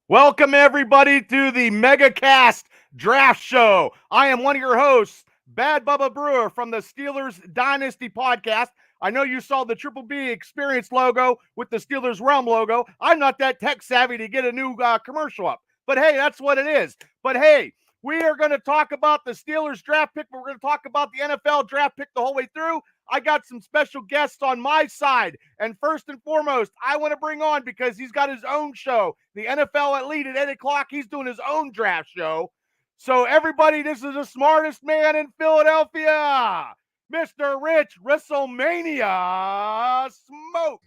Welcome, everybody, to the MegaCast Draft Show. I am one of your hosts, Bad Bubba Brewer from the Steelers Dynasty podcast. I know you saw the Triple B Experience logo with the Steelers Realm logo. I'm not that tech savvy to get a new commercial up, but hey, that's what it is. But hey, we are going to talk about the Steelers draft pick, but we're going to talk about the NFL draft pick the whole way through. I got some special guests on my side. And first and foremost, I want to bring on, because he's got his own show, the NFL Elite at 8 o'clock. He's doing his own draft show. So everybody, this is the smartest man in Philadelphia, Mr. Rich WrestleMania Smoke.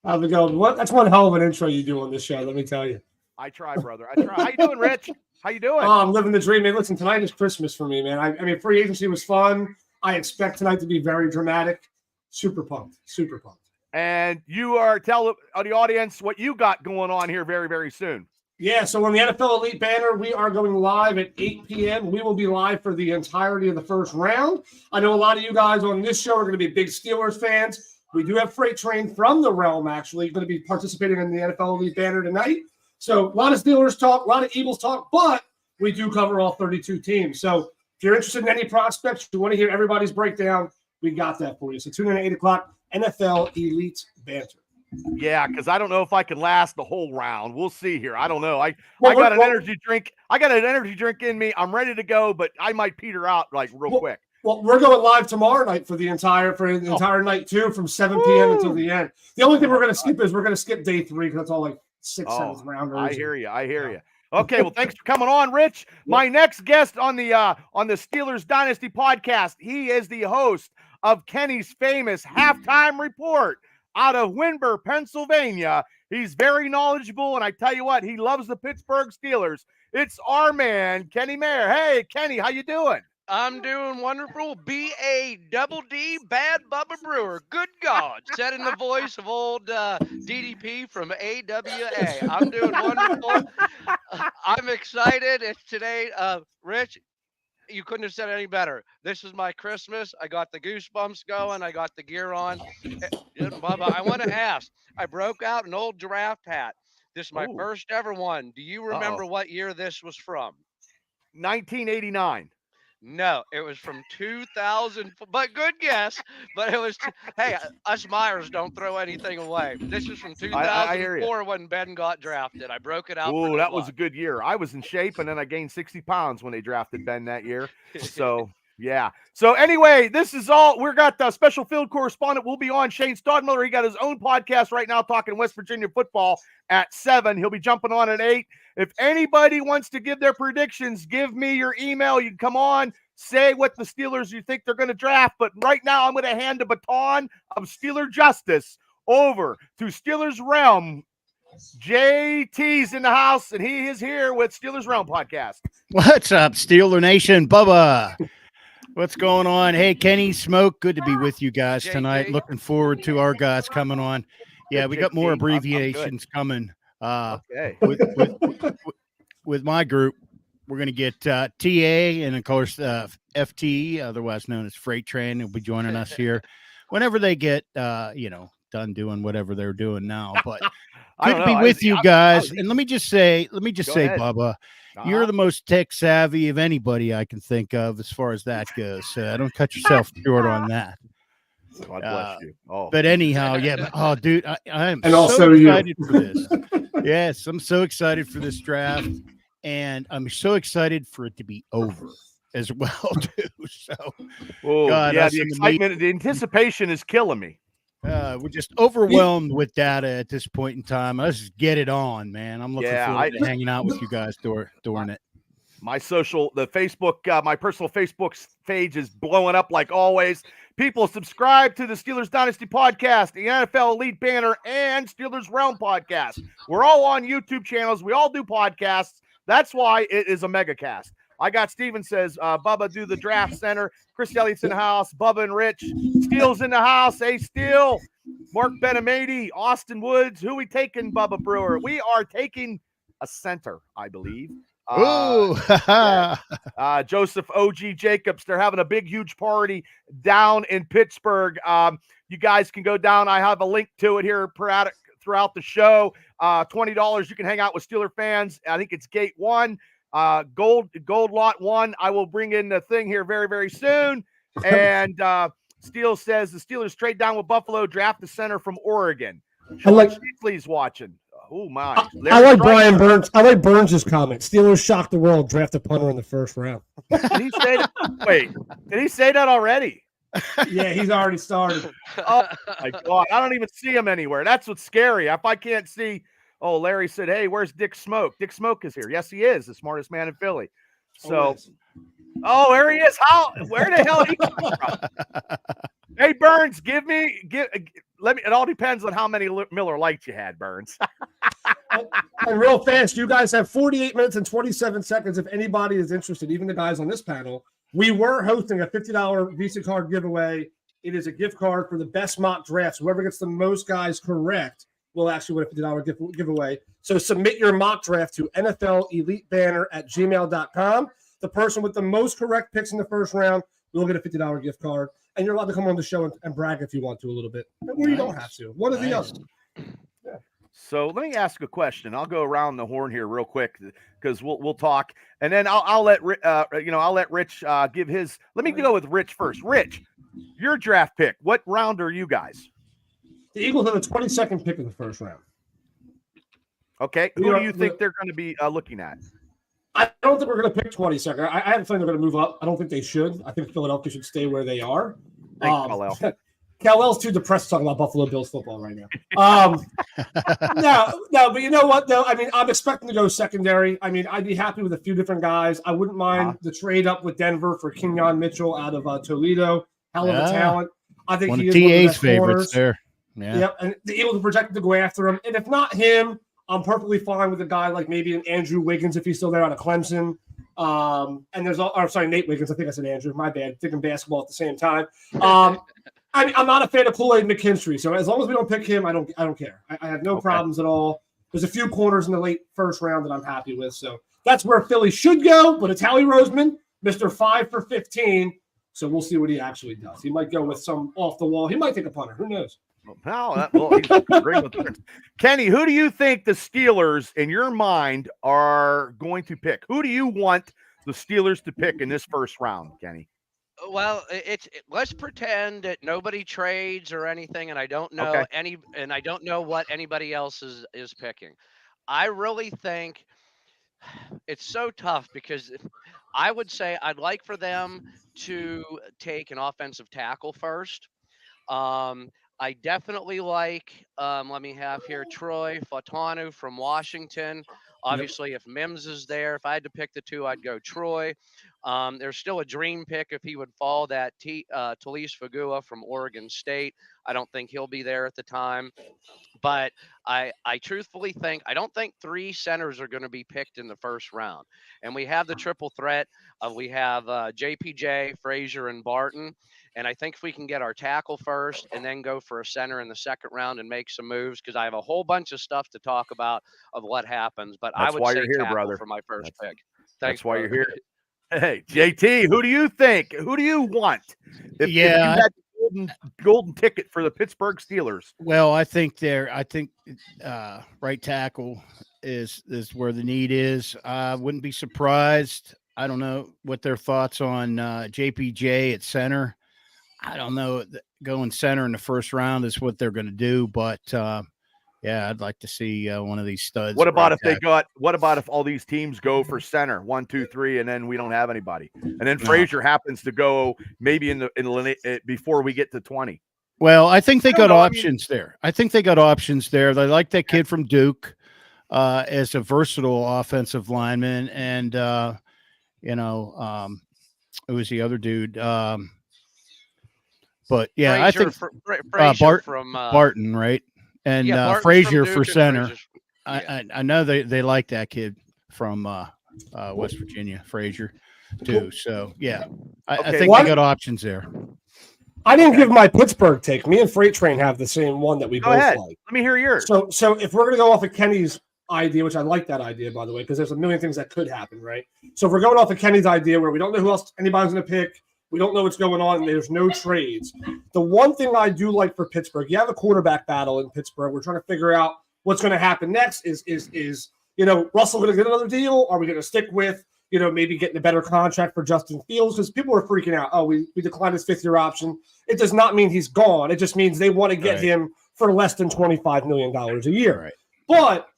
How's it going? That's one hell of an intro you do on this show, let me tell you. I try, brother. I try. How you doing, Rich? How you doing? Oh, I'm living the dream, man. Listen, tonight is Christmas for me, man. I mean, free agency was fun. I expect tonight to be very dramatic. Super pumped. Super pumped. And you are telling the audience what you got going on here very, very soon. Yeah, so on the NFL Elite banner, we are going live at 8 p.m. We will be live for the entirety of the first round. I know a lot of you guys on this show are going to be big Steelers fans. We do have Freight Train from the Realm, actually, going to be participating in the NFL Elite banner tonight. So a lot of Steelers talk, a lot of Eagles talk, but we do cover all 32 teams. So if you're interested in any prospects, you want to hear everybody's breakdown, we got that for you. So tune in at 8 o'clock, NFL Elite Banter. Yeah, because I don't know if I can last the whole round. We'll see here. I don't know. I got an energy drink. I got an energy drink in me. I'm ready to go, but I might peter out like real quick. Well, we're going live tomorrow night for the entire night too, from 7 p.m. until the end. The only thing we're going to skip is we're going to skip day 3 because that's all like 6, 7 rounders. I hear you. Okay, well, thanks for coming on, Rich. My next guest on the Steelers Dynasty podcast, he is the host of Kenny's famous halftime report out of Winburn, Pennsylvania. He's very knowledgeable, and I tell you what, he loves the Pittsburgh Steelers. It's our man, Kenny Mayer. Hey, Kenny, how you doing? I'm doing wonderful. B-A-double-D, Bad Bubba Brewer. Good God. Said in the voice of old DDP from AWA. I'm doing wonderful. I'm excited. It's today. Rich, you couldn't have said it any better. This is my Christmas. I got the goosebumps going. I got the gear on. Bubba, I want to ask. I broke out an old draft hat. This is my first ever one. Do you remember what year this was from? 1989. No, it was from 2000. But good guess. But it was, hey, us Myers don't throw anything away. This is from 2004 when Ben got drafted. I broke it out. Oh, that was a good year. I was in shape, and then I gained 60 pounds when they drafted Ben that year. So, yeah. So, anyway, this is all. We've got the special field correspondent. We'll be on Shane Stodmiller. He got his own podcast right now talking West Virginia football at 7. He'll be jumping on at 8. If anybody wants to give their predictions, give me your email. You can come on, say what the Steelers you think they're going to draft. But right now, I'm going to hand the baton of Steeler justice over to Steelers Realm. JT's in the house, and he is here with Steelers Realm podcast. What's up, Steeler Nation? Bubba, what's going on? Hey, Kenny, Smoke, good to be with you guys tonight. Looking forward to our guys coming on. Yeah, we got more abbreviations coming. With my group, we're going to get TA and, of course, FT, otherwise known as Freight Train, will be joining us here whenever they get, done doing whatever they're doing now. But good to be with you guys. And let me just say, Bubba, you're the most tech savvy of anybody I can think of as far as that goes. Don't cut yourself short on that. God bless you. But anyhow, yeah. Dude, I am and so also excited for this. Yes, I'm so excited for this draft, and I'm so excited for it to be over as well, too. So, the excitement, the anticipation is killing me. We're just overwhelmed with data at this point in time. Let's just get it on, man. I'm looking forward to hanging out with you guys during it. My personal Facebook page is blowing up like always. People, subscribe to the Steelers Dynasty podcast, the NFL Elite Banner, and Steelers Realm podcast. We're all on YouTube channels. We all do podcasts. That's why it is a megacast. I got Steven says, Bubba, do the draft center. Chris Elliott's in the house. Bubba and Rich. Steele's in the house. Hey, Steele. Mark Benamati. Austin Woods. Who we taking, Bubba Brewer? We are taking a center, I believe. Joseph O.G. Jacobs. They're having a big, huge party down in Pittsburgh. You guys can go down. I have a link to it here throughout the show. $20. You can hang out with Steeler fans. I think it's gate 1. Gold lot 1. I will bring in the thing here very, very soon. And Steele says the Steelers trade down with Buffalo, draft the center from Oregon. George Shipley's watching. Oh my! I like Brian Burns. I like Burns' comment. Steelers shock the world. Draft a punter in the first round. Did he say that? Wait, did he say that already? Yeah, he's already started. Oh my God! I don't even see him anywhere. That's what's scary. If I can't see, oh, Larry said, "Hey, where's Dick Smoke?" Dick Smoke is here. Yes, he is the smartest man in Philly. So, oh, there he is. Where the hell did he come from? Hey, Burns, let me. It all depends on how many Miller Lights you had, Burns. And real fast, you guys have 48 minutes and 27 seconds. If anybody is interested, even the guys on this panel, we were hosting a $50 Visa card giveaway. It is a gift card for the best mock drafts. Whoever gets the most guys correct will actually win a $50 giveaway. So submit your mock draft to NFLEliteBanner@gmail.com. The person with the most correct picks in the first round will get a $50 gift card. And you're allowed to come on the show and brag if you want to a little bit. Or you don't have to. One or the other. Yeah. So let me ask a question. I'll go around the horn here real quick because we'll talk, and then I'll let Rich give his. Let me go with Rich first. Rich, your draft pick. What round are you guys? The Eagles have the 22nd pick in the first round. Okay, who do you think they're going to be looking at? I don't think we're going to pick 22nd. I have a feeling they're going to move up. I don't think they should. I think Philadelphia should stay where they are. Kal-El's too depressed talking about Buffalo Bills football right now. No, but you know what, though? I mean, I'm expecting to go secondary. I mean, I'd be happy with a few different guys. I wouldn't mind the trade up with Denver for Kenyon Mitchell out of Toledo. Hell of a talent. I think he is one of the best favorites there. Yeah. Yep, and the Eagles are projected to go after him. And if not him, I'm perfectly fine with a guy like maybe an Andrew Wiggins if he's still there out of Clemson. And there's Nate Wiggins. I think I said Andrew. My bad. Thinking basketball at the same time. I'm not a fan of Kool-Aid McKinstry, so as long as we don't pick him, I don't care. I have no problems at all. There's a few corners in the late first round that I'm happy with, so that's where Philly should go. But it's Howie Roseman, Mr. 5 for 15, so we'll see what he actually does. He might go with some off the wall. He might take a punter. Who knows? He's great with turns. Kenny, who do you think the Steelers, in your mind, are going to pick? Who do you want the Steelers to pick in this first round, Kenny? Well, let's pretend that nobody trades or anything, and I don't know and I don't know what anybody else is picking. I really think it's so tough because I would say I'd like for them to take an offensive tackle first. I definitely like, let me have here, Troy Fautanu from Washington. Obviously, if Mims is there, if I had to pick the two, I'd go Troy. There's still a dream pick if he would fall, that Talise Fagua from Oregon State. I don't think he'll be there at the time. But I truthfully think, I don't think 3 centers are going to be picked in the first round. And we have the triple threat we have JPJ, Frazier, and Barton. And I think if we can get our tackle first and then go for a center in the second round and make some moves, because I have a whole bunch of stuff to talk about of what happens. But that's I would why say you're here, tackle brother. for my first pick. That's why you're here. Hey, JT, who do you think? Who do you want? If you had the golden ticket for the Pittsburgh Steelers. Well, I think right tackle is where the need is. I wouldn't be surprised. I don't know what their thoughts on JPJ at center. I don't know. Going center in the first round is what they're going to do, but yeah, I'd like to see one of these studs. What about if all these teams go for center 1, 2, 3, and then we don't have anybody, and then Frazier happens to go maybe before we get to 20? Well, I think they got options there. I think they got options there. They like that kid from Duke as a versatile offensive lineman, and who was the other dude? But yeah, Frazier, I think Barton, right? And Frazier for center. I know they like that kid from West Virginia, Frazier, too. So yeah, I think they got options there. I didn't give my Pittsburgh take. Me and Freight Train have the same one that we both like. Let me hear yours. So if we're gonna go off of Kenny's idea, which I like that idea, by the way, because there's a million things that could happen, right? So if we're going off of Kenny's idea where we don't know who else anybody's going to pick, we don't know what's going on, and there's no trades. The one thing I do like for Pittsburgh, you have a quarterback battle in Pittsburgh. We're trying to figure out what's going to happen next is Russell going to get another deal? Are we going to stick with maybe getting a better contract for Justin Fields? Because people are freaking out. Oh, we declined his 5th-year option. It does not mean he's gone. It just means they want to get him for less than $25 million a year. Right. But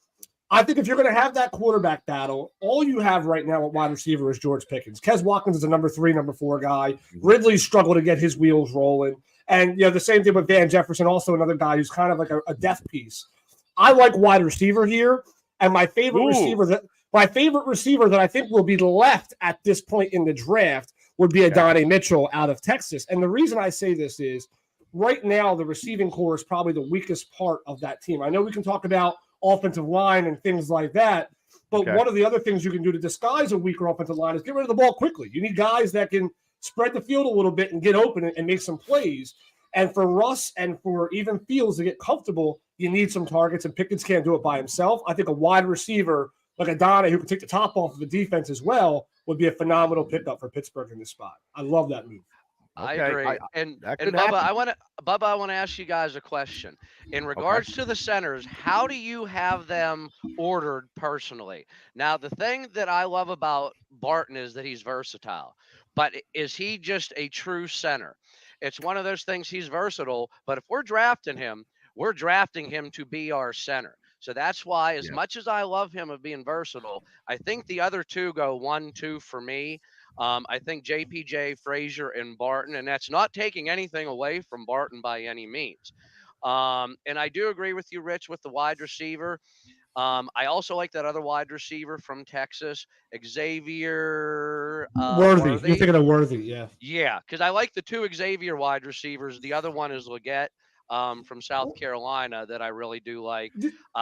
I think if you're going to have that quarterback battle, all you have right now at wide receiver is George Pickens. Kes Watkins is a number 3, number 4 guy. Ridley struggled to get his wheels rolling. And, the same thing with Van Jefferson, also another guy who's kind of like a death piece. I like wide receiver here. And my favorite receiver that I think will be left at this point in the draft would be Adonai Mitchell out of Texas. And the reason I say this is right now the receiving core is probably the weakest part of that team. I know we can talk about offensive line and things like that, but one of the other things you can do to disguise a weaker offensive line is get rid of the ball quickly. You need guys that can spread the field a little bit and get open and make some plays. And for Russ and for even Fields to get comfortable, you need some targets, and Pickens can't do it by himself. I think a wide receiver like Adonai, who can take the top off of the defense as well, would be a phenomenal pickup for Pittsburgh in this spot. I love that move. I agree. And Bubba, I want to ask you guys a question. In regards to the centers, how do you have them ordered personally? Now, the thing that I love about Barton is that he's versatile. But is he just a true center? It's one of those things, he's versatile, but if we're drafting him to be our center. So that's why, as much as I love him of being versatile, I think the other two go 1-2 for me. I think JPJ, Frazier, and Barton, and that's not taking anything away from Barton by any means. And I do agree with you, Rich, with the wide receiver. I also like that other wide receiver from Texas, Xavier Worthy. You're thinking of Worthy, yeah. Yeah, because I like the 2 Xavier wide receivers. The other one is Leggett from South Carolina that I really do like.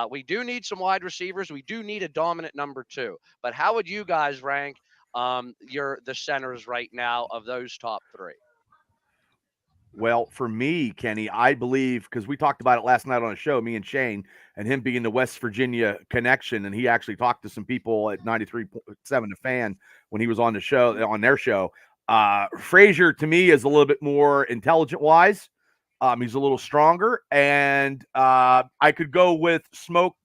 We do need some wide receivers. We do need a dominant number 2. But how would you guys rank the centers right now of those top 3? Well, for me, Kenny, I believe, because we talked about it last night on a show, me and Shane, and him being the West Virginia connection, and he actually talked to some people at 93.7 The Fan when he was on the show, on their show. Frazier, to me, is a little bit more intelligent-wise. He's a little stronger, and I could go with Smoke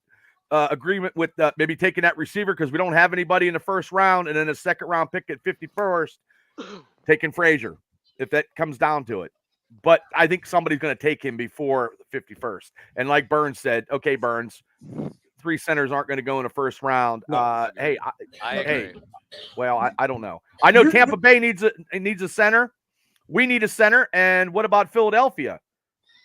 agreement with maybe taking that receiver because we don't have anybody in the first round, and then a second-round pick at 51st, taking Frazier, if that comes down to it. But I think somebody's going to take him before the 51st. And like Burns said, okay, Burns, 3 centers aren't going to go in the first round. No, I agree. Well, I don't know. I know Tampa Bay needs a center. We need a center. And what about Philadelphia?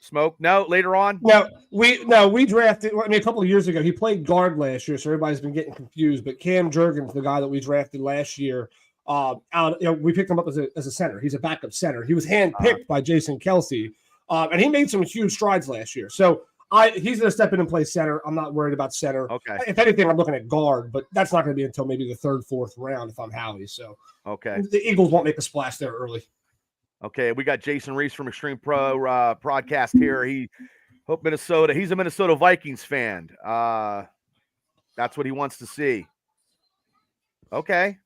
Smoke? No, later on? No, we drafted, a couple of years ago. He played guard last year, so everybody's been getting confused. But Cam Jurgens, the guy that we drafted last year, we picked him up as a center. He's a backup center. He was handpicked by Jason Kelsey, and he made some huge strides last year. So he's going to step in and play center. I'm not worried about center. Okay. If anything, I'm looking at guard, but that's not going to be until maybe the 3rd, 4th round if I'm Howie. So the Eagles won't make a splash there early. Okay, we got Jason Reese from Extreme Pro broadcast here. He's a Minnesota Vikings fan. That's what he wants to see. Okay.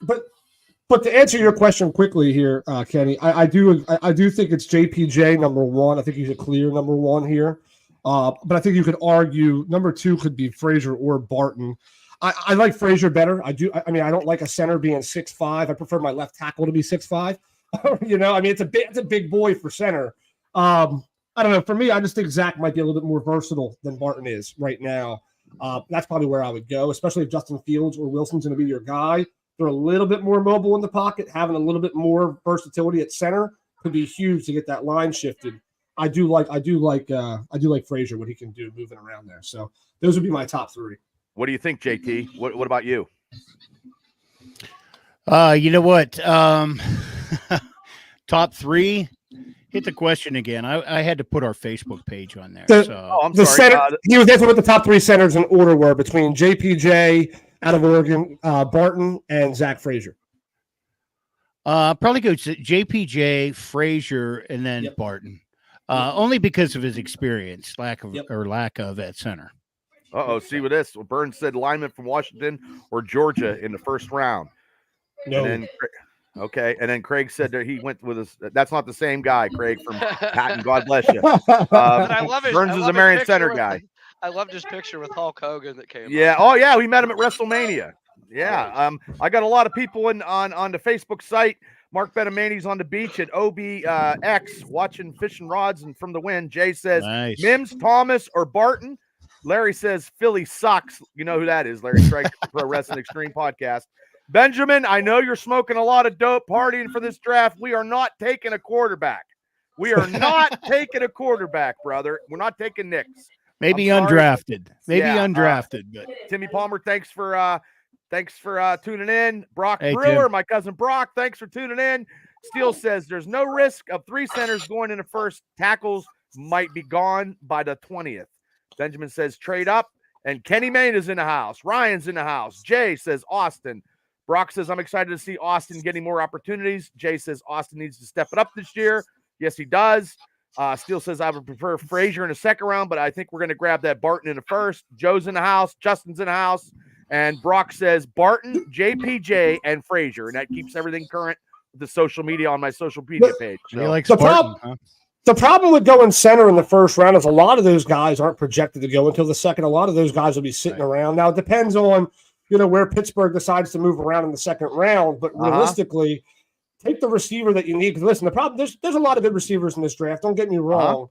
But to answer your question quickly here, Kenny, I do think it's JPJ number 1. I think he's a clear number 1 here. But I think you could argue number 2 could be Frazier or Barton. I like Frazier better. I don't like a center being 6'5". I prefer my left tackle to be 6'5". It's a big boy for center. I don't know. For me, I just think Zach might be a little bit more versatile than Barton is right now. That's probably where I would go, especially if Justin Fields or Wilson's going to be your guy. They're a little bit more mobile in the pocket. Having a little bit more versatility at center could be huge to get that line shifted. I do like Frazier, what he can do moving around there. So those would be my top 3. What do you think, JT? What about you? You know what? Top 3. Hit the question again. I had to put our Facebook page on there. I'm sorry. He was asking what the top 3 centers in order were between JPJ out of Oregon, Barton, and Zach Frazier. Probably go to JPJ, Frazier, and then Barton. Only because of his experience, lack of at center. See with this. Burns said lineman from Washington or Georgia in the first round. No. And then Craig said that he went with us. That's not the same guy, Craig from Patton. God bless you. But I love it. Burns is a Marion Center guy. I loved his picture with Hulk Hogan that came Yeah. up. Oh, yeah. We met him at WrestleMania. Yeah. I got a lot of people on the Facebook site. Mark Betamani's on the beach at OBX watching fishing rods and from the wind. Jay says Nice. Mims, Thomas, or Barton. Larry says Philly sucks. You know who that is? Larry Strike, Pro Wrestling Extreme podcast. Benjamin, I know you're smoking a lot of dope partying for this draft. We are not taking a quarterback. We are not taking a quarterback, brother. We're not taking Knicks. Maybe I'm sorry. undrafted. Maybe Yeah, undrafted. But Timmy Palmer, thanks for tuning in. Brock Hey, Brewer, Tim. my cousin Brock, thanks for tuning in. Steele says there's no risk of 3 centers going into first. Tackles might be gone by the 20th. Benjamin says trade up. And Kenny Mayne is in the house. Ryan's in the house. Jay says Austin. Brock says, I'm excited to see Austin getting more opportunities. Jay says Austin needs to step it up this year. Yes, he does. Steele says I would prefer Frazier in the second round, but I think we're going to grab that Barton in the first. Joe's in the house. Justin's in the house. And Brock says Barton, JPJ, and Frazier. And that keeps everything current with the social media on my social media page. So you So, like The Spartan, huh? The problem with going center in the first round is a lot of those guys aren't projected to go until the second. A lot of those guys will be sitting around. Now, it depends on, where Pittsburgh decides to move around in the second round. But realistically, take the receiver that you need. Because listen, the problem, there's a lot of good receivers in this draft. Don't get me wrong.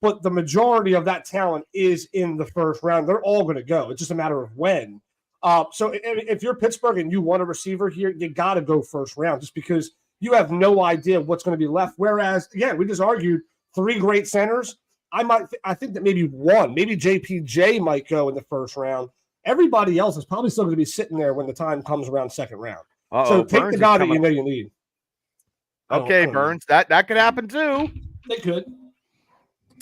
But the majority of that talent is in the first round. They're all going to go. It's just a matter of when. So if you're Pittsburgh and you want a receiver here, you got to go first round just because you have no idea what's going to be left. Whereas, again, we just argued 3 great centers. I think that maybe JPJ might go in the first round. Everybody else is probably still going to be sitting there when the time comes around second round. So take Burns the guy that coming. you need. Okay, Burns, that could happen too. It could.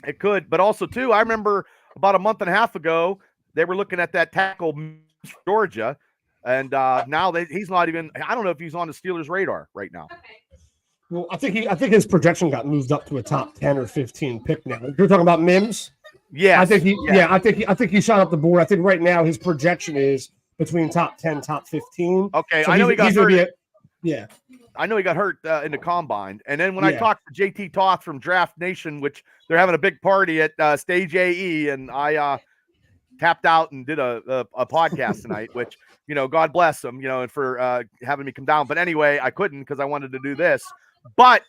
It could, but also too, I remember about a month and a half ago, they were looking at that tackle from Georgia, and now he's not even. I don't know if he's on the Steelers' radar right now. Well, I think his projection got moved up to a top 10 or 15 pick now. You're talking about Mims? Yeah, I think he shot up the board. I think right now his projection is between top 10, top 15. Okay, So I know he got hurt. Yeah. I know he got hurt in the combine. And then when I talked to JT Toth from Draft Nation, which they're having a big party at Stage AE, and I tapped out and did a podcast tonight, which, God bless him, and for having me come down. But anyway, I couldn't because I wanted to do this. But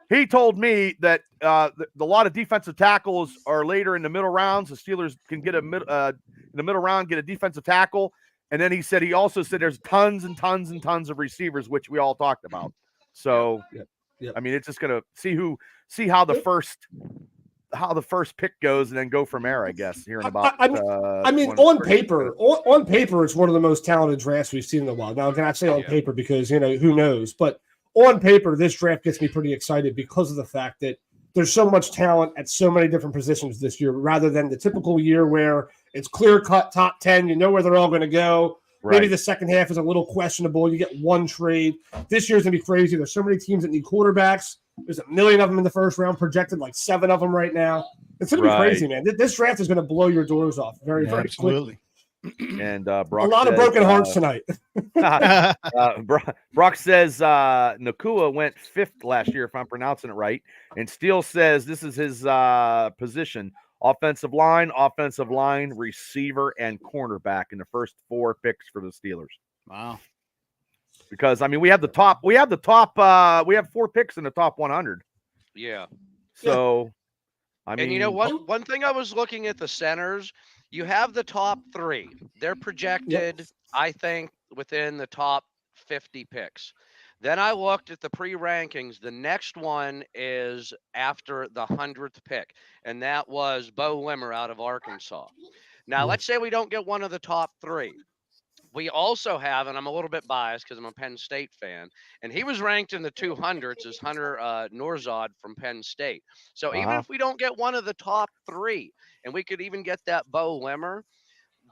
he told me that a lot of defensive tackles are later in the middle rounds. The Steelers can get in the middle round, get a defensive tackle. And then he also said there's tons and tons and tons of receivers, which we all talked about. So, I mean, it's just going to see how the first pick goes and then go from there, I guess, hearing about. On paper, it's one of the most talented drafts we've seen in a while. Now, can I say on paper because, who knows? But on paper, this draft gets me pretty excited because of the fact that there's so much talent at so many different positions this year rather than the typical year where it's clear-cut top 10. You know where they're all going to go. Right. Maybe the second half is a little questionable. You get one trade. This year's going to be crazy. There's so many teams that need quarterbacks. There's 1 million of them in the first round, projected like 7 of them right now. It's going to be crazy, man. This draft is going to blow your doors off very quickly. And Brock a lot of broken hearts tonight. Brock says Nakua went 5th last year, if I'm pronouncing it right. And Steele says this is his position. Offensive line, receiver, and cornerback in the first 4 picks for the Steelers. Wow. Because we have 4 picks in the top 100. Yeah. So, and you know what? One thing I was looking at the centers, you have the top 3. They're projected, I think, within the top 50 picks. Then I looked at the pre-rankings. The next one is after the 100th pick, and that was Bo Limmer out of Arkansas. Now, let's say we don't get one of the top 3. We also have, and I'm a little bit biased because I'm a Penn State fan, and he was ranked in the 200s as Hunter Norzad from Penn State. So even if we don't get one of the top 3, and we could even get that Bo Limmer,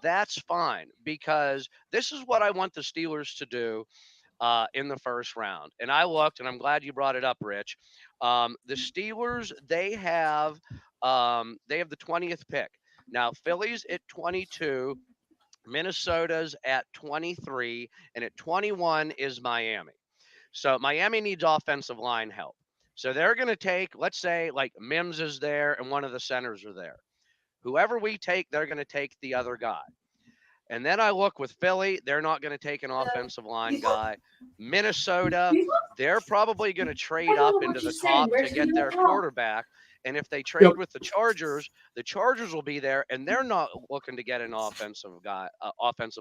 that's fine because this is what I want the Steelers to do in the first round. And I looked, and I'm glad you brought it up, Rich. The Steelers, they have the 20th pick. Now, Philly's at 22. Minnesota's at 23, and at 21 is Miami. So Miami needs offensive line help. So they're going to take, let's say, like Mims is there and one of the centers are there. Whoever we take, they're going to take the other guy. And then I look with Philly, they're not going to take an offensive line guy. Minnesota, they're probably going to trade up into the top to get their quarterback. And if they trade with the Chargers will be there, and they're not looking to get an offensive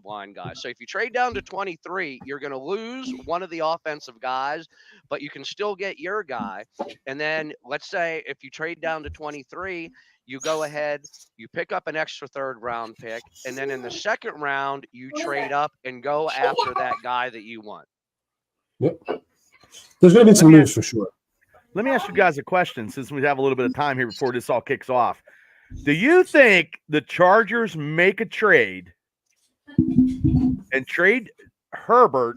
line guy. So if you trade down to 23, you're going to lose one of the offensive guys, but you can still get your guy. And then let's say if you trade down to 23, you go ahead, you pick up an extra third round pick, and then in the second round, you trade up and go after that guy that you want. Yep. There's going to be some moves for sure. Let me ask you guys a question since we have a little bit of time here before this all kicks off. Do you think the Chargers make a trade and trade Herbert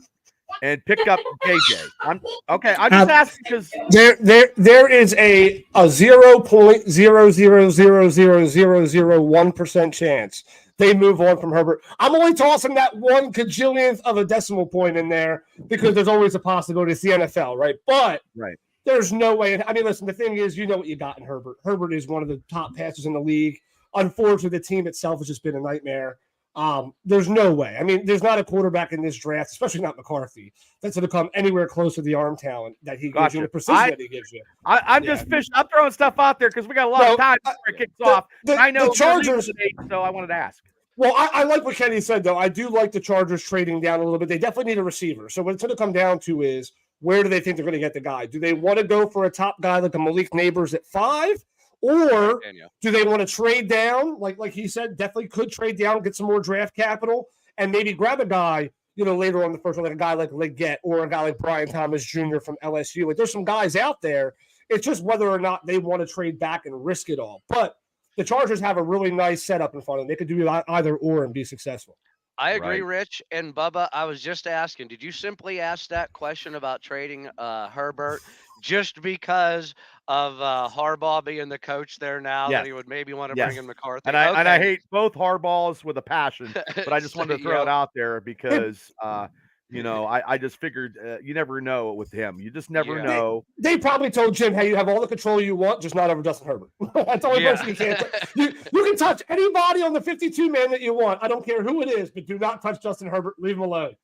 and pick up JJ? I'm just asking because there is a 0.0000001% chance they move on from Herbert. I'm only tossing that 1 cajillionth of a decimal point in there because there's always a possibility. It's the NFL, right? But there's no way. I mean, listen, the thing is, you know what you got in Herbert. Herbert is one of the top passers in the league. Unfortunately, the team itself has just been a nightmare. There's no way. I mean, there's not a quarterback in this draft, especially not McCarthy, that's going to come anywhere close to the arm talent that he gives you, the precision that he gives you. I'm just fishing. I'm throwing stuff out there because we got a lot of time before it kicks off. I know the Chargers, so I wanted to ask. Well, I like what Kenny said, though. I do like the Chargers trading down a little bit. They definitely need a receiver. So what it's going to come down to is, where do they think they're going to get the guy? Do they want to go for a top guy like a Malik Neighbors at 5? Or do they want to trade down? Like he said, definitely could trade down, get some more draft capital, and maybe grab a guy, later on in the first one, like a guy like Leggett or a guy like Brian Thomas Jr. from LSU. Like, there's some guys out there. It's just whether or not they want to trade back and risk it all. But the Chargers have a really nice setup in front of them. They could do either or and be successul. I agree, Rich. And Bubba, I was just asking, did you simply ask that question about trading Herbert just because of Harbaugh being the coach there now, that he would maybe want to bring in McCarthy? And I hate both Harbaughs with a passion, but I just wanted to throw it out there because I just figured you never know with him. You just never know. They probably told Jim, hey, you have all the control you want, just not over Justin Herbert. That's the only person you can't touch. You can touch anybody on the 52-man that you want. I don't care who it is, but do not touch Justin Herbert. Leave him alone.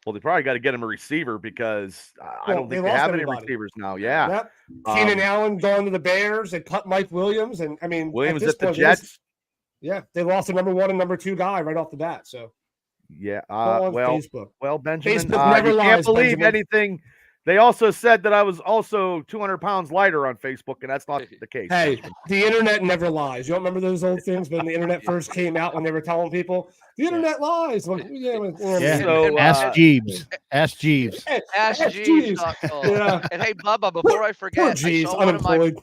Well, they probably got to get him a receiver because I don't think they have any receivers now. Yeah. Yep. Keenan Allen gone to the Bears. They cut Mike Williams. And, I mean, Williams at the Jets. They lost the number 1 and number 2 guy right off the bat. So. Yeah. Facebook. Well, Benjamin, Facebook never you lies, can't believe Benjamin. anything. They also said that I was also 200 pounds lighter on Facebook, and that's not the case. Hey, the internet never lies. You don't remember those old things when the internet first came out, when they were telling people the internet lies? Like, So, ask Jeeves. Ask Jeeves. Ask Jeeves. Yeah. And hey, Bubba, before I forget, Poor Jeeves, unemployed.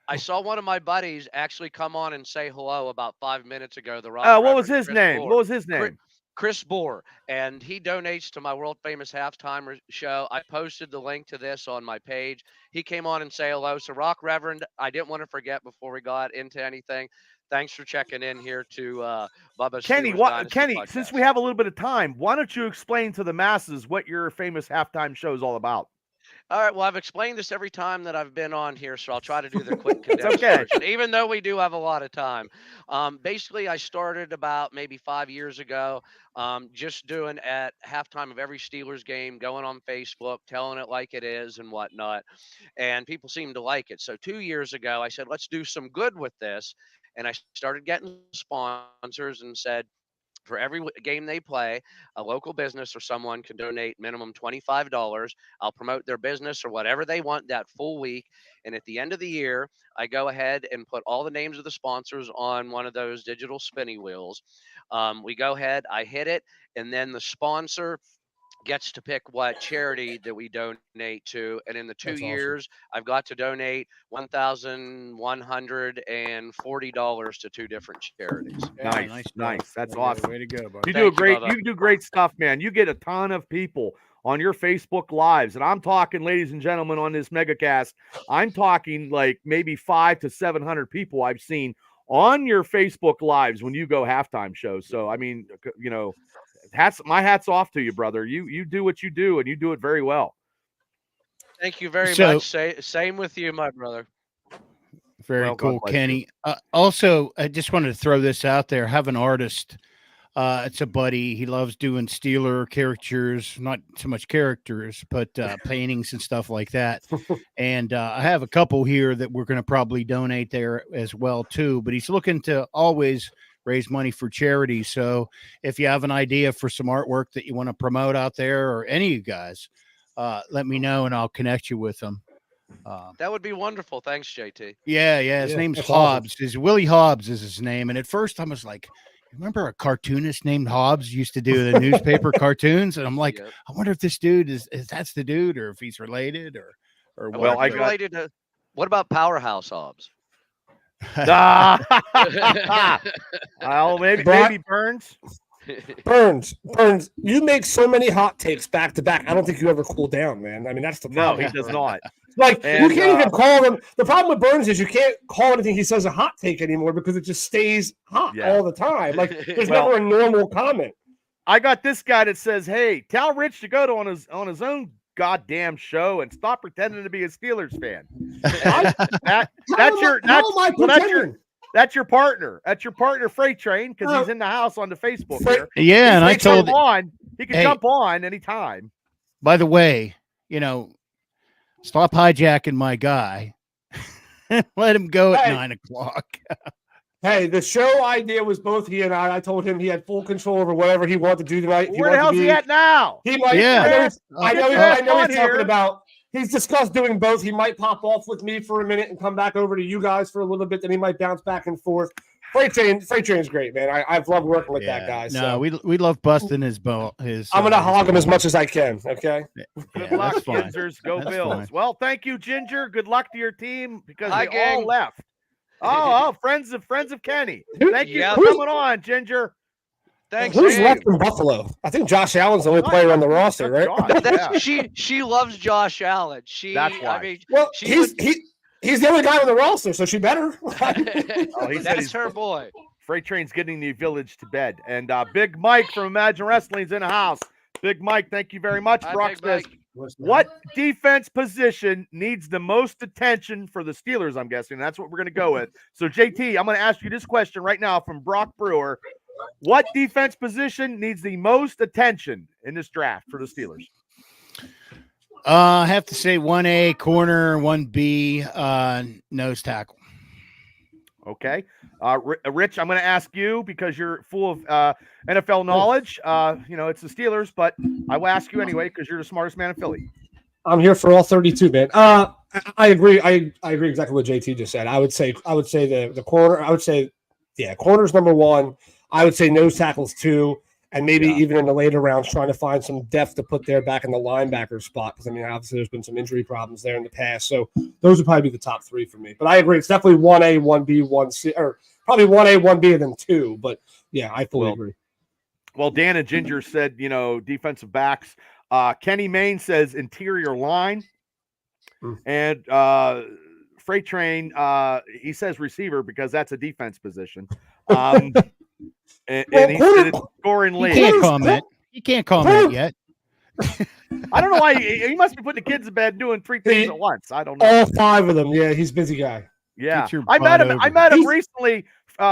I saw one of my buddies actually come on and say hello about 5 minutes ago. What was his name? What was his name? Chris Bohr, and he donates to my world famous halftime show. I posted the link to this on my page. He came on and say hello. So, Rock Reverend, I didn't want to forget before we got into anything. Thanks for checking in here to Bubba's Kenny. Kenny, since we have a little bit of time, why don't you explain to the masses what your famous halftime show is all about? All right. Well, I've explained this every time that I've been on here, so I'll try to do the quick condensed version, even though we do have a lot of time. Basically, I started about maybe 5 years ago, just doing at halftime of every Steelers game, going on Facebook, telling it like it is and whatnot. And people seem to like it. So 2 years ago, I said, let's do some good with this. And I started getting sponsors and said, for every game they play, a local business or someone can donate minimum $25. I'll promote their business or whatever they want that full week. And at the end of the year, I go ahead and put all the names of the sponsors on one of those digital spinny wheels. We go ahead, I hit it, and then the sponsor gets to pick what charity that we donate to. And in the 2 years, I've got to donate $1,140 to 2 different charities. Yeah, nice. That's awesome. Way to go, buddy. You do great stuff, man. You get a ton of people on your Facebook lives. And I'm talking, ladies and gentlemen, on this megacast, I'm talking like maybe 500 to 700 people I've seen on your Facebook lives when you go halftime shows. So, I mean, my hat's off to you, brother. You do what you do, and you do it very well. Thank you very much. Same with you, my brother. Very Well, God cool, bless Kenny. Also, I just wanted to throw this out there. I have an artist. It's a buddy. He loves doing Steeler caricatures, not so much characters, but paintings and stuff like that. And I have a couple here that we're going to probably donate there as well too. But he's looking to always raise money for charity. So if you have an idea for some artwork that you want to promote out there, or any of you guys, let me know and I'll connect you with them. That would be wonderful. Thanks, JT. Yeah. His name's that's Hobbs. Is Willie Hobbs is his name. And at first I was like, remember a cartoonist named Hobbs used to do the newspaper cartoons? And I'm like, Yep. I wonder if this dude is that's the dude, or if he's related, or I what. wonder Well, if he's related to. What about Powerhouse Hobbs? Well, maybe Burns. Burns, you make so many hot takes back to back. I don't think you ever cool down, man. I mean, that's the No, problem. he does not. Like, And, you can't even call him. The problem with Burns is you can't call anything he says a hot take anymore because it just stays hot Yeah. all the time. Like, there's Well- never a normal comment. I got this guy that says, "Hey, tell Rich to go to on his own goddamn show and stop pretending to be a Steelers fan." That's your partner. That's your partner, Freight Train, because he's in the house on the Facebook here. Yeah, and I He can told. jump on. He can Hey. jump on anytime. By the way, stop hijacking my guy. Let him go at Hey. 9:00. Hey, the show idea was both he and I. I told him he had full control over whatever he wanted to do tonight. Where the hell's he at now? He might. Yeah. I know on he's here. talking about. He's discussed doing both. He might pop off with me for a minute and come back over to you guys for a little bit. Then he might bounce back and forth. Freight Train's great, man. I've loved working with that guy. No, So we love busting his bone. I'm gonna hog him as much as I can. Okay. Good luck, that's fine. Gingers. Go That's Bills. fine. Well, thank you, Ginger. Good luck to your team because Hi, they gang. all left. Oh, friends of Kenny. Thank you Yep. for coming on, Ginger. Thanks. Who's Dave. left in Buffalo? I think Josh Allen's the only player on the roster, right? Josh, yeah. She loves Josh Allen. That's why. I mean, Well, she he's the only guy on the roster, so she better. Oh, he said that's he's her boy. Freight Train's getting the village to bed. And Big Mike from Imagine Wrestling's in the house. Big Mike, thank you very much. Hi, Brock Big says, Mike. what defense position needs the most attention for the Steelers? I'm guessing that's what we're going to go with. So, JT, I'm going to ask you this question right now from Brock Brewer. What defense position needs the most attention in this draft for the Steelers? I have to say 1A corner, 1B nose tackle. Okay. Rich, I'm going to ask you because you're full of NFL knowledge. It's the Steelers, but I will ask you anyway because you're the smartest man in Philly. I'm here for all 32, man. I agree. I agree exactly what JT just said. I would say the corner. I would say, corner's number one. I would say nose tackles 2, and maybe even in the later rounds trying to find some depth to put there back in the linebacker spot. Because I mean, obviously there's been some injury problems there in the past. So those would probably be the top 3 for me. But I agree, it's definitely 1A, 1B, 1C, or probably 1A, 1B, and then 2. But yeah, I fully agree. Well, Dan and Ginger said, defensive backs. Kenny Mayne says interior line. And Freight Train, he says receiver because that's a defense position. And he said it's scoring league. He can't comment yet. I don't know why he must be putting the kids to bed doing 3 things at once. I don't know. All 5 of them. Yeah, he's a busy guy. Yeah, Get your I met him. butt I over. met him recently.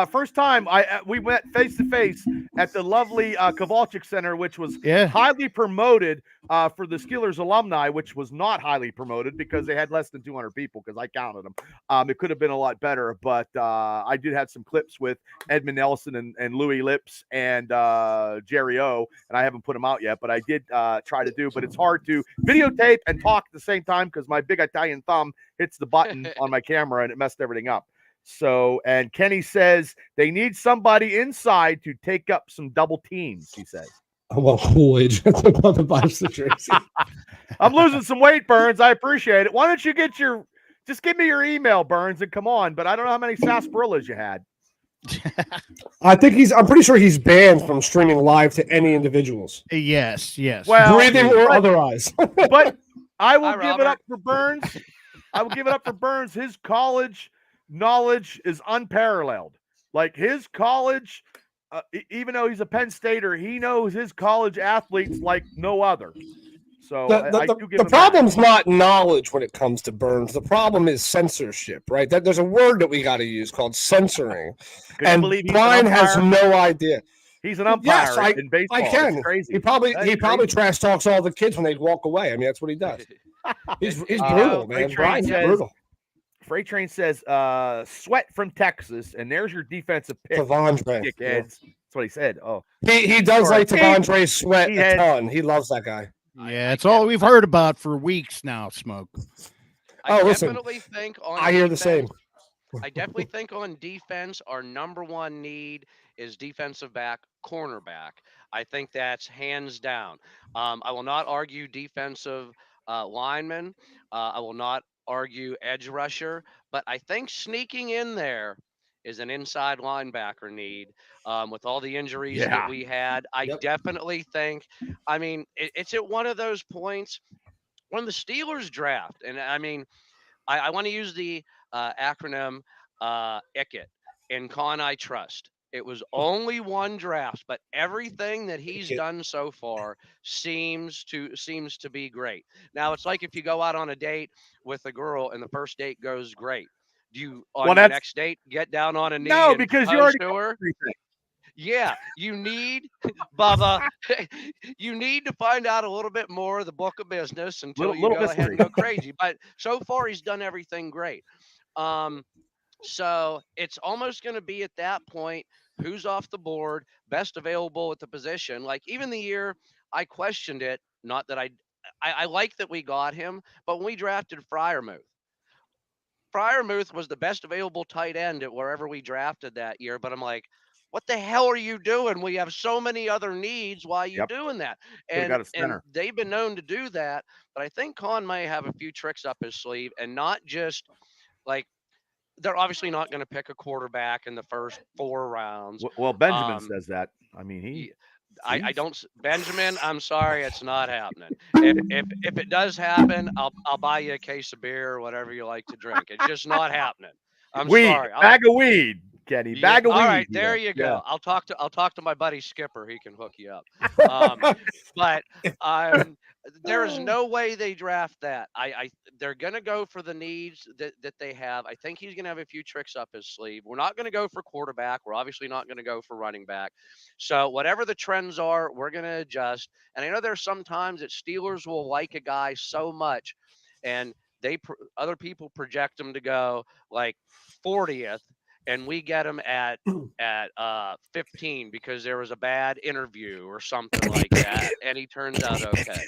First time we met face to face at the lovely Kowalczyk Center, which was highly promoted for the Steelers alumni, which was not highly promoted because they had less than 200 people because I counted them. It could have been a lot better, but I did have some clips with Edmund Nelson and Louis Lips and Jerry O, and I haven't put them out yet, but I did try to do. But it's hard to videotape and talk at the same time because my big Italian thumb hits the button on my camera and it messed everything up. So, and Kenny says they need somebody inside to take up some double teams, he says. Oh, well, Coolidge. I'm losing some weight, Burns. I appreciate it. Why don't you just give me your email, Burns, and come on. But I don't know how many sarsaparillas you had. I'm pretty sure he's banned from streaming live to any individuals. Yes. Well, breathing or otherwise. But I will Hi, give Robert. it up for Burns. I will give it up for Burns. His college knowledge is unparalleled. Like his college, even though he's a Penn Stater, he knows his college athletes like no other. So The, I the, do give the him problem's not knowledge when it comes to Burns. The problem is censorship, right? There's a word that we got to use called censoring. that. Could you And believe he's Brian an has umpire? no idea. He's an Yes, umpire in baseball. I can. It's crazy. He probably Crazy. trash talks all the kids when they walk away. I mean, that's what he does. He's brutal, man. Brian's brutal. Freight Train says, Sweat from Texas, and there's your defensive pick. Tavondre. Dickheads. Yeah. That's what he said. Oh, he does like Tavondre Sweat a ton. He loves that guy. Yeah, it's all we've heard about for weeks now, Smoke. I definitely think on I hear the same. I definitely think on defense, our number one need is defensive back, cornerback. I think that's hands down. I will not argue defensive lineman. I will not argue edge rusher, but I think sneaking in there is an inside linebacker need. With all the injuries that we had, I definitely think. I mean, it's at one of those points when the Steelers draft, and I mean, I want to use the acronym ICIT, in Con I Trust. It was only one draft, but everything that he's done so far seems to be great. Now it's like if you go out on a date with a girl and the first date goes great. Do you on the next date get down on a knee? No, because you already to her? Everything. Yeah, you need, Bubba, you need to find out a little bit more of the book of business until you go ahead and go crazy. But so far, he's done everything great. So it's almost going to be at that point, who's off the board, best available at the position. Like even the year I questioned it, not that I like that we got him, but when we drafted Freiermuth was the best available tight end at wherever we drafted that year. But I'm like, what the hell are you doing? We have so many other needs. Why are you doing that? And they've been known to do that. But I think Con may have a few tricks up his sleeve, and not just like they're obviously not going to pick a quarterback in the first 4 rounds. Well, Benjamin says that. I mean, I don't, Benjamin. I'm sorry, it's not happening. If it does happen, I'll buy you a case of beer or whatever you like to drink. It's just not happening. I'm sorry. Bag of weed, Kenny. Bag of weed. All right, there you go. Yeah. I'll talk to my buddy Skipper. He can hook you up. But there is no way they draft that. They're gonna go for the needs that they have. I think he's gonna have a few tricks up his sleeve. We're not gonna go for quarterback. We're obviously not gonna go for running back. So whatever the trends are, we're gonna adjust. And I know there's some times that Steelers will like a guy so much, and other people project him to go like 40th, and we get him at 15 because there was a bad interview or something like that, and he turns out okay.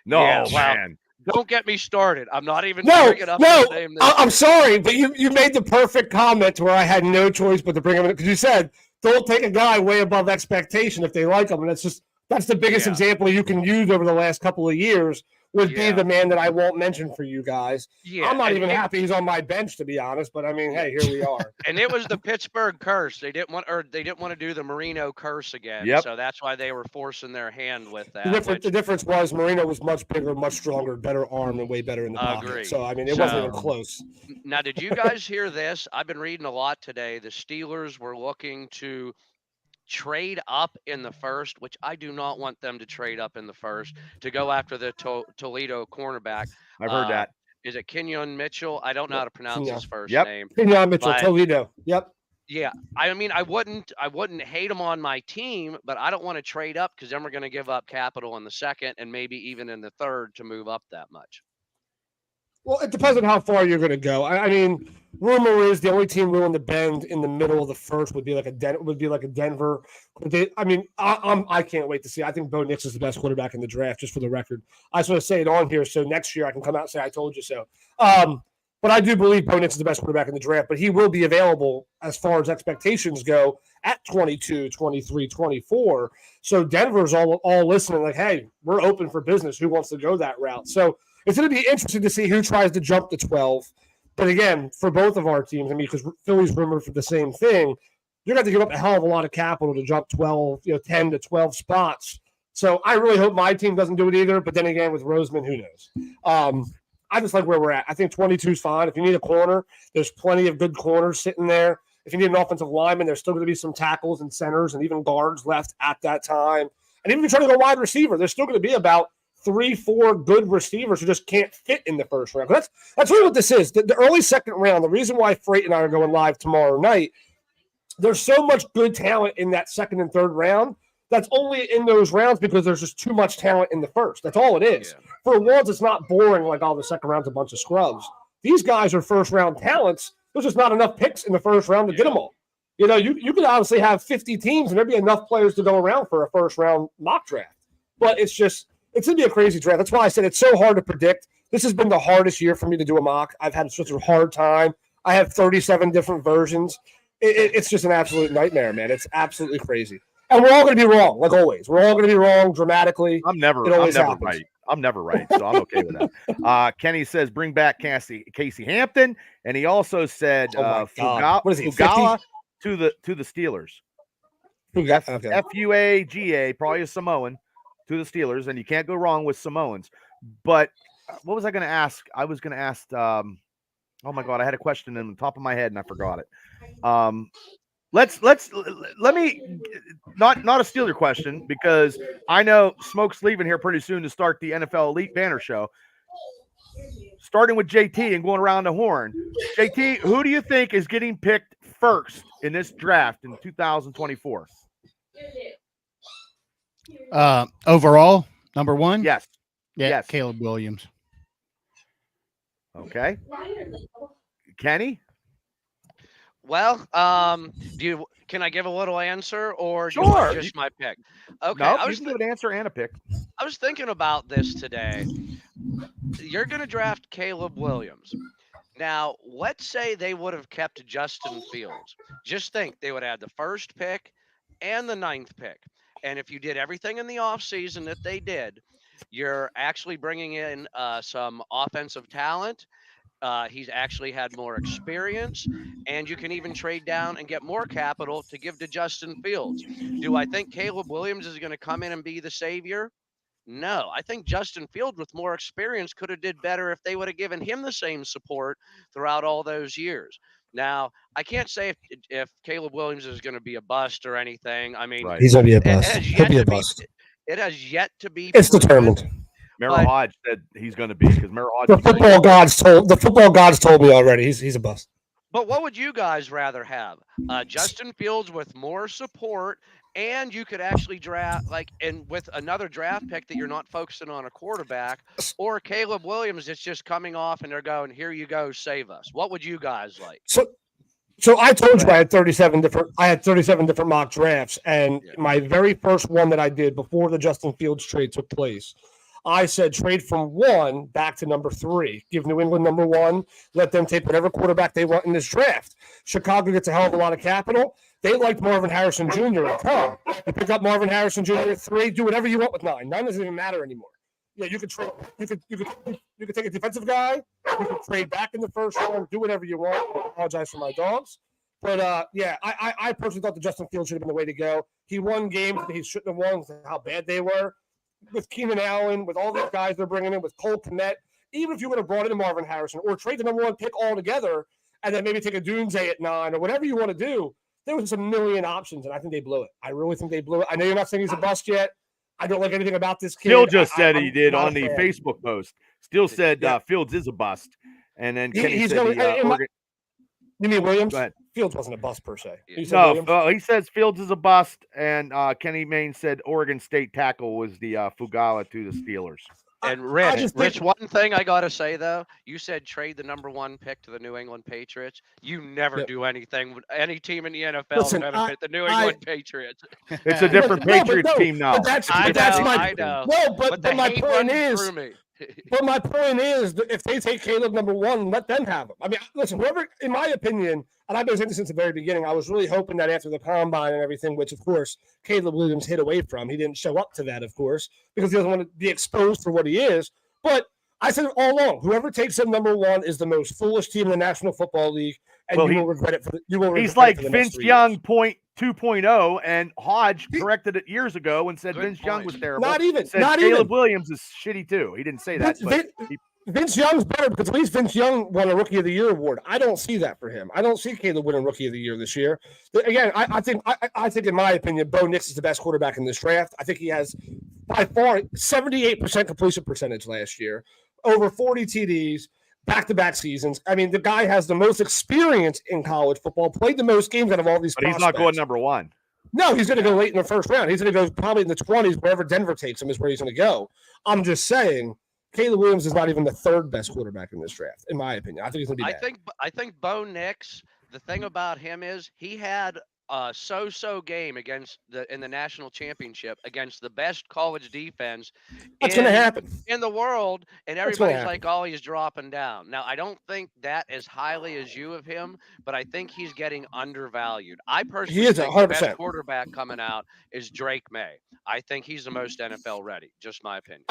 No, man. Don't get me started. I'm not even bringing up his name. I'm sorry, but you made the perfect comment to where I had no choice but to bring him in, because you said don't take a guy way above expectation if they like him, and that's the biggest example you can use over the last couple of years. Would be the man that I won't mention for you guys. Yeah, I'm not even happy he's on my bench, to be honest. But I mean, hey, here we are. And it was the Pittsburgh curse. They didn't want to do the Marino curse again. Yep. So that's why they were forcing their hand with that. The difference was Marino was much bigger, much stronger, better arm, and way better in the pocket. Agree. So I mean, it wasn't even close. Now, did you guys hear this? I've been reading a lot today. The Steelers were looking to trade up in the first, which I do not want them to trade up in the first to go after the Toledo cornerback. I've heard that. Is it Kenyon Mitchell? I don't know how to pronounce his first name. Kenyon Mitchell, Toledo. Yep. Yeah. I mean, I wouldn't hate him on my team, but I don't want to trade up because then we're going to give up capital in the second and maybe even in the third to move up that much. Well, it depends on how far you're going to go. I mean, rumor is the only team willing to bend in the middle of the first would be like a Denver. I can't wait to see. I think Bo Nix is the best quarterback in the draft, just for the record. I just want to say it on here so next year I can come out and say I told you so. But I do believe Bo Nix is the best quarterback in the draft, but he will be available as far as expectations go at 22, 23, 24. So Denver's all listening like, hey, we're open for business. Who wants to go that route? So it's going to be interesting to see who tries to jump to 12. But again, for both of our teams, I mean, because Philly's rumored for the same thing, you're going to have to give up a hell of a lot of capital to jump 10 to 12 spots. So I really hope my team doesn't do it either. But then again, with Roseman, who knows? I just like where we're at. I think 22 is fine. If you need a corner, there's plenty of good corners sitting there. If you need an offensive lineman, there's still going to be some tackles and centers and even guards left at that time. And even if you're trying to go wide receiver, there's still going to be about 3-4 good receivers who just can't fit in the first round. That's really what this is. The early second round, the reason why Freight and I are going live tomorrow night, there's so much good talent in that second and third round that's only in those rounds because there's just too much talent in the first. That's all it is. Yeah. For once, it's not boring like all the second round's a bunch of scrubs. These guys are first-round talents. There's just not enough picks in the first round to get them all. You know, you could obviously have 50 teams, and there'd be enough players to go around for a first-round mock draft. But it's going to be a crazy draft. That's why I said it's so hard to predict. This has been the hardest year for me to do a mock. I've had such a hard time. I have 37 different versions. It's just an absolute nightmare, man. It's absolutely crazy. And we're all going to be wrong, like always. We're all going to be wrong dramatically. I'm never right. I'm never right, so I'm okay with that. Kenny says bring back Casey Hampton, and he also said Fugala to the Steelers. Fuaga, probably a Samoan to the Steelers, and you can't go wrong with Samoans. But what was I going to ask? I was going to ask. Oh my God, I had a question in the top of my head and I forgot it. Let me not a Steeler question because I know Smoke's leaving here pretty soon to start the NFL Elite Banner Show. Starting with JT and going around the horn. JT, who do you think is getting picked first in this draft in 2024? Overall, number one? Yes. Yeah, yes. Caleb Williams. Okay. Kenny? Well, can I give a little answer or sure. Just my pick? Okay, no, you can give an answer and a pick. I was thinking about this today. You're going to draft Caleb Williams. Now, let's say they would have kept Justin Fields. Just think they would have the first pick and the 9th pick. And if you did everything in the offseason that they did, you're actually bringing in some offensive talent. He's actually had more experience, and you can even trade down and get more capital to give to Justin Fields. Do I think Caleb Williams is going to come in and be the savior? No, I think Justin Fields with more experience could have did better if they would have given him the same support throughout all those years. Now, I can't say if Caleb Williams is going to be a bust or anything. I mean, he's going to be a bust. He'll be a bust. It has yet to be. It's determined. Merrill Hodge said he's going to be because Merrill Hodge. The football gods told me already he's a bust. But what would you guys rather have? Justin Fields with more support, and you could actually draft with another draft pick that you're not focusing on a quarterback, or Caleb Williams that's just coming off and they're going, here you go, save us. What would you guys like? So I told you I had 37 different mock drafts, and my very first one that I did before the Justin Fields trade took place, I said trade from 1 back to number 3. Give New England number 1. Let them take whatever quarterback they want in this draft. Chicago gets a hell of a lot of capital. They liked Marvin Harrison Jr. at 10. You pick up Marvin Harrison Jr. at 3. Do whatever you want with 9. 9 doesn't even matter anymore. Yeah, you could trade. You could take a defensive guy. You could trade back in the first round. Do whatever you want. I apologize for my dogs. But, I personally thought the Justin Fields should have been the way to go. He won games that he shouldn't have won with how bad they were. With Keenan Allen, with all these guys they're bringing in, with Cole Kmet, even if you would have brought in Marvin Harrison or trade the number 1 pick altogether and then maybe take a Doomsday at 9 or whatever you want to do, there was a million options, and I think they blew it. I really think they blew it. I know you're not saying he's a bust yet. I don't like anything about this kid. Still just said he did on the Facebook post. Still said Fields is a bust. And then Kenny said you mean Williams? Go ahead. Fields wasn't a bust per se. He says Fields is a bust, and Kenny Mayne said Oregon State tackle was the Fugala to the Steelers. And Rich, one thing I got to say, though, you said trade the number 1 pick to the New England Patriots. You never do anything with any team in the NFL to benefit the New England Patriots. It's a different Patriots team now. I know. No, but my point is, but my point is, that if they take Caleb number 1, let them have him. I mean, listen, whoever, in my opinion, and I've been saying this since the very beginning, I was really hoping that after the combine and everything, which of course Caleb Williams hid away from, he didn't show up to that, of course, because he doesn't want to be exposed for what he is. But I said all along, whoever takes him number 1 is the most foolish team in the National Football League, and you will regret it. He's like Vince Young 2.0, and Hodge corrected it years ago and said Vince Young was terrible. Caleb Williams is shitty too. He didn't say that. Vince Young's better because at least Vince Young won a Rookie of the Year award. I don't see that for him. I don't see Caleb winning Rookie of the Year this year. Again, I think in my opinion, Bo Nix is the best quarterback in this draft. I think he has by far 78% completion percentage last year, over 40 TDs, back-to-back seasons. I mean, the guy has the most experience in college football, played the most games out of all these But he's not going number one. No, he's going to go late in the first round. He's going to go probably in the 20s, wherever Denver takes him is where he's going to go. I'm just saying, Caleb Williams is not even the third best quarterback in this draft, in my opinion. I think he's going to be bad. I think Bo Nix, the thing about him is he had a so-so game in the national championship against the best college defense That's going to happen in the world, and everybody's like, "Oh, he's dropping down." Now, I don't think that as highly as you of him, but I think he's getting undervalued. I personally think 100%. the best quarterback coming out is Drake May. I think he's the most NFL ready. Just my opinion.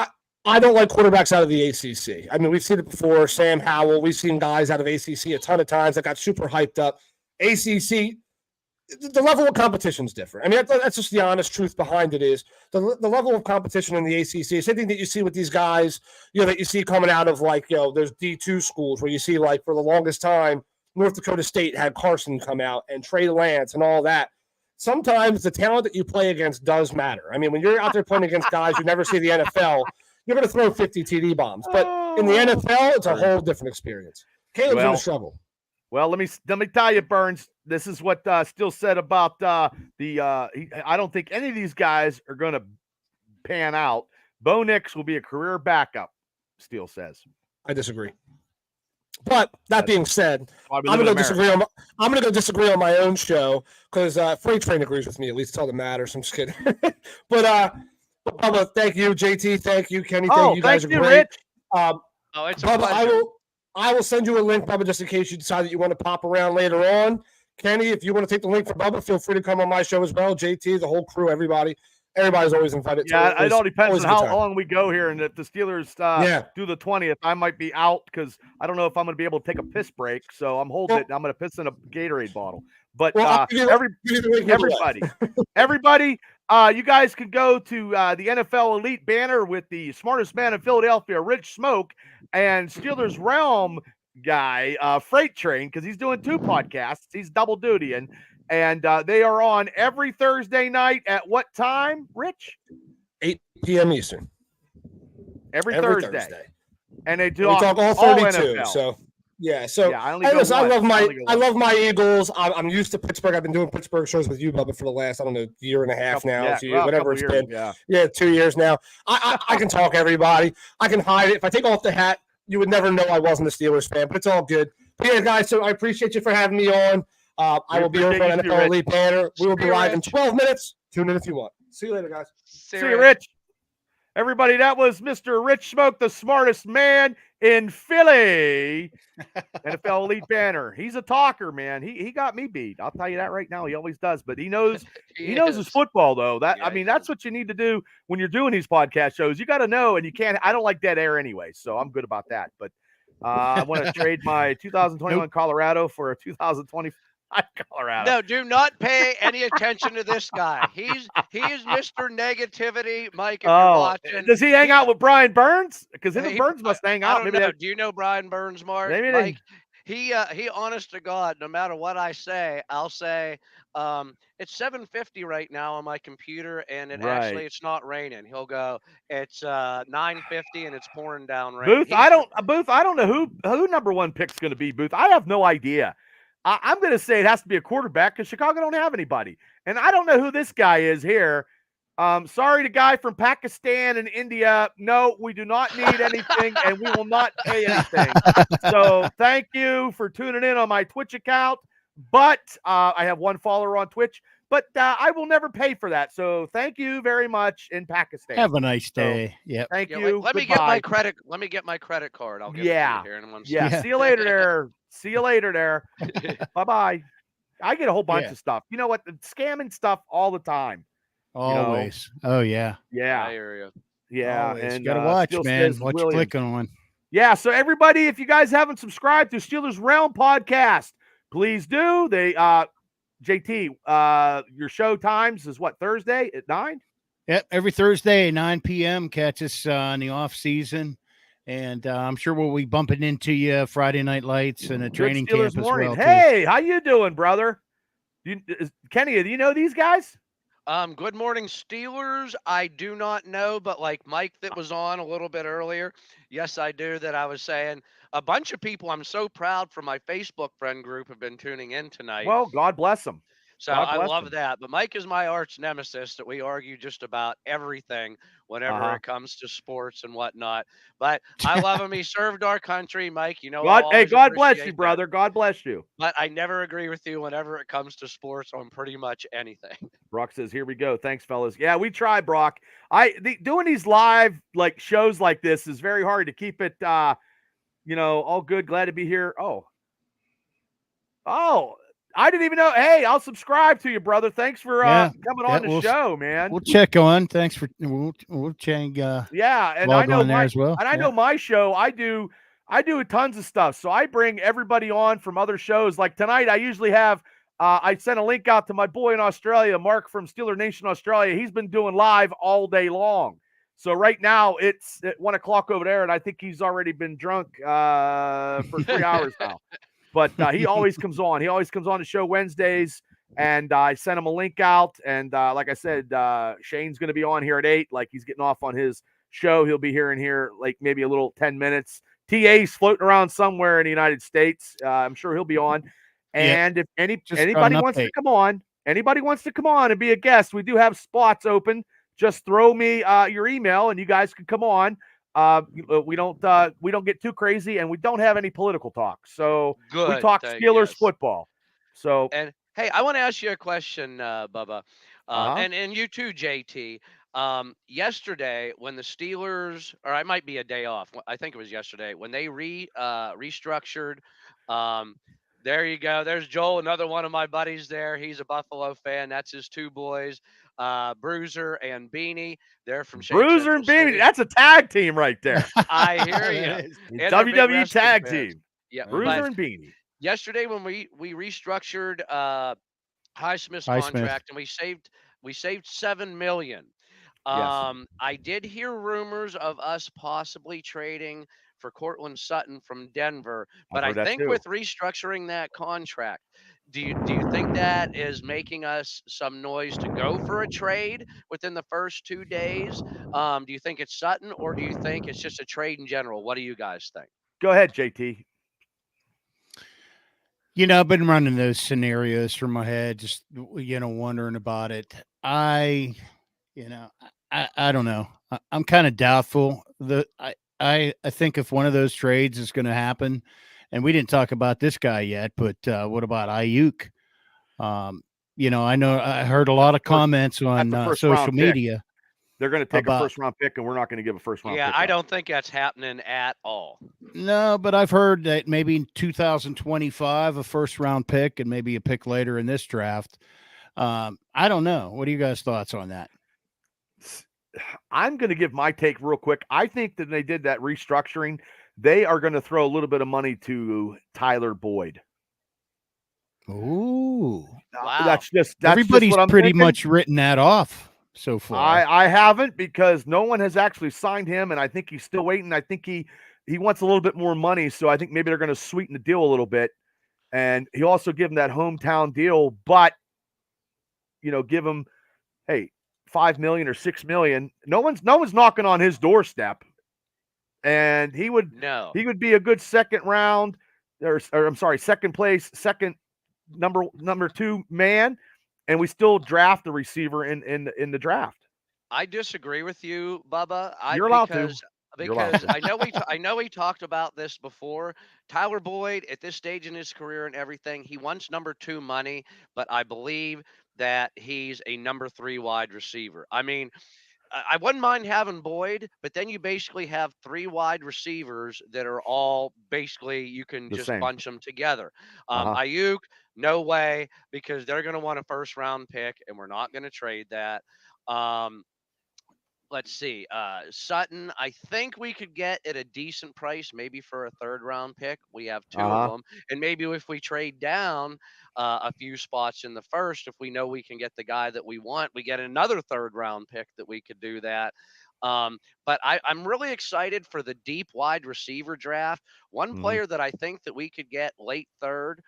I don't like quarterbacks out of the ACC. I mean, we've seen it before. Sam Howell. We've seen guys out of ACC a ton of times that got super hyped up. ACC. The level of competition is different. I mean, that's just the honest truth behind it is the level of competition in the ACC. Same thing that you see with these guys, that you see coming out of there's D2 schools where you see for the longest time, North Dakota State had Carson come out and Trey Lance and all that. Sometimes the talent that you play against does matter. I mean, when you're out there playing against guys you never see the NFL, you're going to throw 50 TD bombs. But in the NFL, it's a whole different experience. Caleb's going to struggle. Well, let me tell you, Burns. This is what Steele said about I don't think any of these guys are going to pan out. Bo Nix will be a career backup, Steele says. I disagree. But that being said, I'm going to go disagree on my own show because Freight Train agrees with me. At least it's all that matters. I'm just kidding. But Bubba, thank you. JT, thank you. Kenny, thank you. You guys are great. Rich. It's a pleasure. I will send you a link, Bubba, just in case you decide that you want to pop around later on. Kenny, if you want to take the link for Bubba, feel free to come on my show as well. JT, the whole crew, everybody's always invited. Yeah, it all depends on how long we go here. And if the Steelers do the 20th, I might be out because I don't know if I'm going to be able to take a piss break. So I'm holding it. I'm going to piss in a Gatorade bottle. But everybody, you guys can go to the NFL Elite banner with the smartest man in Philadelphia, Rich Smoke, and Steelers Realm guy, Freight Train, because he's doing 2 podcasts. He's double duty, and they are on every Thursday night at what time, Rich? 8 p.m. Eastern. Every Thursday. And they do we talk all 32. NFL. So I love my Eagles. I'm used to Pittsburgh. I've been doing Pittsburgh shows with you, Bubba, for the last, year and a half now. Whatever it's been. Yeah, 2 years now. I can talk everybody. I can hide it. If I take off the hat, you would never know I wasn't a Steelers fan, but it's all good. But yeah, guys, so I appreciate you for having me on. I will be over on NFL Elite banner. We will be live in 12 minutes. Tune in if you want. See you later, guys. See you, Rich. Everybody, that was Mr. Rich Smoke, the smartest man in Philly. NFL Elite banner. He's a talker, man. He got me beat. I'll tell you that right now. He always does, but he knows he knows his football though. That's what you need to do when you're doing these podcast shows. You got to know, and you can't. I don't like dead air anyway, so I'm good about that. But I want to trade my 2021 Colorado for a 2020 Colorado. No, do not pay any attention to this guy. He is Mr. Negativity, Mike. If you're watching, does he hang out with Brian Burns? Because him and Burns must hang out. I don't know. Do you know Brian Burns, Mark? Maybe Mike, he honest to God, no matter what I say, I'll say it's 7:50 right now on my computer, and actually it's not raining. He'll go, it's 9:50 and it's pouring down rain. Booth, I don't know who number 1 pick's going to be. Booth, I have no idea. I'm going to say it has to be a quarterback because Chicago don't have anybody. And I don't know who this guy is here. Sorry to guy from Pakistan and India. No, we do not need anything, and we will not pay anything. So thank you for tuning in on my Twitch account. But I have 1 follower on Twitch. But I will never pay for that. So thank you very much in Pakistan. Have a nice day. Thank you. Let me get my credit. Let me get my credit card. I'll give it to you here in 1 second. Yeah. See you later there. See you later there. Bye-bye. I get a whole bunch of stuff. You know what? Scamming stuff all the time. Always. Oh, yeah. Yeah. I hear you. Yeah. Always. And you got to watch, man. What you clicking on. Yeah. So everybody, if you guys haven't subscribed to Steelers Realm podcast, please do. They JT, your show times is what, Thursday at 9? Yep, every Thursday at 9 p.m. Catch us in the off season, and I'm sure we'll be bumping into you Friday Night Lights and a training camp as well. Hey, how you doing, brother? Kenny, do you know these guys? Good morning, Steelers. I do not know, but like Mike that was on a little bit earlier, yes, I do. That I was saying a bunch of people I'm so proud from my Facebook friend group have been tuning in tonight. Well, God bless them. So God I bless love them. that. But Mike is my arch nemesis that we argue just about everything whenever Uh-huh. it comes to sports and whatnot. But I love him. He served our country, Mike. You know, I'll God, hey, always God bless you, appreciate that. brother. God bless you. But I never agree with you whenever it comes to sports on pretty much anything. Brock says, "Here we go. Thanks, fellas." Yeah, we try, Brock. Doing these live like shows like this is very hard to keep it. All good. Glad to be here. Oh, I didn't even know. Hey, I'll subscribe to you, brother. Thanks for Yeah, coming yeah. on the show, man. We'll check on. Thanks for we'll check. Yeah, and Log on there as well. I know my show. I do tons of stuff. So I bring everybody on from other shows. Like tonight, I usually have. I sent a link out to my boy in Australia, Mark from Steeler Nation Australia. He's been doing live all day long. So right now it's at 1:00 over there, and I think he's already been drunk for 3 hours now. But he always comes on. He always comes on the show Wednesdays, and I sent him a link out. And like I said, Shane's going to be on here at 8. Like he's getting off on his show. He'll be here in here like maybe a little 10 minutes. TA's floating around somewhere in the United States. I'm sure he'll be on. And if anybody wants to come on, and be a guest, we do have spots open. Just throw me your email, and you guys can come on. We don't get too crazy, and we don't have any political talk. So we Good. talk Steelers Yes. football. So And hey, I want to ask you a question, Bubba, Uh-huh. and you too, JT. Yesterday, when the Steelers, or it might be a day off. I think it was yesterday when they restructured. Um, there you go. There's Joel, another one of my buddies. There, he's a Buffalo fan. That's his two boys, Bruiser and Beanie. They're from Shade Bruiser Central and Beanie, City. that's a tag team right there. I hear That you. is. And they're big WWE wrestling tag fans. team. Yeah, Bruiser but and Beanie. yesterday when we restructured Highsmith's Highsmith. contract and we saved 7 million. Yes. I did hear rumors of us possibly trading for Cortland Sutton from Denver, but I've I heard that think too. with restructuring that contract, do you think that is making us some noise to go for a trade within the first 2 days? Do you think it's Sutton or do you think it's just a trade in general? What do you guys think? Go ahead, JT. I've been running those scenarios through my head, just wondering about it. I don't know. I'm kind of doubtful. I think if one of those trades is going to happen, and we didn't talk about this guy yet, but what about Ayuk? I know I heard a lot of comments on social media. They're going to take a first-round pick, and we're not going to give a first-round pick. Yeah, I don't think that's happening at all. No, but I've heard that maybe in 2025, a first-round pick and maybe a pick later in this draft. I don't know. What are you guys' thoughts on that? I'm going to give my take real quick. I think that they did that restructuring. They are going to throw a little bit of money to Tyler Boyd. Ooh. Wow. That's Everybody's what I'm pretty thinking. much written that off so far. I haven't, because no one has actually signed him, and I think he's still waiting. I think he wants a little bit more money, so I think maybe they're going to sweeten the deal a little bit. And he also give him that hometown deal, but give him, hey, $5 million or $6 million. No one's knocking on his doorstep, and he would be a good second place, second number 2 man, and we still draft a receiver in the draft. I disagree with you, Bubba. You're allowed to. Because I know he talked about this before. Tyler Boyd, at this stage in his career and everything, he wants number 2 money, but I believe that he's a number 3 wide receiver. I mean, I wouldn't mind having Boyd, but then you basically have 3 wide receivers that are all basically you can just bunch them together. Ayuk, no way, because they're going to want a first-round pick, and we're not going to trade that. Let's see. Sutton, I think we could get at a decent price, maybe for a 3rd-round pick. We have 2 of them. And maybe if we trade down a few spots in the first, if we know we can get the guy that we want, we get another 3rd-round pick that we could do that. But I'm really excited for the deep wide receiver draft. One player that I think that we could get late 3rd,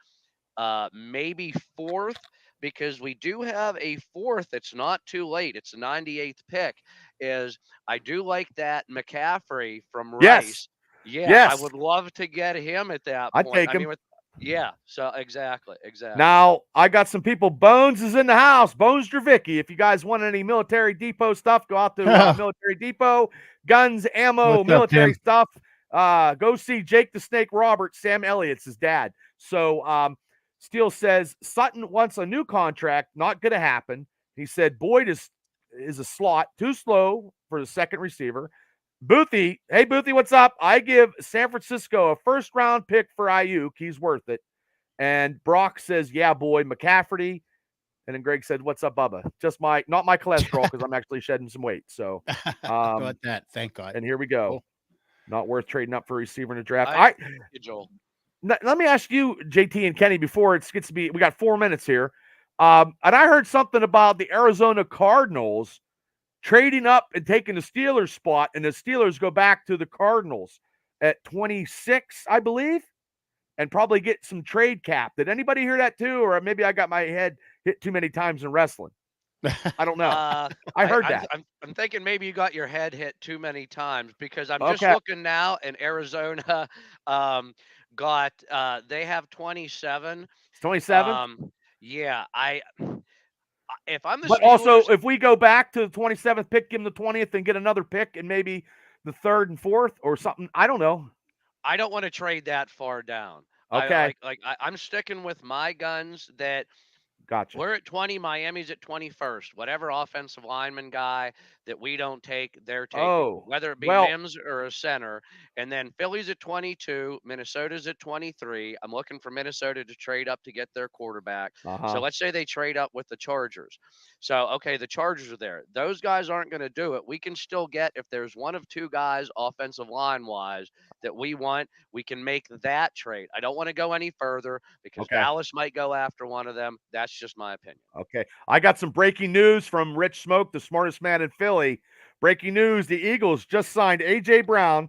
maybe 4th, because we do have a fourth. It's not too late. It's the 98th pick. Is I do like that McCaffrey from Yes. Rice. Yeah, I Yes. would love to get him at that I'd point. take I him. mean, yeah. So exactly. Now, I got some people. Bones is in the house. Bones Dravicki. If you guys want any Military Depot stuff, go out to Military Depot. Guns, ammo, What's up, military Tim? stuff. Go see Jake the Snake Roberts, Sam Elliott's his dad. So Steele says Sutton wants a new contract. Not going to happen. He said Boyd is a slot, too slow for the second receiver. Boothie, hey Boothie, what's up? I give San Francisco a first-round pick for Ayuk. He's worth it. And Brock says, yeah, boy, McCafferty. And then Greg said, what's up, Bubba? Just not my cholesterol, because I'm actually shedding some weight. So How about that? Thank God. and here we go. Cool. Not worth trading up for a receiver in the draft. Joel. Let me ask you, JT and Kenny, before it gets to be, we got 4 minutes here. And I heard something about the Arizona Cardinals trading up and taking the Steelers spot, and the Steelers go back to the Cardinals at 26, I believe, and probably get some trade cap. Did anybody hear that too? Or maybe I got my head hit too many times in wrestling. I don't know. I heard that. I'm thinking maybe you got your head hit too many times, because I'm just looking now, and Arizona got they have 27. 27? Yeah, if I'm the But Steelers, also, if we go back to the 27th pick, give him the 20th and get another pick and maybe the 3rd and 4th or something. I don't know. I don't want to trade that far down. Okay. I'm sticking with my guns that Gotcha. we're at 20. Miami's at 21st. Whatever offensive lineman guy that we don't take, they're taking, whether it be Mims or a center. And then Philly's at 22. Minnesota's at 23. I'm looking for Minnesota to trade up to get their quarterback. So let's say they trade up with the Chargers. So, okay, the Chargers are there. Those guys aren't going to do it. We can still get, if there's one of two guys offensive line-wise that we want, we can make that trade. I don't want to go any further because Dallas might go after one of them. That's just my opinion. Okay. I got some breaking news from Rich Smoke, the smartest man in Philly. Breaking news, the Eagles just signed A.J. Brown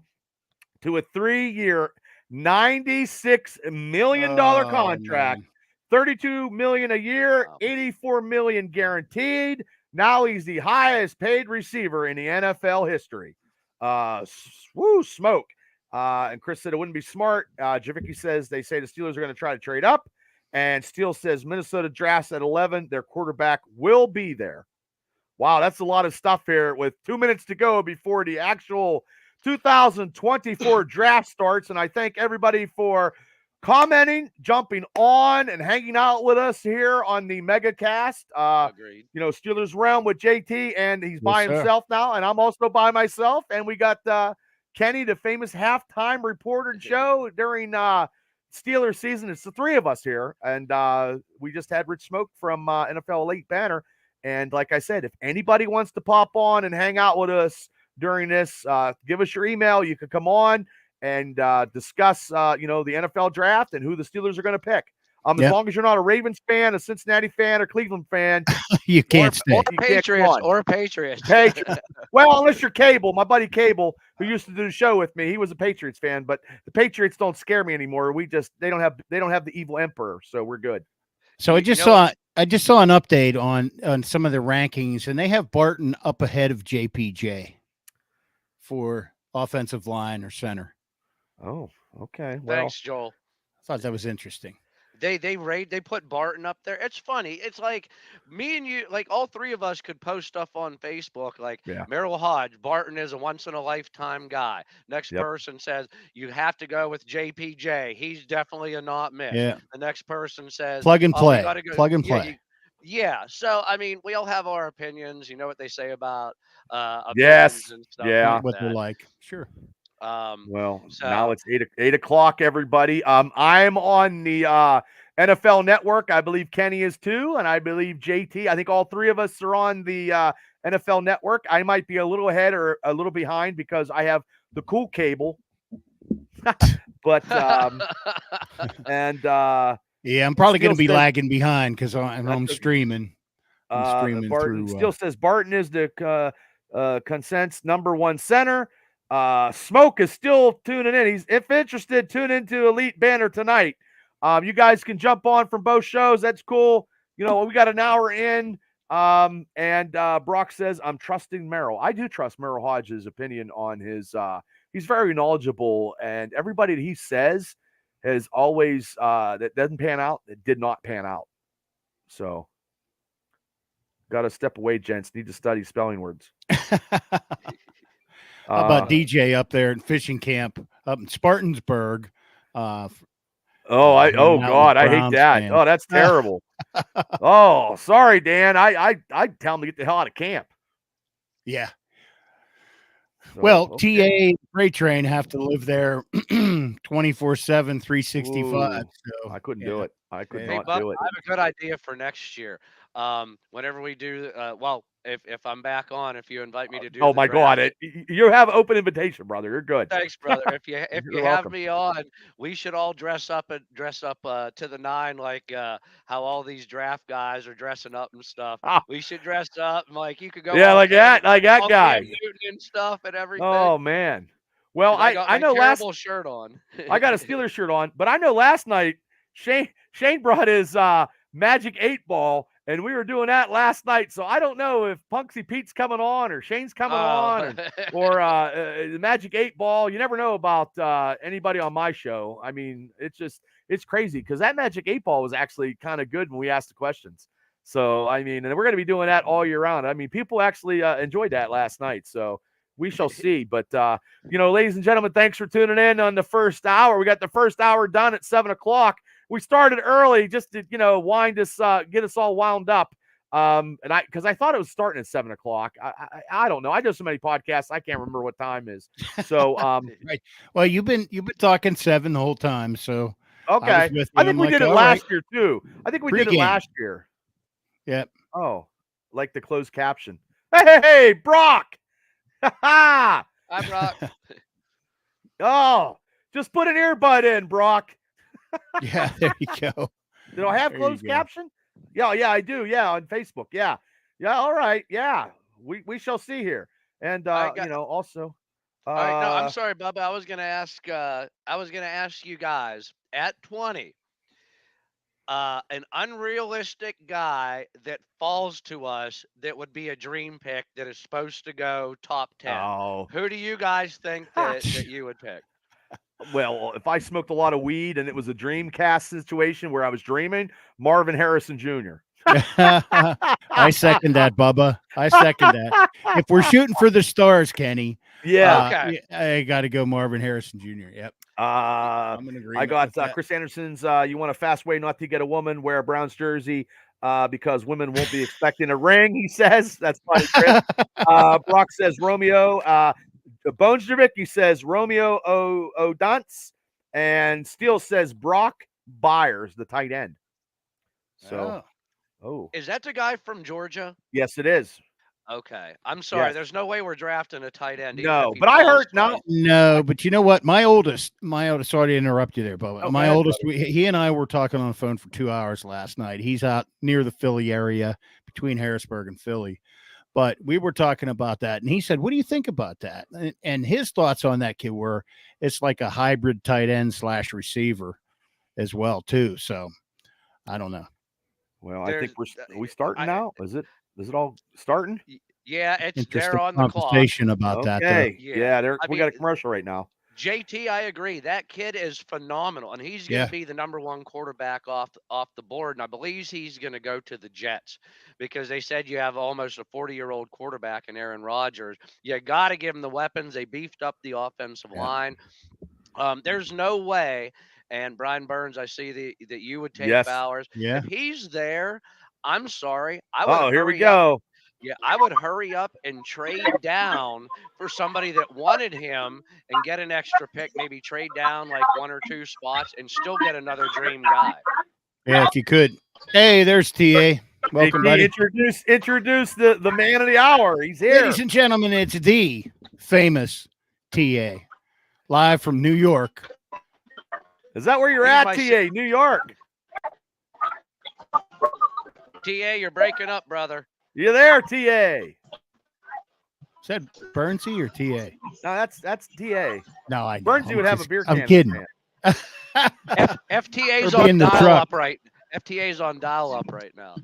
to a 3-year, $96 million contract. Man. $32 million a year, $84 million guaranteed. Now he's the highest paid receiver in the NFL history. Smoke. And Chris said it wouldn't be smart. Javicki says they say the Steelers are going to try to trade up. And Steele says Minnesota drafts at 11. Their quarterback will be there. Wow, that's a lot of stuff here with 2 minutes to go before the actual 2024 draft starts. And I thank everybody for commenting, jumping on, and hanging out with us here on the MegaCast. Agreed. Steelers Realm with JT, and he's by himself now, and I'm also by myself. And we got Kenny, the famous halftime reporter show during Steelers season. It's the three of us here, and we just had Rich Smoke from NFL Elite Banner. And like I said, if anybody wants to pop on and hang out with us during this, give us your email. You can come on and discuss, the NFL draft and who the Steelers are going to pick. As long as you're not a Ravens fan, a Cincinnati fan, or Cleveland fan, you can't stay. Or Patriots. Well, unless you're Cable, my buddy Cable, who used to do the show with me, he was a Patriots fan, but the Patriots don't scare me anymore. They don't have the evil emperor, so we're good. So I just saw an update on some of the rankings, and they have Barton up ahead of JPJ for offensive line or center. Oh, okay. Well, thanks, Joel. I thought that was interesting. They put Barton up there. It's funny. It's like me and you, like all three of us could post stuff on Facebook, like Merrill Hodge, Barton is a once in a lifetime guy. Next person says you have to go with JPJ. He's definitely a not miss. Yeah. The next person says plug and play. Plug and play. Yeah. So I mean, we all have our opinions. You know what they say about yes, and stuff like what they're like. Sure. Now it's 8 o'clock, everybody. I'm on the NFL Network. I believe Kenny is too, and I believe JT. I think all three of us are on the NFL Network. I might be a little ahead or a little behind because I have the cool cable. But I'm probably going to be lagging behind because I'm streaming. Barton still says Barton is the consensus number one center. Smoke is still tuning in. He's, if interested, tune into Elite Banner tonight. You guys can jump on from both shows. That's cool. we got an hour in. And Brock says, I'm trusting Merrill. I do trust Merrill Hodge's opinion on his, he's very knowledgeable, and everybody that he says has always, that doesn't pan out, it did not pan out. So, got to step away, gents. Need to study spelling words. How about DJ up there in fishing camp up in Spartansburg? Oh God, I hate that. Fan. Oh, that's terrible. Oh, sorry, Dan. I tell him to get the hell out of camp. Yeah. So, Well, okay. TA Freight Train have to live there 24/7, 365. Ooh, So I couldn't do it. I could Hey, not Bub, do it. I have a good idea for next year. Whenever we do, well, if I'm back on, if you invite me to do Oh the my draft, God, you have open invitation, brother. You're good. thanks, brother. If you You're have welcome. me on, we should all dress up to the nine, like how all these draft guys are dressing up and stuff. Ah, We should dress up, and like you could go yeah, all like that all guy. Cam Newton and stuff and everything. Oh man. Well, 'Cause I got I my know terrible shirt on. I got a Steelers shirt on, but I know last night Shane brought his Magic 8-Ball, and we were doing that last night. So I don't know if Punksy Pete's coming on or Shane's coming on or the Magic 8-Ball. You never know about anybody on my show. I mean, it's crazy because that Magic 8-Ball was actually kind of good when we asked the questions. So I mean, and we're going to be doing that all year round. I mean, people actually enjoyed that last night. So we shall see. But ladies and gentlemen, thanks for tuning in on the first hour. We got the first hour done at 7:00. We started early just to, wind us, get us all wound up. Because I thought it was starting at 7:00. I don't know. I do so many podcasts, I can't remember what time is. So, right. Well, you've been talking 7 the whole time. So okay. I think we did it last year too. I think we did it last year. Yep. Oh, like the closed caption. Hey, Brock. Hi, Brock. Oh, just put an earbud in, Brock. Yeah, there you go. Do I have closed caption? Yeah, I do. Yeah, on Facebook. Yeah. All right. Yeah, we shall see here. And also. All right, no, I'm sorry, Bubba. I was gonna ask you guys at 20. An unrealistic guy that falls to us that would be a dream pick that is supposed to go top 10. Oh. Who do you guys think that you would pick? Well, if I smoked a lot of weed and it was a Dreamcast situation where I was dreaming, Marvin Harrison Jr. I second that, Bubba. I second that. If we're shooting for the stars, Kenny. Yeah. Okay. I got to go Marvin Harrison Jr. Yep. I'm in agreement. I got Chris Anderson's. You want a fast way not to get a woman, wear a Browns jersey because women won't be expecting a ring, he says. That's funny, Chris. Brock says Romeo. Bones Javicki says Romeo O'Dance. And Steele says Brock Byers, the tight end. So, Is that the guy from Georgia? Yes, it is. Okay. I'm sorry. Yes. There's no way we're drafting a tight end. No, but I heard no, but you know what? My oldest, sorry to interrupt you there, Bubba. My oldest, he and I were talking on the phone for 2 hours last night. He's out near the Philly area between Harrisburg and Philly. But we were talking about that, and he said, what do you think about that? And his thoughts on that kid were it's like a hybrid tight end / receiver as well, too. So I don't know. Well, I think we starting now? Is it all starting? Yeah, they're on the conversation about that. Okay. Yeah, we got a commercial right now. JT, I agree. That kid is phenomenal, and he's going to be the #1 quarterback off the board. And I believe he's going to go to the Jets because they said you have almost a 40-year-old quarterback in Aaron Rodgers. You got to give him the weapons. They beefed up the offensive line. There's no way. And Brian Burns, I see that you would take Bowers. Yeah. If he's there, I'm sorry. Here we go. Yeah, I would hurry up and trade down for somebody that wanted him and get an extra pick, maybe trade down like 1 or 2 spots and still get another dream guy. Yeah, if you could. Hey, there's TA. Welcome, buddy. Introduce the man of the hour. He's here. Ladies and gentlemen, it's the famous TA, live from New York. Is that where you're at, TA? New York. TA, you're breaking up, brother. You there, TA? Is that Burnsy or TA? No, that's TA. No, I know. Burnsy would have a beer can. I'm kidding. FTA's on dial-up right. FTA's on dial-up right now.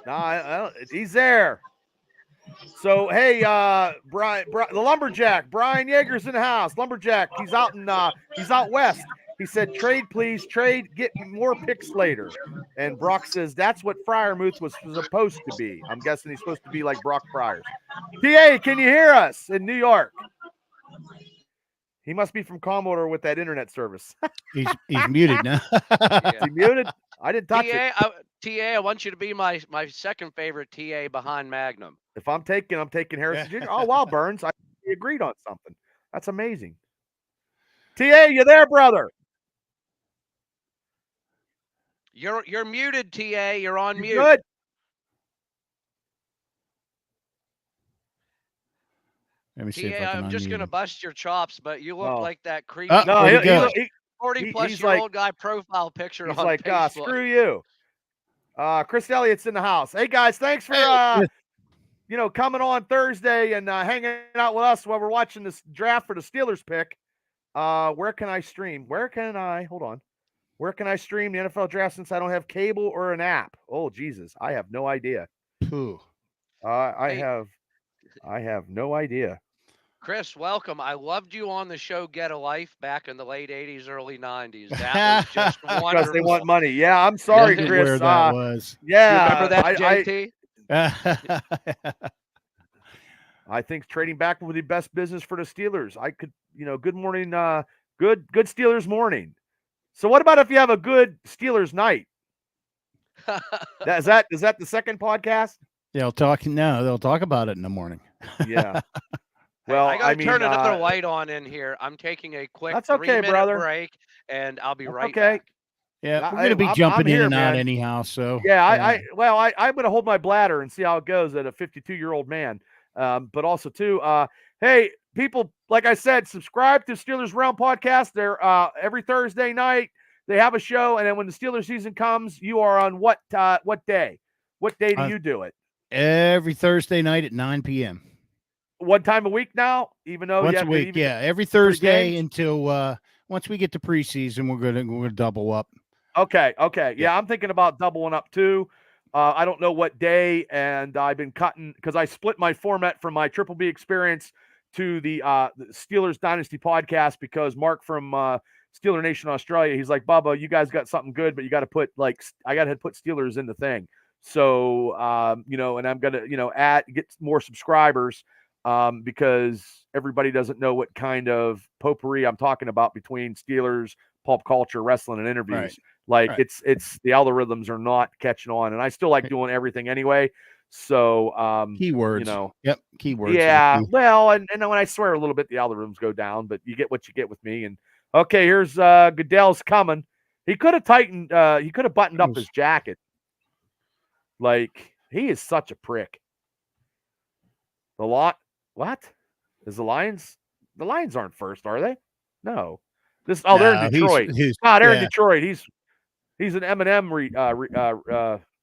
No, he's there. So hey, Brian, the lumberjack, Brian Yeager's in the house. Lumberjack, he's out west. He said, "Trade, please, trade. Get more picks later." And Brock says that's what Fryermuth was supposed to be. I'm guessing he's supposed to be like Brock Fryers. TA, can you hear us in New York? He must be from Commodore with that internet service. He's muted now. Is he muted? I didn't touch it. TA, I want you to be my second favorite TA behind Magnum. If I'm taking Harrison Jr. Oh wow, Burns, we agreed on something. That's amazing. TA, you there, brother? You're muted, TA. You're on mute. Good. Let me see if I TA, can I'm just unmute gonna him. bust your chops, but you look Oh. like that creepy No, Where'd he go? 40-plus-year-old guy profile picture he's on like, Facebook. screw you. Chris Elliott's in the house. Hey guys, thanks for coming on Thursday and hanging out with us while we're watching this draft for the Steelers pick. Where can I stream? Where can I stream the NFL draft since I don't have cable or an app? Oh Jesus, I have no idea. Pooh. I have no idea. Chris, welcome. I loved you on the show Get a Life back in the late 80s, early 90s. That was just wonderful. Because they want money. Yeah, I'm sorry, Yeah, Chris. Where that was. Yeah, You remember that, JT? I think trading back would be the best business for the Steelers. I could, good morning, good Steelers morning. So what about if you have a good Steelers night? Is that the second podcast? They'll talk about it in the morning. Yeah. Well, I gotta turn another light on in here. I'm taking a quick that's okay, 3-minute brother. break, and I'll be right okay. back. Yeah, we're gonna be jumping in and out anyhow. So yeah, I'm gonna hold my bladder and see how it goes at a 52-year-old man. But also too, hey people, like I said, subscribe to Steelers Realm podcast. They're every Thursday night. They have a show, and then when the Steelers season comes, you are on what day? What day do you do it? Every Thursday night at 9 p.m. One time a week now, even though once a week, every Thursday until once we get to preseason, we're gonna double up. Okay. Yeah, I'm thinking about doubling up too. I don't know what day, and I've been cutting because I split my format from my Triple B experience to the Steelers Dynasty podcast because Mark from Steeler Nation Australia, he's like, Bubba, you guys got something good, but you got to put I got to put Steelers in the thing. So and I'm gonna get more subscribers. Because everybody doesn't know what kind of potpourri I'm talking about between Steelers, pulp culture, wrestling, and interviews. Right. It's the algorithms are not catching on, and I still like doing everything anyway. So keywords, Yep, keywords. Yeah, well, and when I swear a little bit, the algorithms go down, but you get what you get with me. And okay, here's Goodell's coming. He could have tightened. He could have buttoned up his jacket. Like he is such a prick. What? Is the Lions? The Lions aren't first, are they? No. They're in Detroit. They're in Detroit. He's an M&M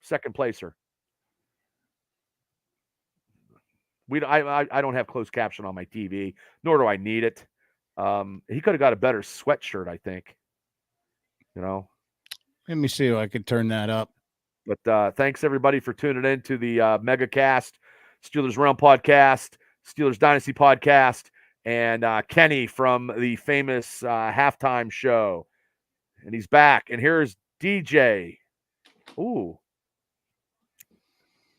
second placer. I don't have closed caption on my TV, nor do I need it. He could have got a better sweatshirt, I think. Let me see if I can turn that up. But thanks everybody for tuning in to the MegaCast, Steelers Realm podcast, Steelers Dynasty podcast, and Kenny from the famous halftime show. And he's back. And here's DJ. Ooh.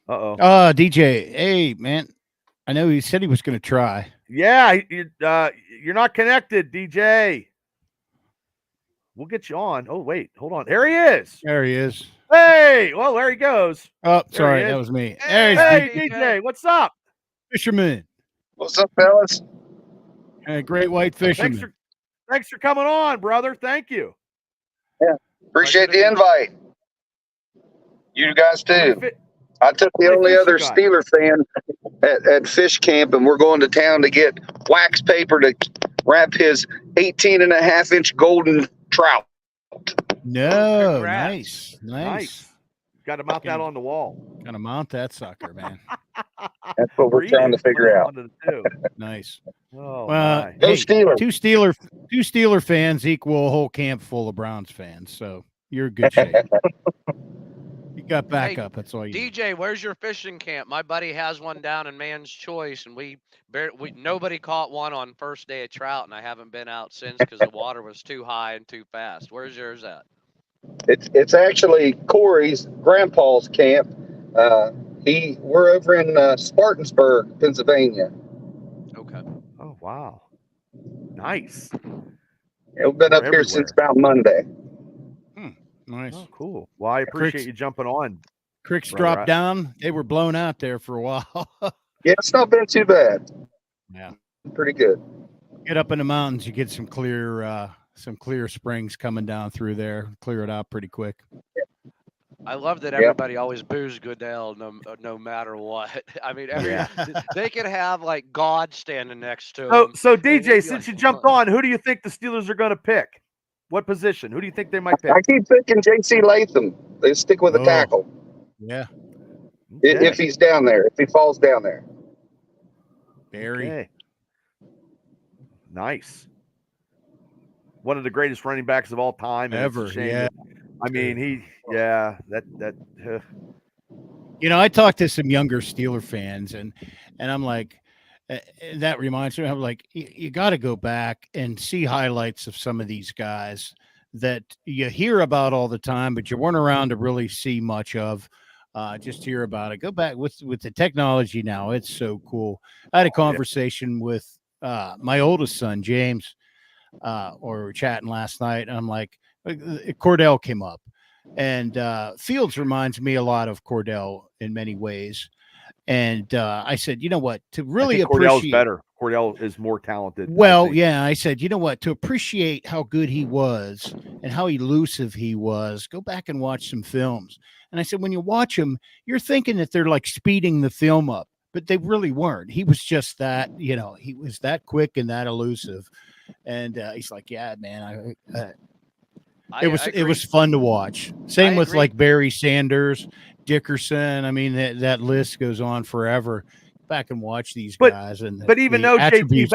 Uh-oh. DJ. Hey, man. I know he said he was going to try. Yeah, you're not connected, DJ. We'll get you on. Oh, wait. Hold on. There he is. There he is. Hey. Well, there he goes. Oh, sorry. That was me. Hey, DJ. What's up? Fisherman. What's up, fellas? Great white fisherman. Thanks for coming on, brother. Thank you. Yeah. Appreciate the invite. You guys too. I took the only other Steeler fan at fish camp, and we're going to town to get wax paper to wrap his 18.5-inch golden trout. No, Congrats. nice. Got to mount that on the wall. Got to mount that sucker, man. That's what we're trying to figure out. Nice. Oh, well, Go hey, Steelers. Two Steeler fans equal a whole camp full of Browns fans. So You're in good shape. You got backup. That's all you need. DJ, where's your fishing camp? My buddy has one down in Man's Choice, and nobody caught one on first day of trout, and I haven't been out since because the water was too high and too fast. Where's yours at? It's actually Corey's grandpa's camp. We're over in Spartansburg, Pennsylvania. Okay. Oh wow, nice. We've been up here since about Monday. Nice. Oh, cool. Well, I appreciate you jumping on. Creeks dropped down. They were blown out there for a while. Yeah, it's not been too bad. Yeah, pretty good. Get up in the mountains, you get some clear springs coming down through there. Clear it out pretty quick. I love that everybody always boos Goodell no matter what. I mean, they could have like God standing next to them. So DJ, since you jumped on, who do you think the Steelers are going to pick? What position? Who do you think they might pick? I keep thinking J.C. Latham. They stick with a tackle. Yeah. Okay. If he's down there, if he falls down there. Barry. Okay. Nice. One of the greatest running backs of all time. Ever. Yeah. I mean, I talked to some younger Steeler fans and I'm like, that reminds me, I'm like, you got to go back and see highlights of some of these guys that you hear about all the time, but you weren't around to really see much of. Just hear about it. Go back with the technology now. It's so cool. I had a conversation with my oldest son, James, or we were chatting last night. And I'm like, Cordell came up, and Fields reminds me a lot of Cordell in many ways. And I said, you know what, to really Cordell's better. Cordell is more talented. Well, yeah, I said, you know what, to appreciate how good he was and how elusive he was, go back and watch some films. And I said, when you watch him, you're thinking that they're like speeding the film up, but they really weren't. He was just that, he was that quick and that elusive. And he's like, yeah, man, it was fun to watch. Same with like Barry Sanders, Dickerson. I mean, that list goes on forever. Back and watch these guys. But even though JP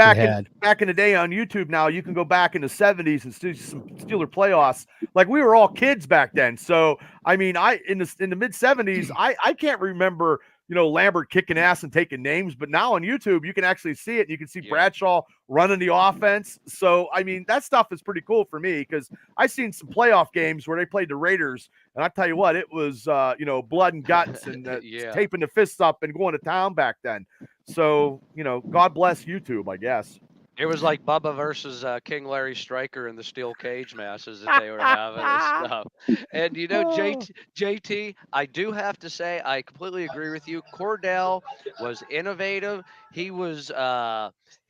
back in the day on YouTube now, you can go back in the 70s and see some Steeler playoffs. Like we were all kids back then. So I mean, in the mid 70s, I can't remember Lambert kicking ass and taking names, but now on YouTube you can actually see it. And you can see Bradshaw running the offense. So I mean, that stuff is pretty cool for me because I seen some playoff games where they played the Raiders, and I tell you what, it was blood and guts and taping the fists up and going to town back then. So God bless YouTube, I guess. It was like Bubba versus King Larry Stryker in the steel cage matches that they were having and stuff. And JT, I do have to say I completely agree with you. Cordell was innovative. He was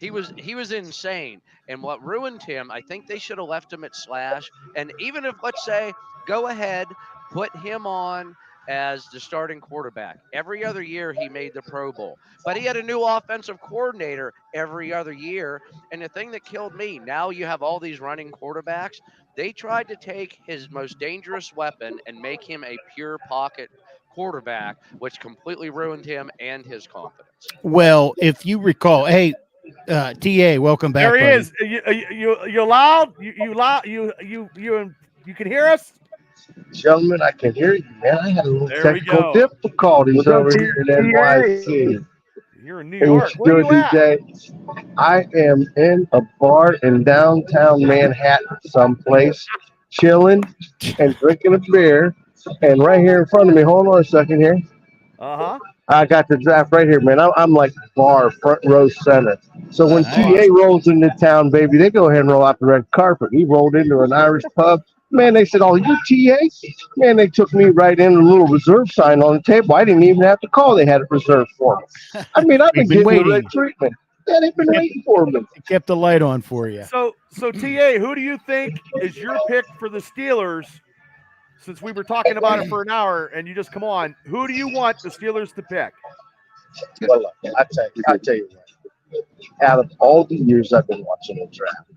insane. And what ruined him, I think they should have left him at slash. And even if, let's say, go ahead, put him on as the starting quarterback. Every other year he made the Pro Bowl, but he had a new offensive coordinator every other year. And the thing that killed me, now you have all these running quarterbacks. They tried to take his most dangerous weapon and make him a pure pocket quarterback, which completely ruined him and his confidence. Well, if you recall, hey, TA, welcome back. There he is. You loud? You loud? You can hear us? Gentlemen, I can hear you, man. I had a little technical difficulties over here in NYC. You're in New York. Where are you at? DJ? I am in a bar in downtown Manhattan someplace, chilling and drinking a beer. And right here in front of me, hold on a second here. Uh-huh. I got the draft right here, man. I'm like bar, front row center. So when TA rolls into town, baby, they go ahead and roll out the red carpet. He rolled into an Irish pub. Man, they said, "Oh, you TA?" Man, they took me right in, a little reserve sign on the table. I didn't even have to call. They had it reserved for me. I mean, I've been getting the red treatment. Yeah, they've been waiting for me. Kept the light on for you. So TA, who do you think is your pick for the Steelers? Since we were talking about it for an hour and you just come on, who do you want the Steelers to pick? Well, look, I'll tell you what. Out of all the years I've been watching the draft,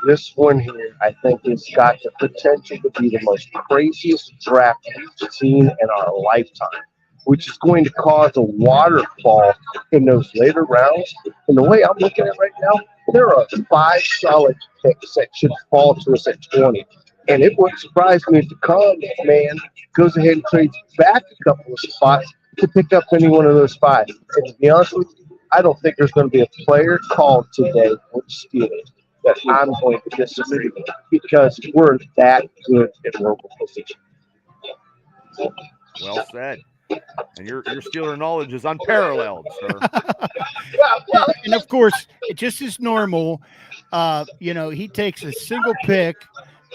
this one here, I think, has got the potential to be the most craziest draft we've seen in our lifetime, which is going to cause a waterfall in those later rounds. And the way I'm looking at it right now, there are 5 solid picks that should fall to us at 20. And it wouldn't surprise me if the Con man goes ahead and trades back a couple of spots to pick up any one of those spots. And to be honest with you, I don't think there's going to be a player called today for the Steelers that I'm going to disagree with because we're that good at local position. Well said. And your Steeler knowledge is unparalleled, sir. And of course, it just is normal. He takes a single pick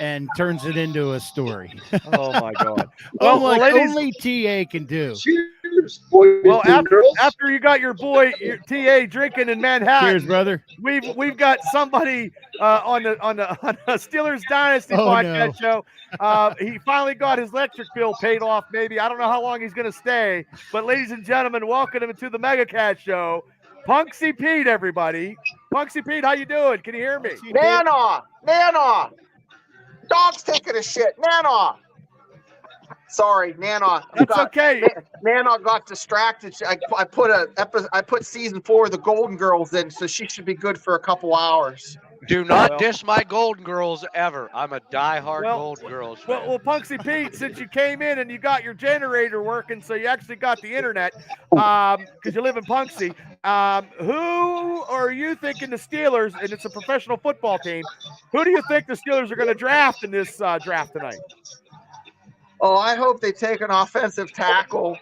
and turns it into a story. Oh my God! Well, ladies, only TA can do. Cheers, boys well, and girls. after you got your boy your TA drinking in Manhattan, Cheers, brother. we've got somebody on the Steelers Dynasty podcast show. He finally got his electric bill paid off. Maybe I don't know how long he's going to stay, but ladies and gentlemen, welcome him to the MegaCast show. Punksy Pete, everybody. Punksy Pete, how you doing? Can you hear me? Nana! Dog's taking a shit. Nana! Sorry, Nana. That's okay. Nana got distracted. I put season 4 of the Golden Girls in, so she should be good for a couple hours. Do not diss my Golden Girls ever. I'm a diehard Golden Girls fan. Well, Punksy Pete, since you came in and you got your generator working, so you actually got the internet, because you live in Punksy, who are you thinking the Steelers, and it's a professional football team, who do you think the Steelers are going to draft in this draft tonight? Oh, I hope they take an offensive tackle,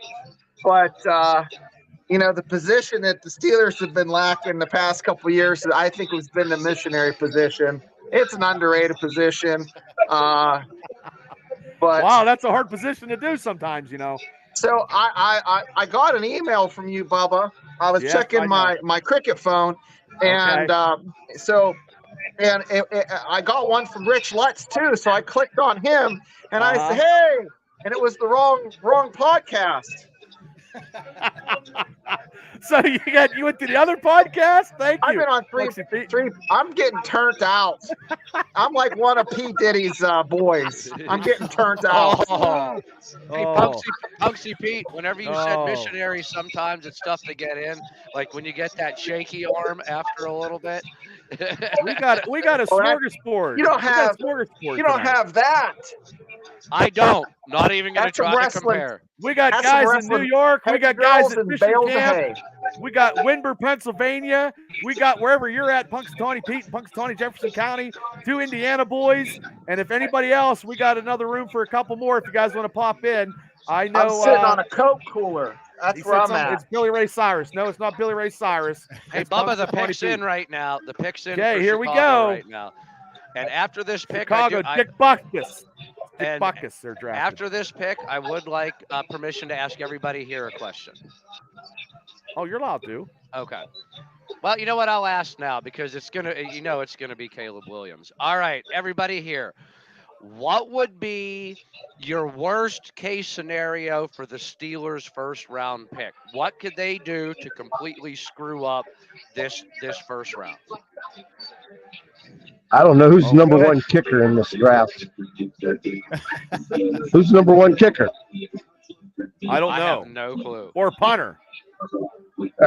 but the position that the Steelers have been lacking the past couple of years, I think has been the missionary position. It's an underrated position. But wow, that's a hard position to do sometimes, So I got an email from you, Bubba. I was checking my cricket phone, and I got one from Rich Lutz too. So I clicked on him, and I said, "Hey," and it was the wrong podcast. So you went to the other podcast? Thank you. I've been on three. I'm getting turned out. I'm like one of P. Diddy's boys. I'm getting turned out. Hey, Punksy Pete, whenever you said missionary, sometimes it's tough to get in. Like when you get that shaky arm after a little bit. we got a smorgasbord. You don't have that. I don't. Not even going to try to compare. We got guys in New York. We got guys in Fishing Camp. We got Windber, Pennsylvania. We got wherever you're at, Punxsutawney Pete, Punxsutawney, Jefferson County, 2 Indiana boys. And if anybody else, we got another room for a couple more if you guys want to pop in. I know. I'm sitting on a Coke cooler. That's where I'm at. It's Billy Ray Cyrus. No, it's not Billy Ray Cyrus. Hey, Bubba, the pick's in right now. The pick's in. Okay, here we go. Right now. And after this pick, Chicago, Dick Buckus. Dick Buckus, they're drafted. After this pick, I would like permission to ask everybody here a question. Oh, you're allowed to. Okay. Well, you know what? I'll ask now because it's gonna be Caleb Williams. All right, everybody here. What would be your worst case scenario for the Steelers' first round pick? What could they do to completely screw up this first round? I don't know who's number one kicker in this draft. Who's number one kicker? I don't know. I have no clue. Or punter.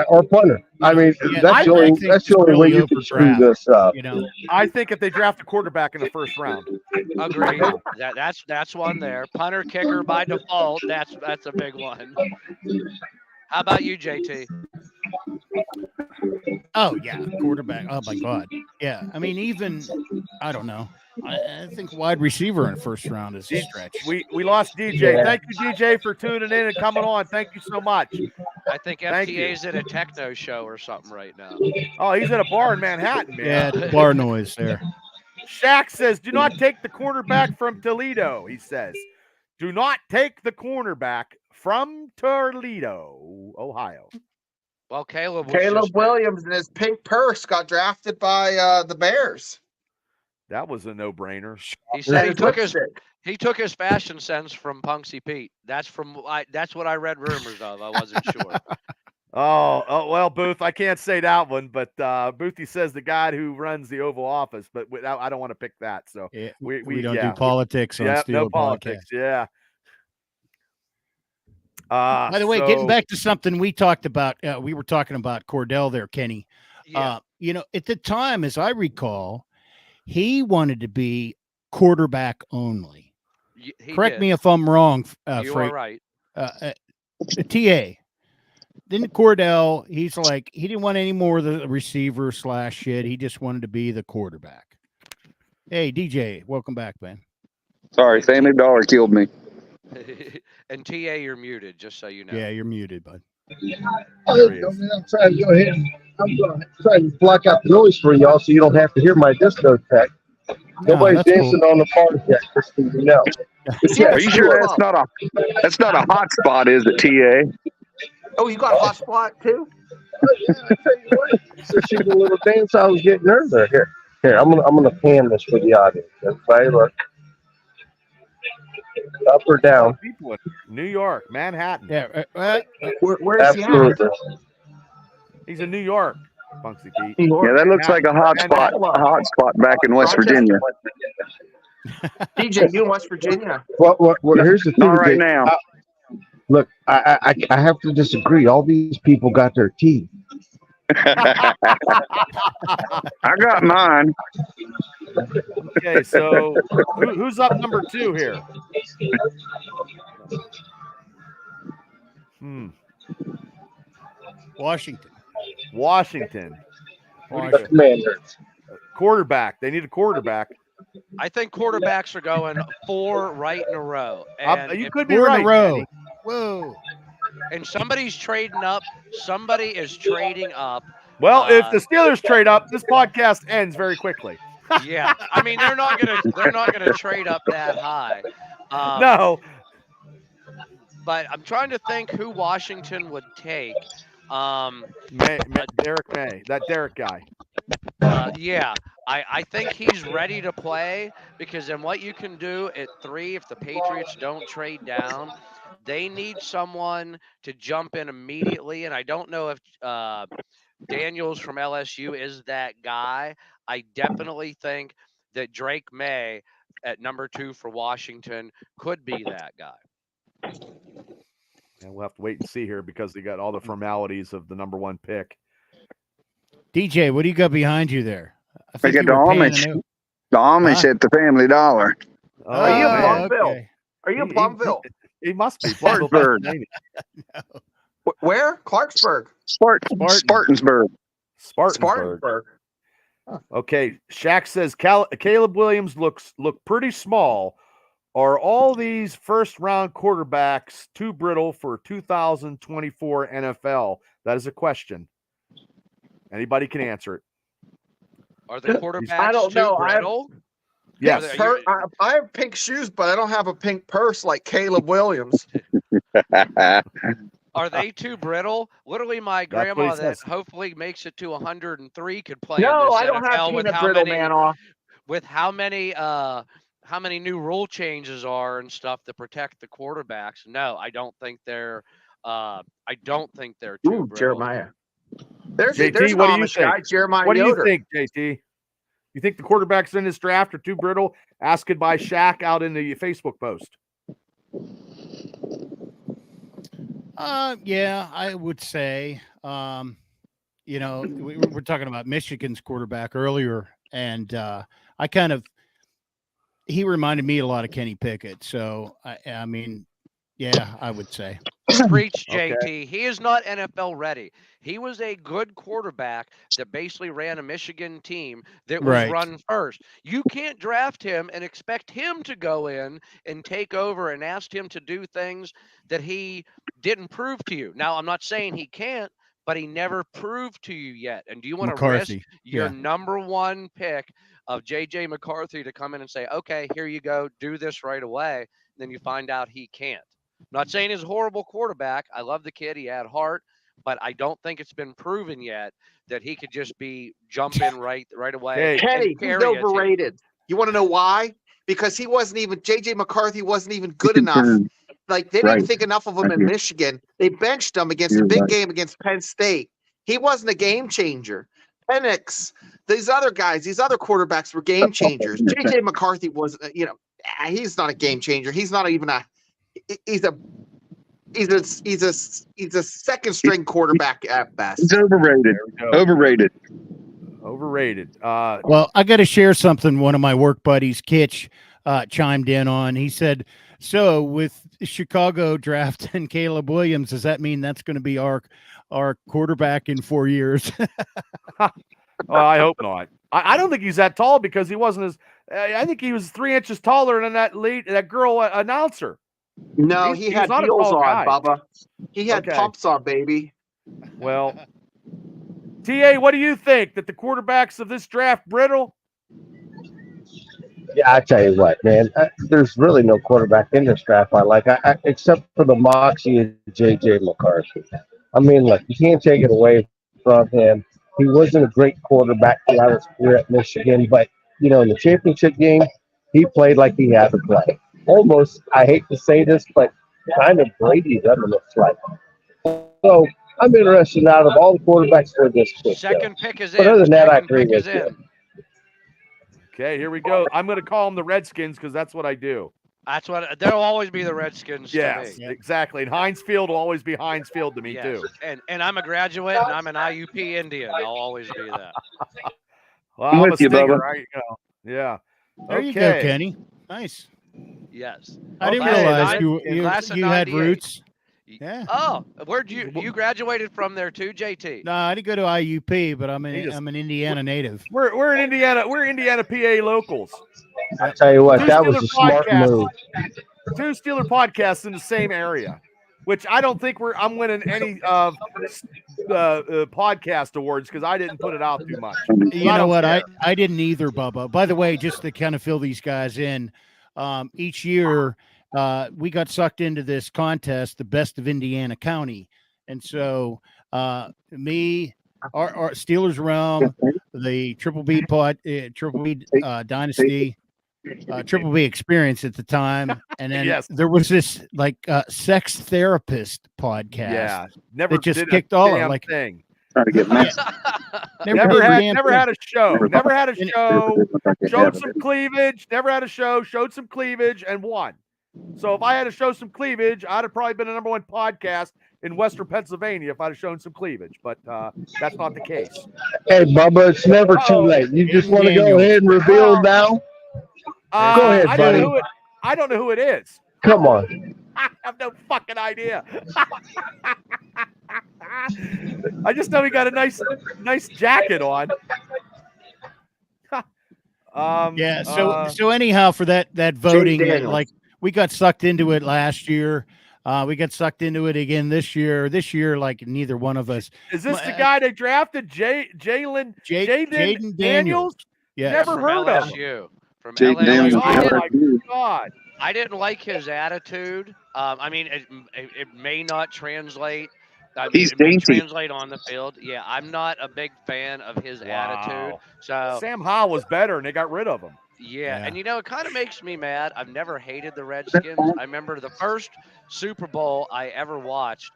Or punter. I mean, that's the only way you can screw this up. I think if they draft a quarterback in the first round. Agreed. That's one there. Punter, kicker by default. That's a big one. How about you, JT? Oh yeah, quarterback. Oh my God. Yeah. I mean, even I don't know. I think wide receiver in the first round is a stretch. We lost DJ. Thank you, DJ, for tuning in and coming on. Thank you so much. I think FTA's at a techno show or something right now. Oh, he's at a bar in Manhattan, man. Yeah, it's bar noise there. Shaq says, do not take the cornerback from Toledo, he says. Do not take the cornerback from Toledo, Ohio. Well, Caleb Williams and his pink purse got drafted by the Bears. That was a no-brainer. He said he took his fashion sense from Punksy Pete. That's what I read rumors of. I wasn't sure. Oh, well, Booth, I can't say that one, but Boothie says the guy who runs the Oval Office, but I don't want to pick that. So yeah, we don't do politics on Steeler no politics. Podcast. Yeah. By the way, getting back to something we talked about, we were talking about Cordell there, Kenny. Yeah. At the time, as I recall, he wanted to be quarterback only. Correct me if I'm wrong. You are right. TA. Then Cordell, he's like, he didn't want any more of the receiver / shit. He just wanted to be the quarterback. Hey, DJ, welcome back, man. Sorry, Family Dollar killed me. And TA, you're muted, just so you know. Yeah, you're muted, bud. I'm trying to go ahead. I'm trying to block out the noise for y'all so you don't have to hear my discotheque. Nobody's dancing on the party yet, Christine. No. Are you sure that's not a hot spot, is it, TA? Oh, you got a hot spot too? I tell you what, so she's a little dance I was getting earlier. Here, I'm gonna pan this for the audience. Okay, look. Up or down? People in New York, Manhattan. Yeah. Where's he at? He's in New York. Funksy Pete. Yeah, that looks like a hot spot back in West Virginia. DJ, you in West Virginia? Well, here's the thing. Not right now. Look, I have to disagree. All these people got their teeth. I got mine. Okay, so who's up number 2 here? Washington. Quarterback. They need a quarterback. I think quarterbacks are going 4 right in a row. And you could be 4 right. in a row. Danny. Whoa. And somebody's trading up. Somebody is trading up. Well, if the Steelers trade up, this podcast ends very quickly. Yeah, I mean they're not gonna trade up that high. No. But I'm trying to think who Washington would take. Derek May, that Derek guy. Yeah, I think he's ready to play because then what you can do at 3, if the Patriots don't trade down, they need someone to jump in immediately. And I don't know if Daniels from LSU is that guy. I definitely think that Drake May at number 2 for Washington could be that guy. And we'll have to wait and see here because they got all the formalities of the number 1 pick. DJ, what do you got behind you there? I got the Amish at the Family Dollar. Are you in Plumville? Okay. Are you in Plumville? He must be. Spartanburg. No. Where? Clarksburg. Spartansburg. Spartanburg. Okay, Shaq says Caleb Williams look pretty small. Are all these first-round quarterbacks too brittle for 2024 NFL? That is a question. Anybody can answer it. Are the quarterbacks I don't too know. brittle? Yes. I have pink shoes, but I don't have a pink purse like Caleb Williams. Are they too brittle? Literally, my grandma that hopefully makes it to 103 could play. No, in this I don't NFL have with peanut how brittle many, man off. With how many new rule changes are and stuff to protect the quarterbacks. No, I don't think they're too brittle. Jeremiah. There's JT, an what do you Amish guy, think? Jeremiah What do you Yoder. think, JT? You think the quarterbacks in this draft are too brittle? Ask it by Shaq out in the Facebook post. Yeah, I would say. We were talking about Michigan's quarterback earlier, and he reminded me a lot of Kenny Pickett. So I mean, yeah, I would say. Preach, JT. Okay. He is not NFL ready. He was a good quarterback that basically ran a Michigan team that was run first. You can't draft him and expect him to go in and take over and ask him to do things that he didn't prove to you. Now, I'm not saying he can't, but he never proved to you yet. And do you want to risk your number 1 pick of J.J. McCarthy to come in and say, okay, here you go, do this right away, and then you find out he can't? I'm not saying he's a horrible quarterback. I love the kid. He had heart, but I don't think it's been proven yet that he could just be jumping right away. Kenny, he's overrated. You want to know why? Because he wasn't even J.J. McCarthy wasn't even good enough. Like they didn't think enough of him in Michigan. They benched him against a big game against Penn State. He wasn't a game changer. Penix, these other guys, these other quarterbacks were game changers. J.J. McCarthy was, he's not a game changer. He's not even he's a second string quarterback at best. He's overrated. Overrated. Overrated. Well, I got to share something. One of my work buddies, Kitch, chimed in on. He said, "So with Chicago drafting Caleb Williams, does that mean that's going to be our quarterback in 4 years?" Well, I hope not. I don't think he's that tall because he wasn't as. I think he was 3 inches taller than that girl announcer. No, he had not a heels tall on, guy. Bubba. He had Okay. pumps on, baby. Well, TA, what do you think? That the quarterbacks of this draft brittle? Yeah, I tell you what, man. There's really no quarterback in this draft I like, except for the moxie of J.J. McCarthy. I mean, look, you can't take it away from him. He wasn't a great quarterback throughout his career at Michigan, but in the championship game, he played like he had to play. Almost, I hate to say this, but kind of Brady reminisced like. So I'm interested out of all the quarterbacks for this pick. Second pick is in. But other than that, I Second agree pick is with you. in. Okay, here we go. I'm going to call them the Redskins because that's what I do. That's what they'll always be, the Redskins Yes, to me. exactly. And Heinz Field will always be Heinz Field to me, Yes. too. And I'm a graduate, and I'm an IUP Indian. I'll always be that. Well, I'm I'm a with you, stinger. Bubba. Yeah. There you go, Kenny. Nice. Yes. I didn't Okay, realize class of you had 98. roots. Yeah. Oh, where'd you graduated from there too, JT? No, I didn't go to IUP, but I'm He just- an Indiana native. We're in Indiana. We're Indiana, PA locals. I tell you what, Two that was Steeler a smart podcasts. move. 2 Steeler podcasts in the same area, which I don't think I'm winning any podcast awards because I didn't put it out too much. You know what? I didn't either, Bubba. By the way, just to kind of fill these guys in, each year we got sucked into this contest, the best of Indiana County. And so our Steelers Realm, the Triple B Dynasty, Triple B experience at the time. And then Yes. there was this sex therapist podcast. Yeah, never It just did kicked a all damn like thing. Trying to get messed. Never did had a show. Never had a show. Showed Never some cleavage. Never had a show. Showed some cleavage and won. So if I had to show some cleavage, I'd have probably been a #1 podcast in Western Pennsylvania if I'd have shown some cleavage. But that's not the case. Hey, Bubba, it's never too late. You just want to go ahead and reveal now? Go ahead, I buddy. don't know who it is. Come on. I have no fucking idea. I just know he got a nice jacket on. Yeah. So anyhow, for that voting, Daniels. like we got sucked into it last year. We got sucked into it again this year. This year, like neither one of us. Is this the guy they drafted? Jaden Daniels? Yeah. Never From heard of him. LSU. From Jaden LSU. Daniels. Oh my God. I didn't like his attitude. I mean, it may not translate. He's it may dainty. translate on the field. Yeah, I'm not a big fan of his attitude. So Sam Howell was better, and they got rid of him. yeah, Yeah. and it kind of makes me mad. I've never hated the Redskins. I remember the first Super Bowl I ever watched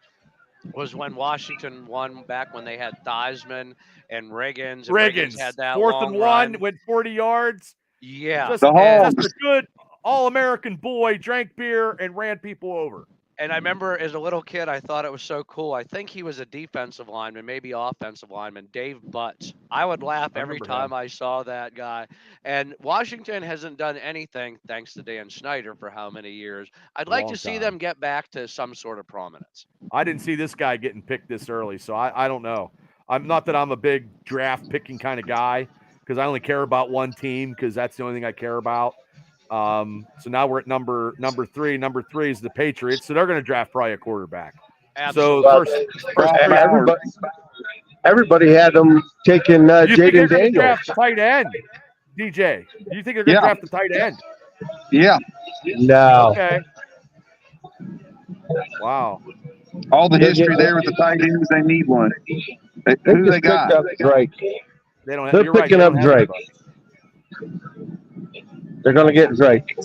was when Washington won back when they had Theismann and Riggins. And Riggins had that 4th and 1, run. went 40 yards. Yeah. Just, The Hogs. just a good all-American boy, drank beer and ran people over. And I remember as a little kid, I thought it was so cool. I think he was a defensive lineman, maybe offensive lineman, Dave Butts. I would laugh I every remember time him. I saw that guy. And Washington hasn't done anything, thanks to Dan Snyder, for how many years. I'd like Long to see time. them get back to some sort of prominence. I didn't see this guy getting picked this early, so I don't know. I'm not that I'm a big draft picking kind of guy because I only care about one team because that's the only thing I care about. So now we're at number 3. Number 3 is the Patriots, so they're going to draft probably a quarterback. Absolutely. So first Everybody had them taking you think they're Jaden going to Daniels. draft the tight end, DJ? Do you think they're going to Yeah. draft the tight end? Yeah. No. Okay. Wow. All the history there with the tight ends, they need one. They Who just they got? picked up Drake. They don't. They're You're right, picking they up don't have Drake. anybody. They're going to get Drake.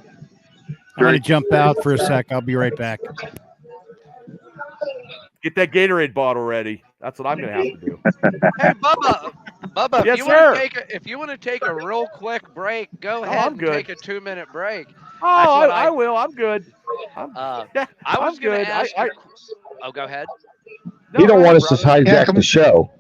I'm going to jump out for a sec. I'll be right back. Get that Gatorade bottle ready. That's what I'm going to have to do. Hey, Bubba, Yes, if you want to take a real quick break, go ahead I'm and good. take a 2-minute break. Oh, what I will. I'm good. I I'm was going good. to ask. Oh, go ahead. You don't go want ahead, us to brother. hijack Yeah, come the show.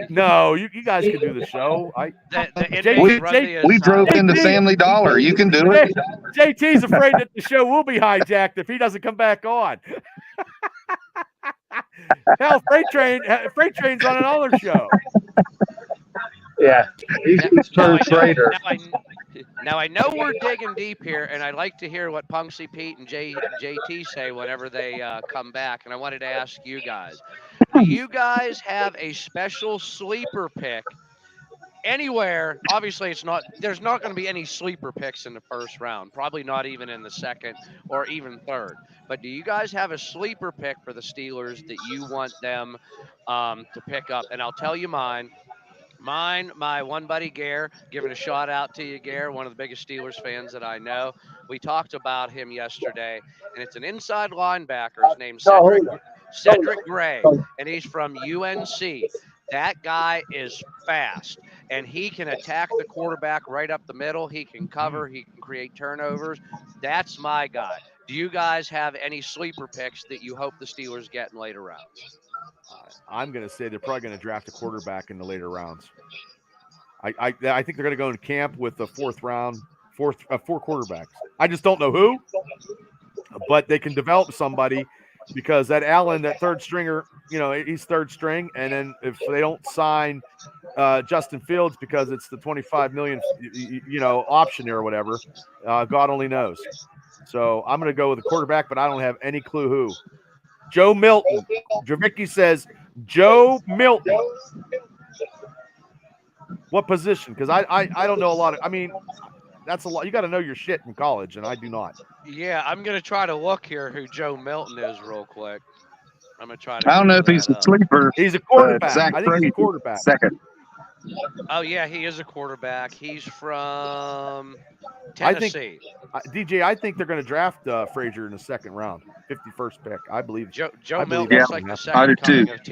No, you guys can do the show. The Jay- inmates run Jay- the We drove asylum. into JT Family Dollar. You can do it. JT's afraid that the show will be hijacked if he doesn't come back on. Hell, Freight Train's on another show. Yeah, he's turned traitor. Now I know we're digging deep here, and I'd like to hear what Punksy Pete and JT say whenever they come back. And I wanted to ask you guys: do you guys have a special sleeper pick anywhere? Obviously, there's not going to be any sleeper picks in the first round, probably not even in the second or even third. But do you guys have a sleeper pick for the Steelers that you want them to pick up? And I'll tell you mine. My one buddy Gare, giving a shout out to you, Gare, one of the biggest Steelers fans that I know. We talked about him yesterday, and it's an inside linebacker. His name's Cedric Gray, and he's from UNC. That guy is fast, and he can attack the quarterback right up the middle. He can cover. He can create turnovers. That's my guy. Do you guys have any sleeper picks that you hope the Steelers get in later rounds? I'm going to say they're probably going to draft a quarterback in the later rounds. I think they're going to go in camp with the four quarterbacks. I just don't know who, but they can develop somebody because that Allen, that third stringer, he's third string. And then if they don't sign Justin Fields because it's the $25 million, option there or whatever, God only knows. So I'm going to go with a quarterback, but I don't have any clue who. Joe Milton. Javicki says Joe Milton. What position? Because I don't know a lot of. I mean, that's a lot. You got to know your shit in college, and I do not. Yeah, I'm gonna try to look here who Joe Milton is real quick. I'm gonna try to. I don't know if he's a sleeper. He's a quarterback. Zach I think he's a Brady, quarterback. second. Oh yeah, he is a quarterback. He's from Tennessee. DJ, I think they're going to draft Frazier in the second round, 51st pick. I believe. Joe I Milton believe looks that. like the I second do too. coming of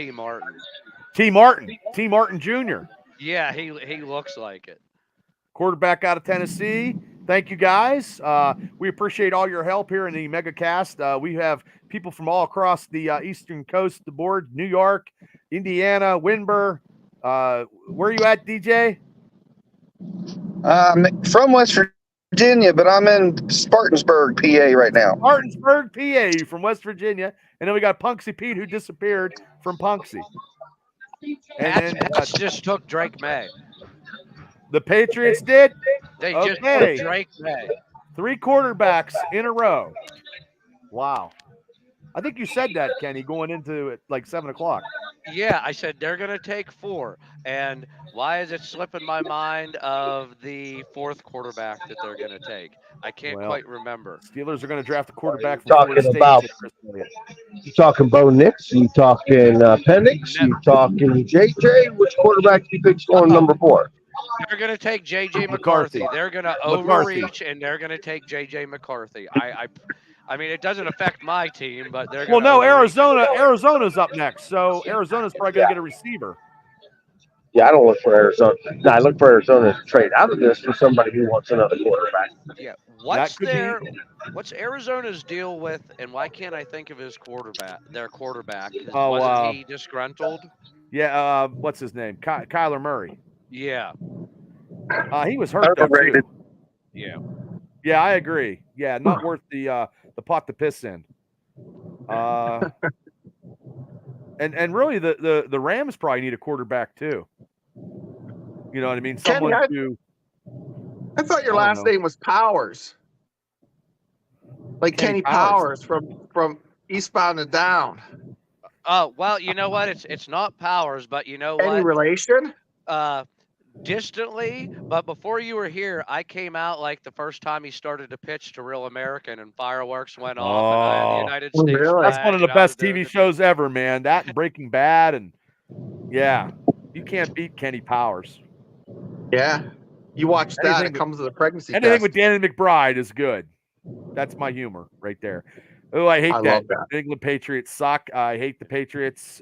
T. Martin. T. Martin Jr. Yeah, he looks like it. Quarterback out of Tennessee. Thank you, guys. We appreciate all your help here in the MegaCast. We have people from all across the Eastern Coast, the board, New York, Indiana, Winburn. Where are you at, DJ? From West Virginia, but I'm in Spartansburg, PA right now. Spartansburg, PA, from West Virginia. And then we got Punksy Pete, who disappeared from Punksy. And then Pats just took Drake May. the Patriots did. They just Okay. took Drake May. 3 quarterbacks in a row. Wow. I think you said that, Kenny, going into it like 7 o'clock. Yeah, I said they're going to take 4. And why is it slipping my mind of the 4th quarterback that they're going to take? I can't quite remember. Steelers are going to draft a quarterback from Talking Florida about- State. You talking Bo Nix? You talking Penix? You talking JJ? Which quarterback do you think's going number 4? They're going to take J.J. McCarthy. McCarthy. They're going to McCarthy. overreach, and they're going to take J.J. McCarthy. I mean, it doesn't affect my team, but they're Well, going no, Arizona's up next. So Arizona's probably going to get a receiver. Yeah, I don't look for Arizona. No, I look for Arizona to trade out of this for somebody who wants another quarterback. Yeah. That could be. What's Arizona's deal with, and why can't I think of his quarterback? Their quarterback. Oh, Wasn't he disgruntled? Yeah, what's his name? Kyler Murray. Yeah. He was hurt though, too. Overrated. Yeah. Yeah, I agree. Yeah, not worth the pot to piss in. And really the Rams probably need a quarterback too. You know what I mean? Kenny, Someone I thought your I don't last know. name was Powers. Like Kenny Kenny Powers. Powers from Eastbound and Down. Oh, well, you know what? It's not Powers, but you know Any what? relation? Distantly, but before you were here, I came out like the first time he started to pitch to Real American, and fireworks went off, and I had the United Oh, States. really? That's flag, one of the and I was best there TV to- shows ever, man. That and Breaking Bad, and yeah, you can't beat Kenny Powers. Yeah. You watch that, Anything it with- comes with a pregnancy Anything test. with Danny McBride is good. That's my humor right there. Oh, I hate I that. love that. New England Patriots suck. I hate the Patriots.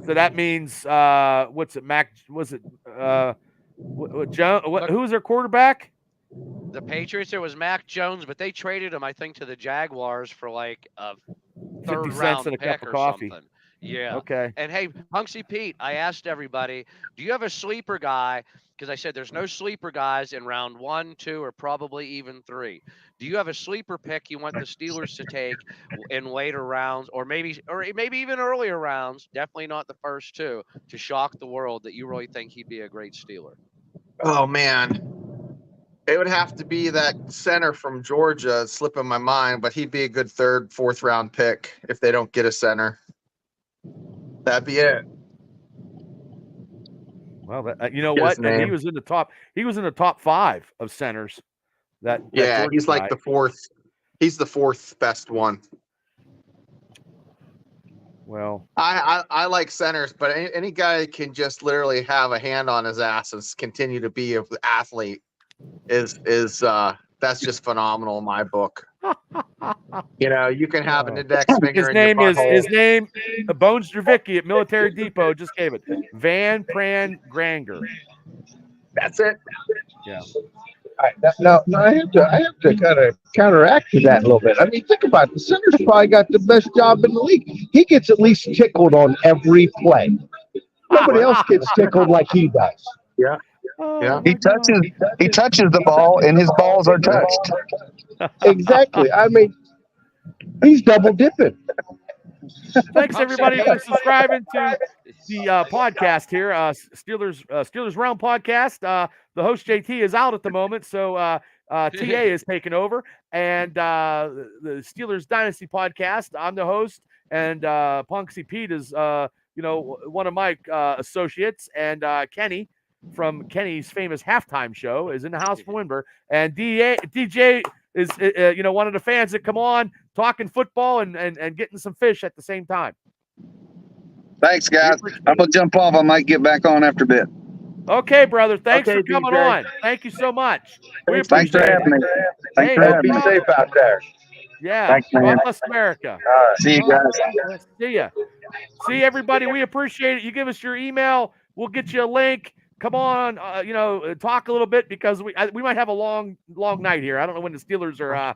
So that means what's it? Mac? Was it Joe? Who's their quarterback? The Patriots, there was Mac Jones, but they traded him, I think, to the Jaguars for like a 50 third cents round and a pick cup of or coffee. something. Yeah. Okay. And hey, Punksy Pete, I asked everybody, do you have a sleeper guy? Because I said there's no sleeper guys in round 1, 2, or probably even 3. Do you have a sleeper pick you want the Steelers to take in later rounds, or maybe even earlier rounds? Definitely not the first 2 to shock the world that you really think he'd be a great Steeler. Oh man, it would have to be that center from Georgia. It's slipping my mind, but he'd be a good 3rd, 4th round pick if they don't get a center. That'd be it. Well, you know Get his what? And he name. was in the top. He was in the top 5 of centers. That Yeah, Georgia he's like guy. the 4th. He's the 4th best one. Well, I like centers, but any guy can just literally have a hand on his ass and continue to be an athlete is that's just phenomenal in my book. You know, you can have an index finger his in your name is butthole. Bones Dravicki at Military Depot just gave it. Van Pran Granger. That's it. Yeah. All right, now I have to kind of counteract to that a little bit. I mean, think about it. The center's probably got the best job in the league. He gets at least tickled on every play. Nobody else gets tickled like he does. Yeah. Oh, Yeah. He touches the ball, and his balls are touched. Exactly. I mean, he's double dipping. Thanks Punksy everybody Pete. for subscribing to the podcast here. Steelers Realm podcast. The host JT is out at the moment, so TA is taking over, and the Steelers Dynasty podcast. I'm the host, and Punksy Pete is one of my associates, and Kenny from Kenny's famous halftime show is in the house for Winber, and DJ is one of the fans that come on talking football and getting some fish at the same time. Thanks, guys. I'm gonna jump off. I might get back on after a bit. Okay, brother. Thanks Okay, for coming DJ. on. Thank you so much. We Thanks Thanks for appreciate having it. me. Thanks Hey, for no having Be me. problem. safe out there. Yeah. Thanks, man. God bless America. All right. See you guys. See ya. See everybody. We appreciate it. You give us your email. We'll get you a link. Come on, talk a little bit because we might have a long night here. I don't know when the Steelers are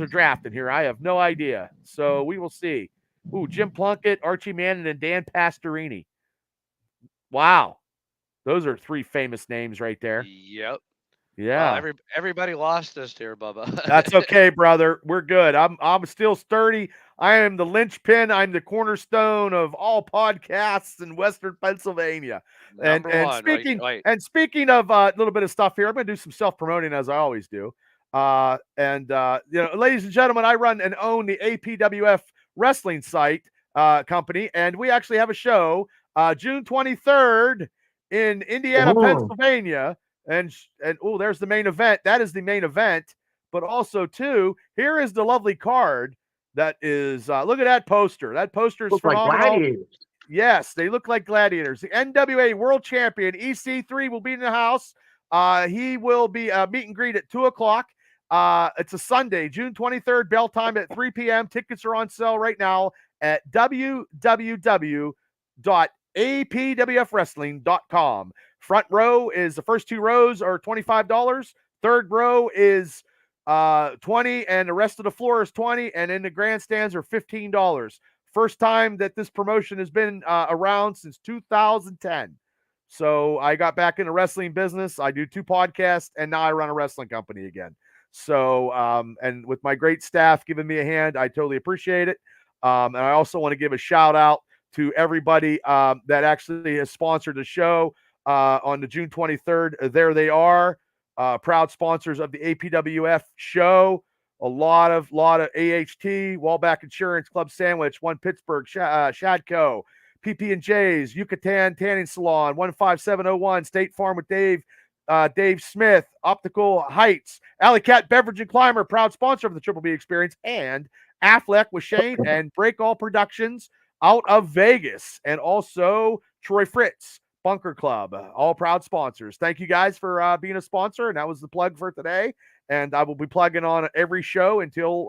drafting here. I have no idea. So we will see. Ooh, Jim Plunkett, Archie Manning, and Dan Pastorini. Wow. Those are 3 famous names right there. Yep. Yeah. Wow, everybody lost us here, Bubba. That's okay, brother. We're good. I'm still sturdy. I am the linchpin. I'm the cornerstone of all podcasts in Western Pennsylvania. Number And one. speaking of a little bit of stuff here, I'm going to do some self-promoting as I always do. Ladies and gentlemen, I run and own the APWF wrestling site company, and we actually have a show June 23rd in Indiana, Pennsylvania. And there's the main event. That is the main event. But also, too, here is the lovely card that is, look at that poster. That poster is phenomenal. Like gladiators. Yes, they look like gladiators. The NWA World Champion, EC3, will be in the house. He will be meet and greet at 2 o'clock. It's a Sunday, June 23rd, bell time at 3 p.m. Tickets are on sale right now at www.apwfwrestling.com. Front row is the first 2 rows are $25. Third row is $20, and the rest of the floor is $20, and in the grandstands are $15. First time that this promotion has been around since 2010. So I got back into wrestling business. I do 2 podcasts, and now I run a wrestling company again. So, and with my great staff giving me a hand, I totally appreciate it. And I also want to give a shout out to everybody that actually has sponsored the show on the June 23rd. There they are, proud sponsors of the APWF show. A lot of AHT, Wallback Insurance, Club Sandwich, One Pittsburgh, Shadco, PP&J's, Yucatan Tanning Salon, 15701, State Farm with Dave Smith, Optical Heights, Alley Cat Beverage and Climber, proud sponsor of the Triple B Experience, and Affleck with Shane and Break All Productions out of Vegas, and also Troy Fritz, Bunker Club, all proud sponsors. Thank you guys for being a sponsor, and that was the plug for today. And I will be plugging on every show until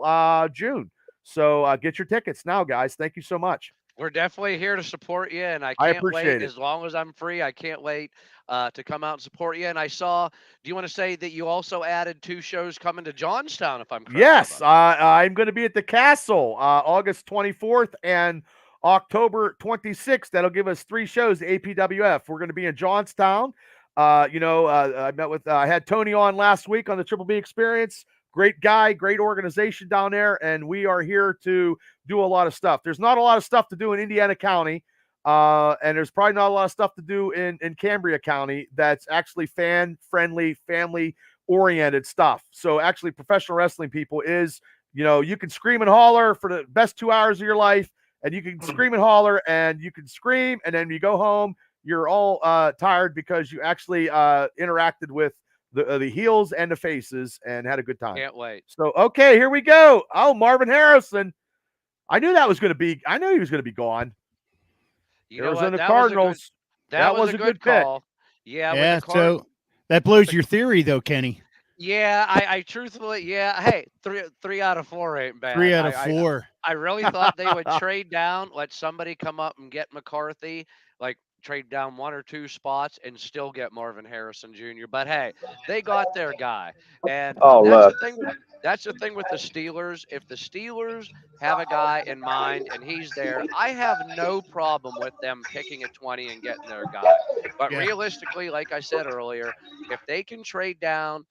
June. So get your tickets now, guys. Thank you so much. We're definitely here to support you, and I I can't appreciate wait. it. As long as I'm free, I can't wait to come out and support you. And I saw, do you want to say that you also added 2 shows coming to Johnstown, if I'm correct? Yes, I'm going to be at the Castle August 24th and October 26th. That'll give us 3 shows, APWF. We're going to be in Johnstown. I had Tony on last week on the Triple B Experience. Great guy, great organization down there, and we are here to do a lot of stuff. There's not a lot of stuff to do in Indiana County, and there's probably not a lot of stuff to do in Cambria County that's actually fan-friendly, family-oriented stuff. So actually professional wrestling people is, you can scream and holler for the best 2 hours of your life, and you can scream and holler, and you can scream, and then you go home, you're all tired because you actually interacted with the heels and the faces and had a good time. Can't wait. So, okay, here we go. Oh, Marvin Harrison. I knew he was going to be gone. Arizona Cardinals. That was a good call. Pick. Yeah. So that blows your theory, though, Kenny. Yeah, I truthfully, hey, three out of 4 ain't bad. 3 out of 4. I really thought they would trade down, let somebody come up and get McCarthy, like trade down 1 or 2 spots and still get Marvin Harrison Jr. But hey, they got their guy, and that's the thing with the Steelers. If the Steelers have a guy in mind and he's there, I have no problem with them picking at 20 and getting their guy. But realistically, like I said earlier, if they can trade down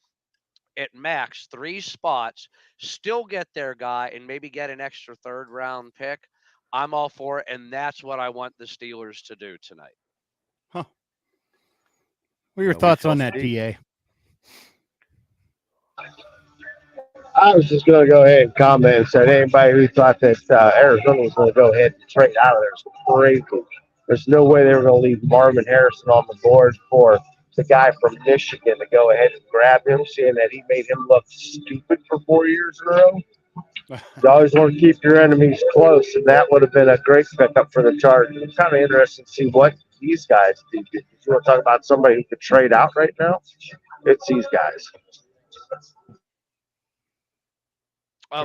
at max 3 spots, still get their guy, and maybe get an extra 3rd round pick, I'm all for it, and that's what I want the Steelers to do tonight. Huh. What are your thoughts on that, PA? I was just going to go ahead and comment and say anybody who thought that Arizona was going to go ahead and trade out of there is crazy. There's no way they were going to leave Marvin Harrison on the board for the guy from Michigan to go ahead and grab him, seeing that he made him look stupid for 4 years in a row. You always want to keep your enemies close, and that would have been a great pickup for the Chargers. It's kind of interesting to see what these guys do. If you want to talk about somebody who could trade out right now, it's these guys.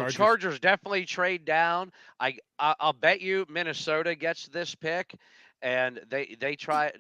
Chargers definitely trade down. I'll bet you Minnesota gets this pick, and they try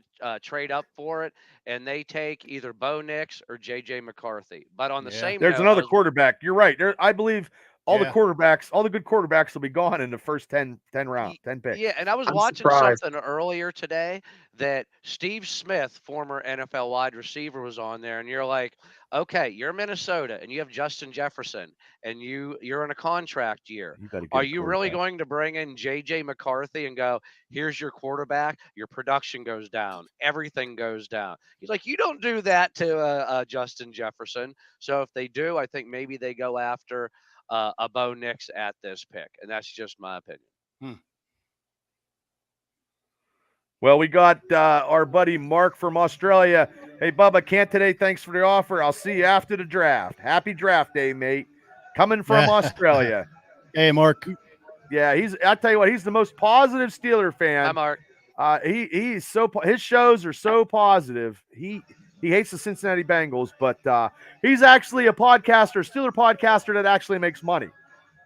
trade up for it, and they take either Bo Nix or J.J. McCarthy. But on the same there's note, another quarterback. You're right. I believe all the quarterbacks, all the good quarterbacks will be gone in the first 10 picks. Yeah, and I was watching something earlier today that Steve Smith, former NFL wide receiver, was on there, and you're like, okay, you're Minnesota, and you have Justin Jefferson, and you're in a contract year. Are you really going to bring in J.J. McCarthy and go, here's your quarterback? Your production goes down. Everything goes down. He's like, you don't do that to Justin Jefferson. So if they do, I think maybe they go after a Bo Nix at this pick, and that's just my opinion. Well, we got our buddy Mark from Australia. Hey, Bubba, can't today. Thanks for the offer. I'll see you after the draft. Happy draft day, mate. Coming from Australia. Hey, Mark. Yeah, I tell you what, he's the most positive Steeler fan. Hi, Mark. He's his shows are so positive. He hates the Cincinnati Bengals, but he's actually a podcaster, Steeler podcaster that actually makes money.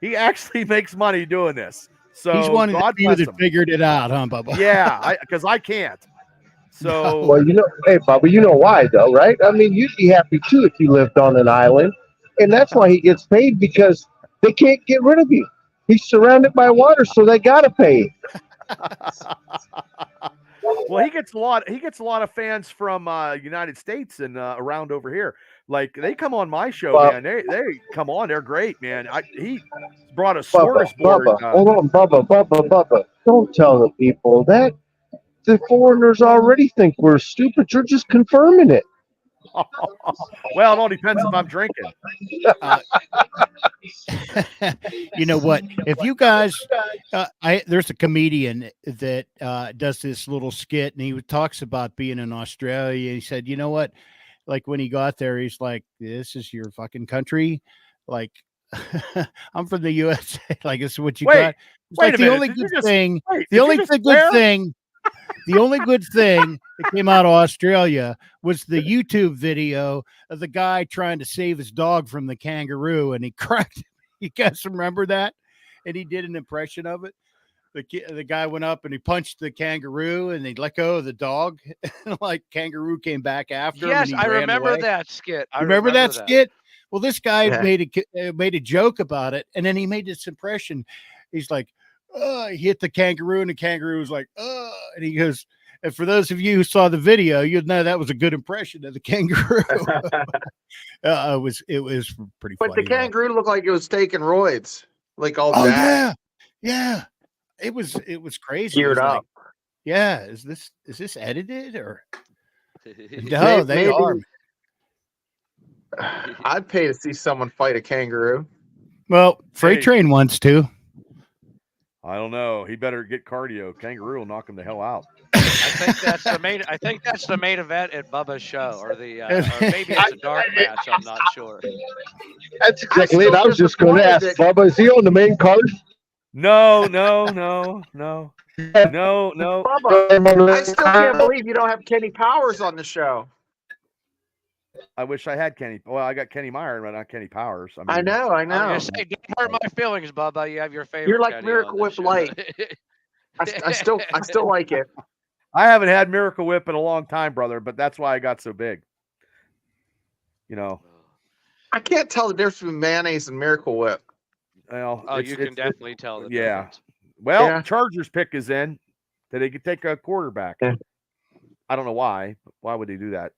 He actually makes money doing this. So he's one of the few that figured it out, huh, Bubba? Yeah, because I can't. So well, hey, Bubba, you know why though, right? I mean, you'd be happy too if you lived on an island, and that's why he gets paid, because they can't get rid of you. He's surrounded by water, so they gotta pay. Well, he gets a lot of fans from United States and around over here. Like, they come on my show, man. They come on. They're great, man. He brought a smorgasbord. Bubba, hold on, Bubba. Don't tell the people that. The foreigners already think we're stupid. You're just confirming it. Well, it all depends if I'm drinking. You know what? If you guys, there's a comedian that does this little skit, and he talks about being in Australia. He said, you know what? Like, when he got there, he's like, this is your fucking country. Like, I'm from the USA. Like, this is what you got. It's wait like a the minute. only good thing. The only good thing that came out of Australia was the YouTube video of the guy trying to save his dog from the kangaroo, and he cracked. You guys remember that? And he did an impression of it. The guy went up and he punched the kangaroo, and they let go of the dog. And like, kangaroo came back after him. Yes, and I remember that skit. Remember that skit? Well, this guy made a joke about it, and then he made this impression. He's like, He hit the kangaroo, and the kangaroo was like, and he goes, and for those of you who saw the video, you'd know that was a good impression of the kangaroo. It was pretty But funny. the kangaroo looked like it was taking roids, like all Oh jacked. yeah. It was crazy. Geared It was up. like, yeah, is this edited or no? Maybe- They maybe- are. I'd pay to see someone fight a kangaroo. Well, Freight Hey. Train wants to. I don't know. He better get cardio. Kangaroo will knock him the hell out. I think that's the main. I think that's the main event at Bubba's show, or the, or maybe it's a dark match. I'm not sure. That's exactly it. I was just going to ask Bubba, is he on the main card? No. Bubba, I still can't believe you don't have Kenny Powers on the show. I wish I had Kenny. Well, I got Kenny Meyer, but not Kenny Powers. I know. I'm gonna say, don't hurt my feelings, Bubba. You have your favorite. You're like Kenny Miracle on this Whip show. Light. I still like it. I haven't had Miracle Whip in a long time, brother, but that's why I got so big. You know. I can't tell the difference between mayonnaise and Miracle Whip. Well, Oh, you can definitely tell the yeah. difference. Well, Yeah. Chargers pick is in. That they could take a quarterback. Yeah. I don't know why. Why would they do that?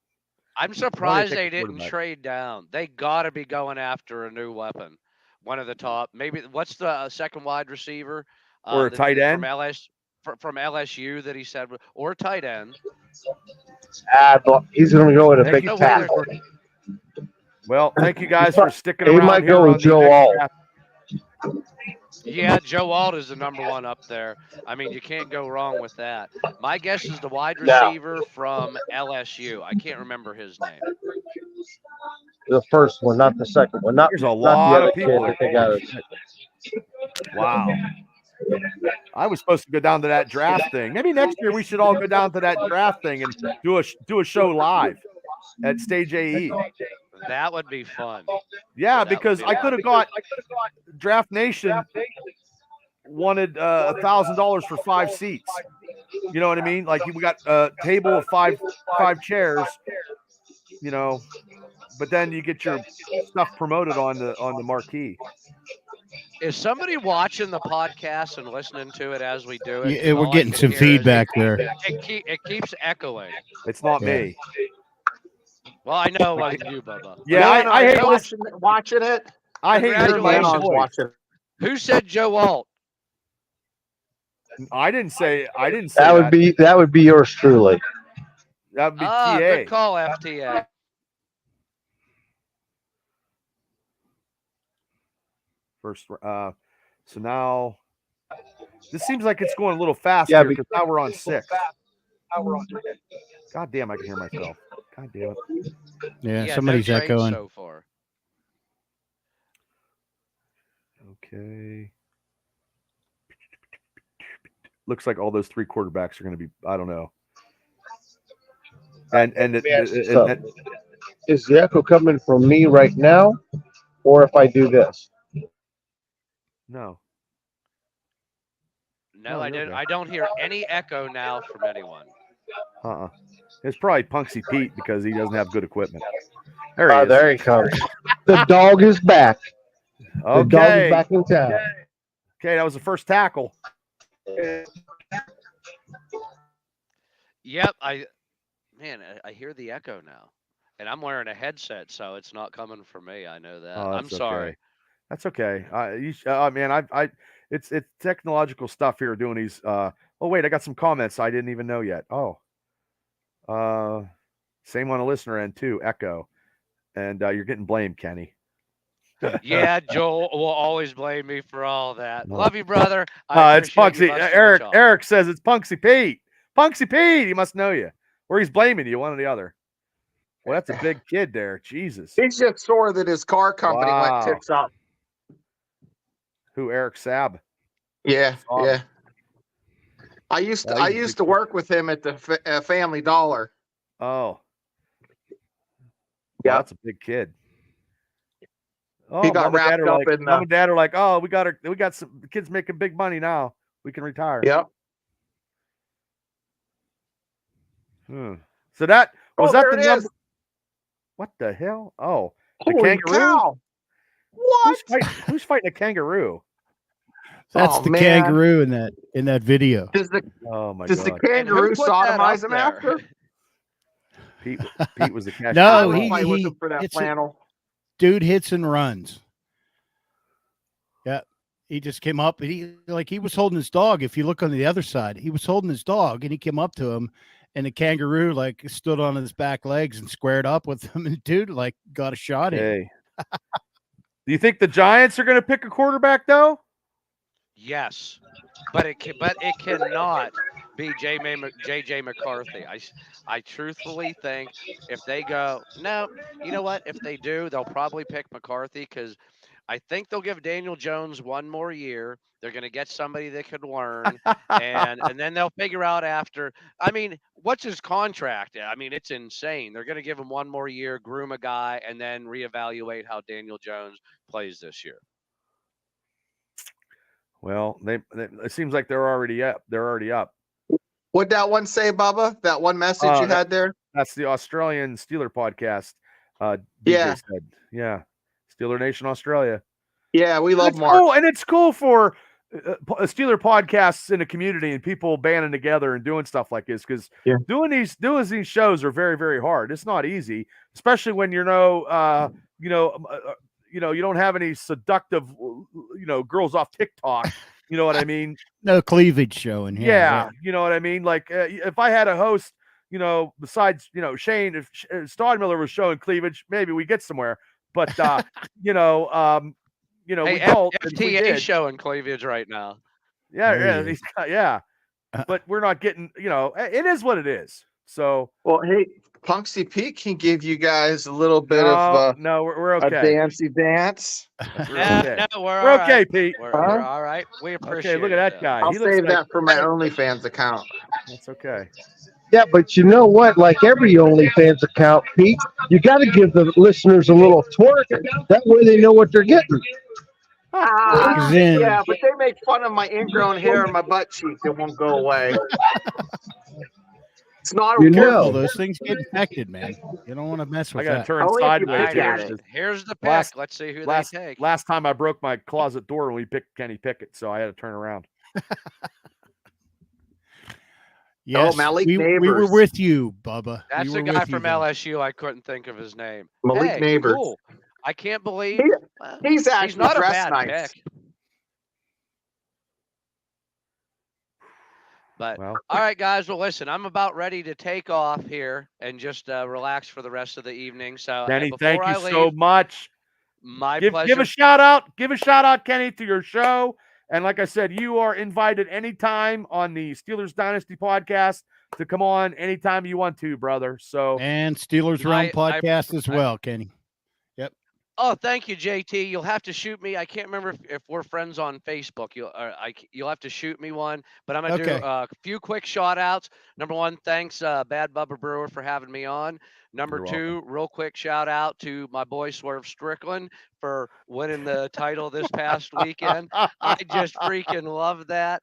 I'm surprised take they a didn't quarterback? trade down. They got to be going after a new weapon. One of the top. Maybe what's the second wide receiver? Or a tight end? From LSU that he said, or tight end. But he's going to go with a Thank big you. tackle. Well, thank you guys for sticking He around. might here go on with the Joe next Alt. draft. Yeah, Joe Alt is the number one up there. I mean, you can't go wrong with that. My guess is the wide receiver from LSU. I can't remember his name. The first one, not the second one. There's a lot of people that they got. Wow. I was supposed to go down to that draft thing. Maybe next year we should all go down to that draft thing and do a show live at Stage AE. That would be fun. Yeah, because I could have got Draft Nation wanted $1,000 for 5 seats. You know what I mean? Like we got a table of five chairs. You know, but then you get your stuff promoted on the marquee. Is somebody watching the podcast and listening to it as we do it? Yeah, we're All I getting can some hear is feedback there. It keeps echoing. It's not me. Well, I know like you, Bubba. Yeah, I hate watching it. I hate hearing my own Congratulations. voice. Watching. Who said Joe Alt? I didn't say That would be yours truly. That would be Ah, TA. good call, FTA. First, so now this seems like it's going a little fast Yeah, here because now we're on 6. God damn, I can hear myself. God damn it. Yeah, somebody's no trades echoing. so far. Okay. Looks like all those 3 quarterbacks are going to be. I don't know. And Is the echo coming from me right now, or if I do this? no. No, Oh, I you're didn't. good. I don't hear any echo now from anyone. It's probably Punksy Pete because he doesn't have good equipment. There he is. There he comes. The dog is back. The dog is Okay. back in town. Okay, that was the first tackle. Yep, I hear the echo now, and I'm wearing a headset, so it's not coming from me. I know that. Oh, I'm that's sorry. okay. That's okay. Man, it's technological stuff here doing these. Oh wait, I got some comments I didn't even know yet. Oh, same on the listener end too. Echo, and you're getting blamed, Kenny. Yeah, Joel will always blame me for all that. No. Love you, brother. It's appreciate you Punksy. busting the Eric. chops. Eric says it's Punksy Pete. Punksy Pete. He must know you, or he's blaming you, one or the other. Well, that's a big kid there. Jesus. He's just sore that his car company Wow. went tits up. Who? Eric Sab. Yeah, Awesome. yeah. I used to work with him at the Family Dollar. Oh. Yeah. Wow, that's a big kid. Oh, He got Mom and Dad wrapped are up like, in. Mom and Dad are like, oh, we got some kids making big money now. We can retire. Yep. So that was that there the it number? is. What the hell? Oh, the Holy kangaroo. cow! What? Who's fighting a kangaroo? That's Oh, the man. kangaroo in that video. Does the Oh my does the God. And who kangaroo put that sodomize up him there? after? Pete was the cashier. No, I Oh, would fight with he him for that hits it. flannel. Dude hits and runs. Yeah. He just came up and he was holding his dog. If you look on the other side, he was holding his dog and he came up to him and the kangaroo like stood on his back legs and squared up with him and dude like got a shot in. Hey. Do you think the Giants are going to pick a quarterback though? Yes, but it cannot be J.J. McCarthy. I truthfully think if they go, no, you know what? If they do, they'll probably pick McCarthy because I think they'll give Daniel Jones one more year. They're going to get somebody that could learn, and then they'll figure out after. I mean, what's his contract? I mean, it's insane. They're going to give him one more year, groom a guy, and then reevaluate how Daniel Jones plays this year. Well, it seems like they're already up. They're already up. What'd that one say, Bubba? That one message you had there? That's the Australian Steeler podcast. DJ Yeah. said, yeah, Steeler Nation Australia. Yeah, we love Mark. Cool, and it's cool for Steeler podcasts in the community and people banding together and doing stuff like this because doing these shows are very, very hard. It's not easy, especially when you don't have any seductive, girls off TikTok. You know what I mean? No cleavage showing here. Yeah, you know what I mean? Like if I had a host, besides, Shane, if Stodmiller was showing cleavage, maybe we get somewhere. But, Hey, we don't. FTA is showing cleavage right now. Yeah. But we're not getting, it is what it is. So, well, hey, Punksy Pete can give you guys a little bit of we're a okay. dancey dance. We're We're okay, right. Pete. We're all right. We appreciate Okay, look at that guy. I'll He looks save like, that for my OnlyFans account. That's okay. Yeah, but you know what? Like every OnlyFans account, Pete, you got to give the listeners a little twerk. That way they know what they're getting. Yeah, but they make fun of my ingrown hair and my butt cheek. It won't go away. It's not careful. Those things get infected, man. You don't want to mess with I got to that. turn sideways. Here's the pick. Let's see who they take. Last time I broke my closet door when we picked Kenny Pickett, so I had to turn around. Yes, Malik we were with you, Bubba. That's the guy from LSU. I couldn't think of his name. Malik Neighbors. Cool. I can't believe he's not a bad pick. But all right, guys. Well, listen, I'm about ready to take off here and just relax for the rest of the evening. So, Kenny, thank you so much. My pleasure. Give a shout out, Kenny, to your show. And like I said, you are invited anytime on the Steelers Dynasty podcast to come on anytime you want to, brother. So and Steelers Realm podcast as well, Kenny. Yep. Oh, thank you, JT. You'll have to shoot me. I can't remember if we're friends on Facebook. You'll have to shoot me one. But I'm gonna do a few quick shout outs. Number one, thanks, Bad Bubba Brewer, for having me on. Number two, real quick shout out to my boy Swerve Strickland for winning the title this past weekend. I just freaking love that.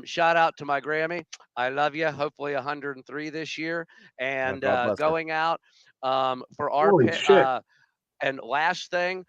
Shout out to my Grammy. I love you. Hopefully 103 this year. And going out for our and last thing,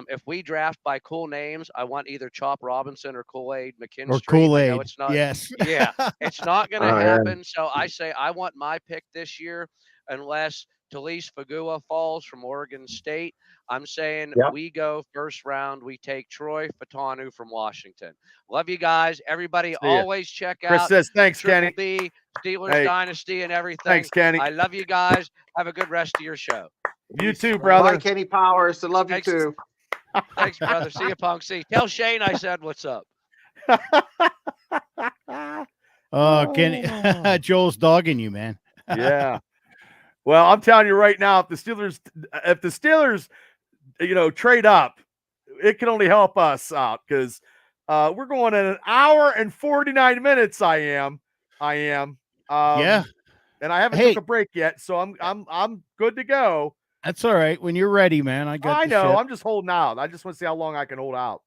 if we draft by cool names, I want either Chop Robinson or Kool-Aid McKinstry. Or Kool-Aid. No, it's not. Yes. Yeah, it's not going to happen. So I say I want my pick this year, unless Talise Fagua falls from Oregon State. I'm saying we go first round. We take Troy Fatanu from Washington. Love you guys. Everybody always check Chris out says, thanks, Triple Kenny. B, Steelers Dynasty and everything. Thanks, Kenny. I love you guys. Have a good rest of your show. You too, brother. Bye, Kenny Powers. I love you too. Thanks, brother. See you, Punk. See. Tell Shane I said what's up. Oh, Kenny. Joel's dogging you, man. Yeah. Well, I'm telling you right now, if the Steelers, trade up, it can only help us out because we're going in an hour and 49 minutes. I am. Yeah. And I haven't took a break yet, so I'm good to go. That's all right. When you're ready, man. I know. I'm just holding out. I just want to see how long I can hold out.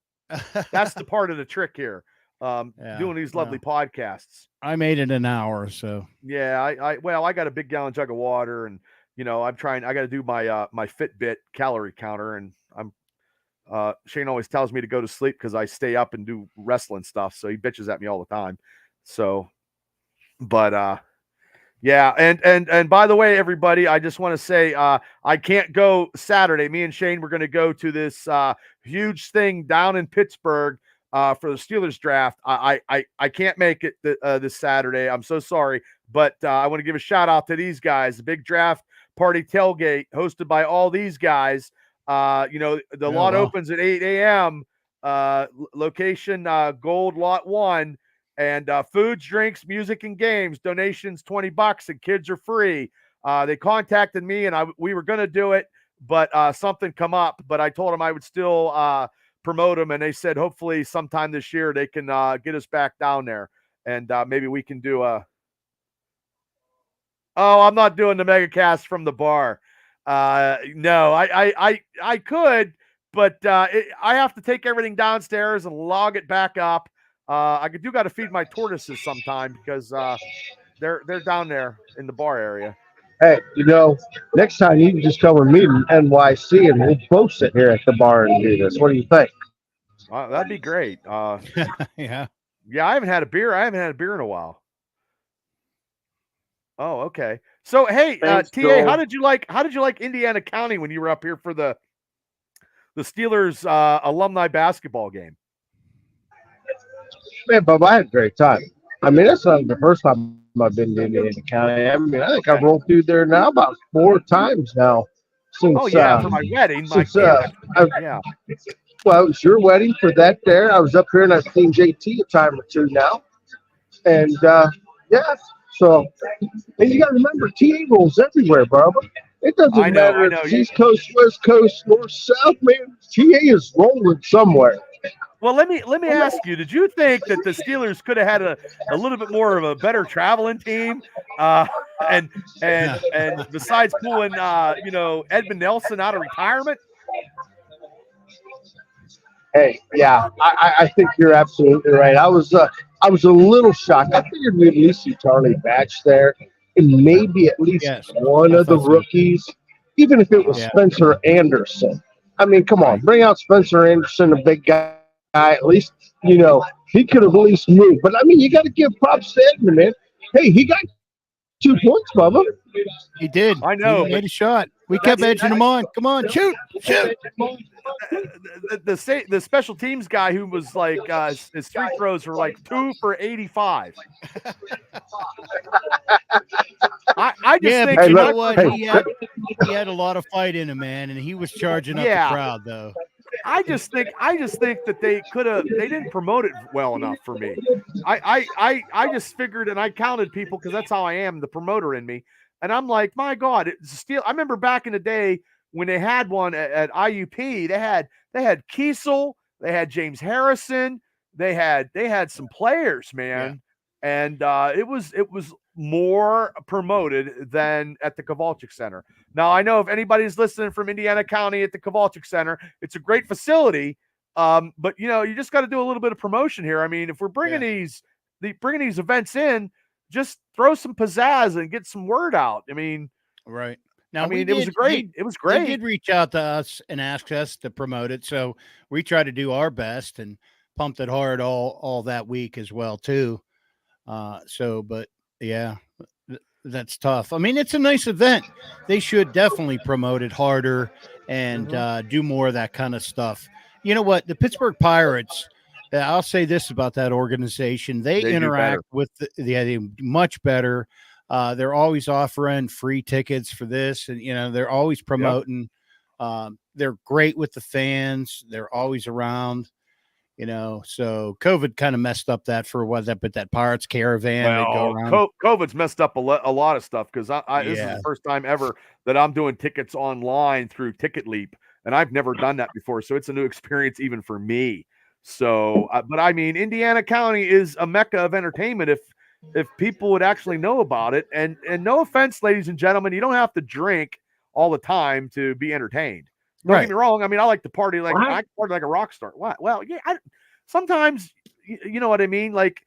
That's the part of the trick here. Doing these lovely podcasts. I made it an hour, so yeah. I got a big gallon jug of water, and I got to do my my Fitbit calorie counter, and I'm Shane always tells me to go to sleep because I stay up and do wrestling stuff. So he bitches at me all the time. So, but yeah, and by the way, everybody, I just want to say I can't go Saturday. Me and Shane, we're going to go to this huge thing down in Pittsburgh for the Steelers draft. I can't make it this Saturday. I'm so sorry, but I want to give a shout out to these guys. The big draft party tailgate hosted by all these guys. The lot opens at 8 a.m. Location Gold Lot 1. And foods, drinks, music, and games. Donations $20, and kids are free. They contacted me, and we were going to do it, but something come up. But I told them I would still promote them, and they said hopefully sometime this year they can get us back down there, and maybe we can do a. Oh, I'm not doing the megacast from the bar. No, I could, but I have to take everything downstairs and log it back up. I do got to feed my tortoises sometime because they're down there in the bar area. Hey, next time you can just come with me to NYC and we'll both sit here at the bar and do this. What do you think? That'd be great. Yeah. I haven't had a beer. I haven't had a beer in a while. Oh, okay. So hey, Thanks, TA, Joel. how did you like Indiana County when you were up here for the Steelers alumni basketball game? Man, Bob, I had a great time. I mean, that's not the first time I've been to Indiana County. I mean, I think I've rolled through there now about 4 times now. Since, for my wedding. Yeah. Well, it was your wedding for that there. I was up here and I've seen JT a time or two now. And, so, and you got to remember, TA rolls everywhere, Barbara. It doesn't matter if it's East Coast, West Coast, North, South, man. TA is rolling somewhere. Well, let me ask you, did you think that the Steelers could have had a little bit more of a better traveling team? And besides pulling Edmund Nelson out of retirement? Hey, yeah, I think you're absolutely right. I was a little shocked. I figured we'd at least see Charlie Batch there, and maybe at least one of the rookies, even if it was Spencer Anderson. I mean, come on, bring out Spencer Anderson, a big guy. At least, he could have at least moved. But, I mean, you got to give props to Edmund, man. Hey, he got 2 points, Bubba. He did. I know. He made a shot. We kept edging him on. Come on, shoot. The special teams guy who was like, his free throws were like 2 for 85. I just think, you know what? He had a lot of fight in him, man, and he was charging up the crowd, though. I just think that they didn't promote it well enough for me. I just figured, and I counted people because that's how I am, the promoter in me. And I'm like, my God, it's I remember back in the day when they had one at IUP, they had Kiesel, they had James Harrison, they had some players, man. Yeah. And it was more promoted than at the Kovalchik Center. Now, I know if anybody's listening from Indiana County at the Kovalchik Center, it's a great facility, but you just got to do a little bit of promotion here. I mean, if we're bringing these events in, just throw some pizzazz and get some word out. I mean, right now, it was great. They did reach out to us and ask us to promote it, so we tried to do our best and pumped it hard all that week as well too. But yeah, that's tough. I mean, it's a nice event. They should definitely promote it harder and do more of that kind of stuff. You know what? The Pittsburgh Pirates, I'll say this about that organization. They interact with they much better. They're always offering free tickets for this, and they're always promoting. They're great with the fans. They're always around. So COVID kind of messed up that for but that Pirates caravan. Well, COVID's messed up a lot of stuff because this is the first time ever that I'm doing tickets online through Ticket Leap, and I've never done that before. So it's a new experience even for me. So, but I mean, Indiana County is a mecca of entertainment if people would actually know about it. And no offense, ladies and gentlemen, you don't have to drink all the time to be entertained. Don't get me wrong. I mean, I like to party I party like a rock star. What? Well, yeah. Sometimes, you know what I mean. Like,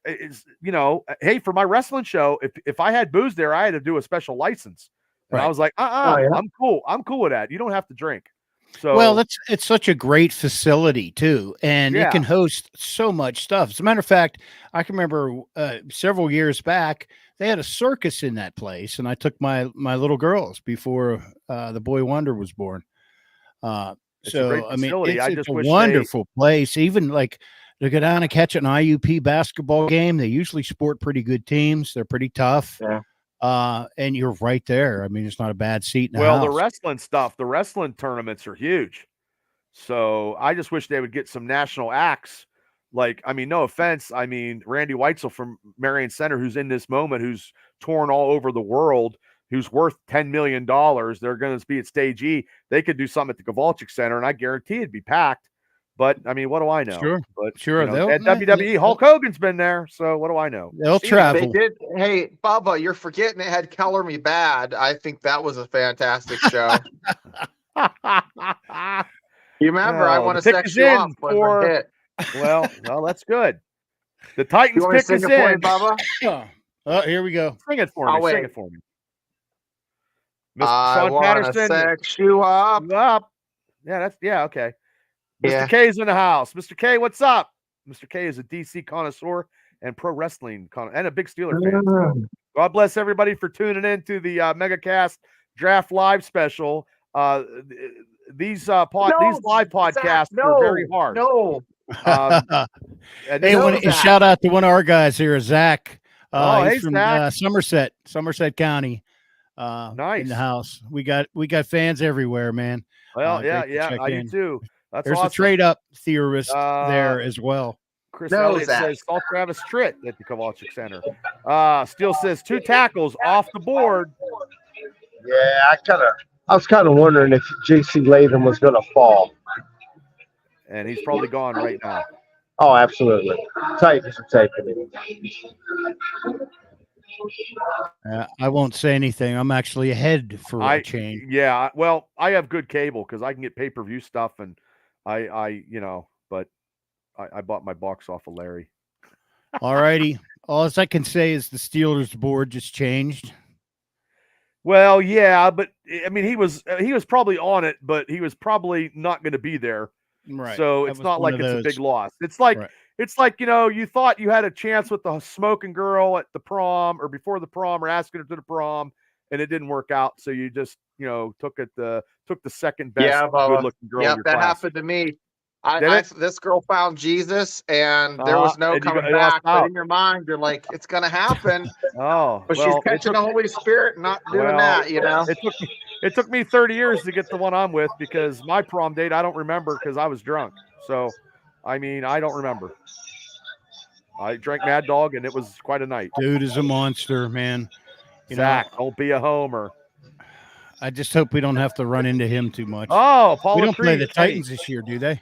hey, for my wrestling show, if I had booze there, I had to do a special license. And I was like, I'm cool. I'm cool with that. You don't have to drink. So Well, it's such a great facility too, and it Yeah. can host so much stuff. As a matter of fact, I can remember several years back they had a circus in that place, and I took my little girls before the boy Wonder was born. It's a great So I mean, facility. I it's just a wish wonderful place. Even like to go down and catch an IUP basketball game, they usually sport pretty good teams. They're pretty tough. Yeah. And you're right there. I mean, it's not a bad seat in the the house. wrestling stuff, the wrestling tournaments are huge. So I just wish they would get some national acts. Like, I mean, no offense. I mean, Randy Weitzel from Marion Center, who's in this moment, who's torn all over the world, who's worth $10 million. They're going to be at Stage E. They could do something at the Kovalchik Center, and I guarantee it'd be packed. But, I mean, what do I know? Sure. But, Sure, you know, at they'll- WWE, Hulk Hogan's been there. So what do I know? They'll They travel. did. Hey, Bubba, you're forgetting it had Color Me Bad. I think that was a fantastic show. You remember, I Oh, want the to pick sex is you in up was for- a hit. well, that's good. The Titans You want to pick sing is it for me, in. Bubba? Oh, here we go. Sing it for I'll me. Sing wait. it for me. Mr. I Sean want to Patterson. sex you up. Up. Yeah, okay. Mr. Yeah. K's in the house. Mr. K, what's up? Mr. K is a DC connoisseur and pro wrestling and a big Steeler fan. God bless everybody for tuning in to the MegaCast Draft Live special. These live podcasts are very hard. No. And Hey, No, Zach. shout out to one of our guys here, Zach. Hey, He's from Zach. Somerset County. In Nice. the house. We got fans everywhere, man. Well, great to yeah, check I in. do too. That's There's awesome. a trade up theorist there Uh, as well. Chris No, Elliott Zach. says call Travis Tritt at the Kovalchik Center. Steele says 2 tackles off the board. Yeah, I was kind of wondering if J.C. Latham was going to fall. And he's probably gone right now. Oh, absolutely. Titans are taking it. I won't say anything. I'm actually ahead for a change. Yeah, well, I have good cable because I can get pay-per-view stuff, and I but I bought my box off of Larry. All righty. All I can say is the Steelers board just changed. Well, yeah, but I mean, he was probably on it, but he was probably not going to be there. Right. So That it's was not one like of it's a those- big loss. It's like Right. it's like, you thought you had a chance with the smoking girl at the prom or before the prom or asking her to the prom, and it didn't work out. So you just, took the second best Yeah, Bubba. good looking girl in Yep, your that class. happened to me. Did it? This girl found Jesus, and there was no and you coming lost back. But out. in your mind, you're like, it's going to happen. Oh, But well, she's it catching took- the Holy Spirit and not doing that, It took me 30 years to get the one I'm with because my prom date I don't remember because I was drunk. So, I mean, I don't remember. I drank Mad Dog and it was quite a night. Dude is a monster, man. Zach, don't be a homer. I just hope we don't have to run into him too much. Oh, Paul. we don't play the Titans this year, do they?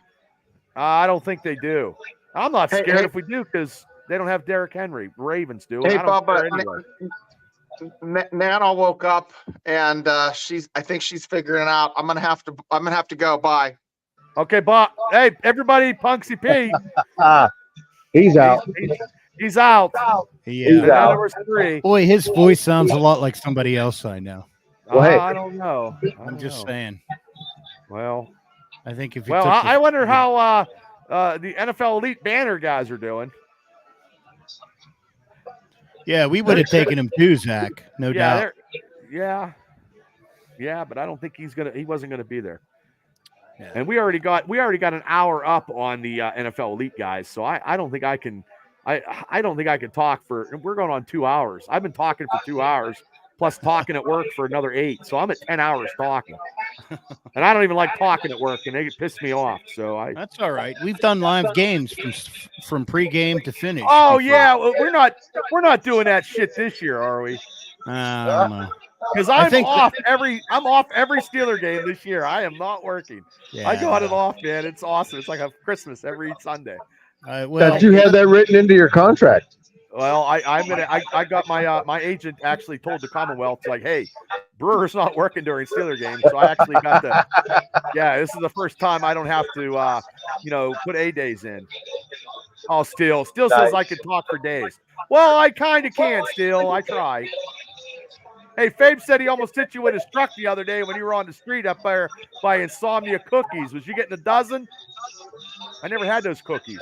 I don't think they do. I'm not Hey, scared hey. if we do because they don't have Derrick Henry. Ravens do. Hey, I don't care Bubba, anyway. Nana woke up, and I think she's figuring it out. I'm gonna have to go. Bye. Okay, Bob. Hey, everybody, Punksy P. He's out. He's out. He, He's And out. that was 3. Boy, his voice sounds a lot like somebody else I know. Well, hey. I don't know. I'm just saying. Well, I think if you well, took I wonder how the NFL Elite Banner guys are doing. Yeah, we would have taken him too, Zach. No doubt. Yeah, but I don't think he wasn't gonna be there. Yeah. And we already got an hour up on the NFL Elite guys, so I don't think I can. I don't think I can talk for. We're going on 2 hours. I've been talking for 2 hours, plus talking at work for another 8. So I'm at 10 hours talking, and I don't even like talking at work, and they piss me off. So That's all right. We've done live games from pregame to finish. Oh before. yeah, well, we're not doing that shit this year, are we? I don't know. Because I I'm think off every Steeler game this year. I am not working. Yeah. I got it off, man. It's awesome. It's like a Christmas every Sunday. Well, That you have that written into your contract. Well, I got my agent actually told the Commonwealth, like, hey, Brewer's not working during Steeler games, so I actually got this is the first time I don't have to put A days in. Oh, Steele says I could talk for days. Well, I kind of can, Steele. I try. Hey, Fabe said he almost hit you with his truck the other day when you were on the street up there by Insomnia Cookies. Was you getting a dozen? I never had those cookies.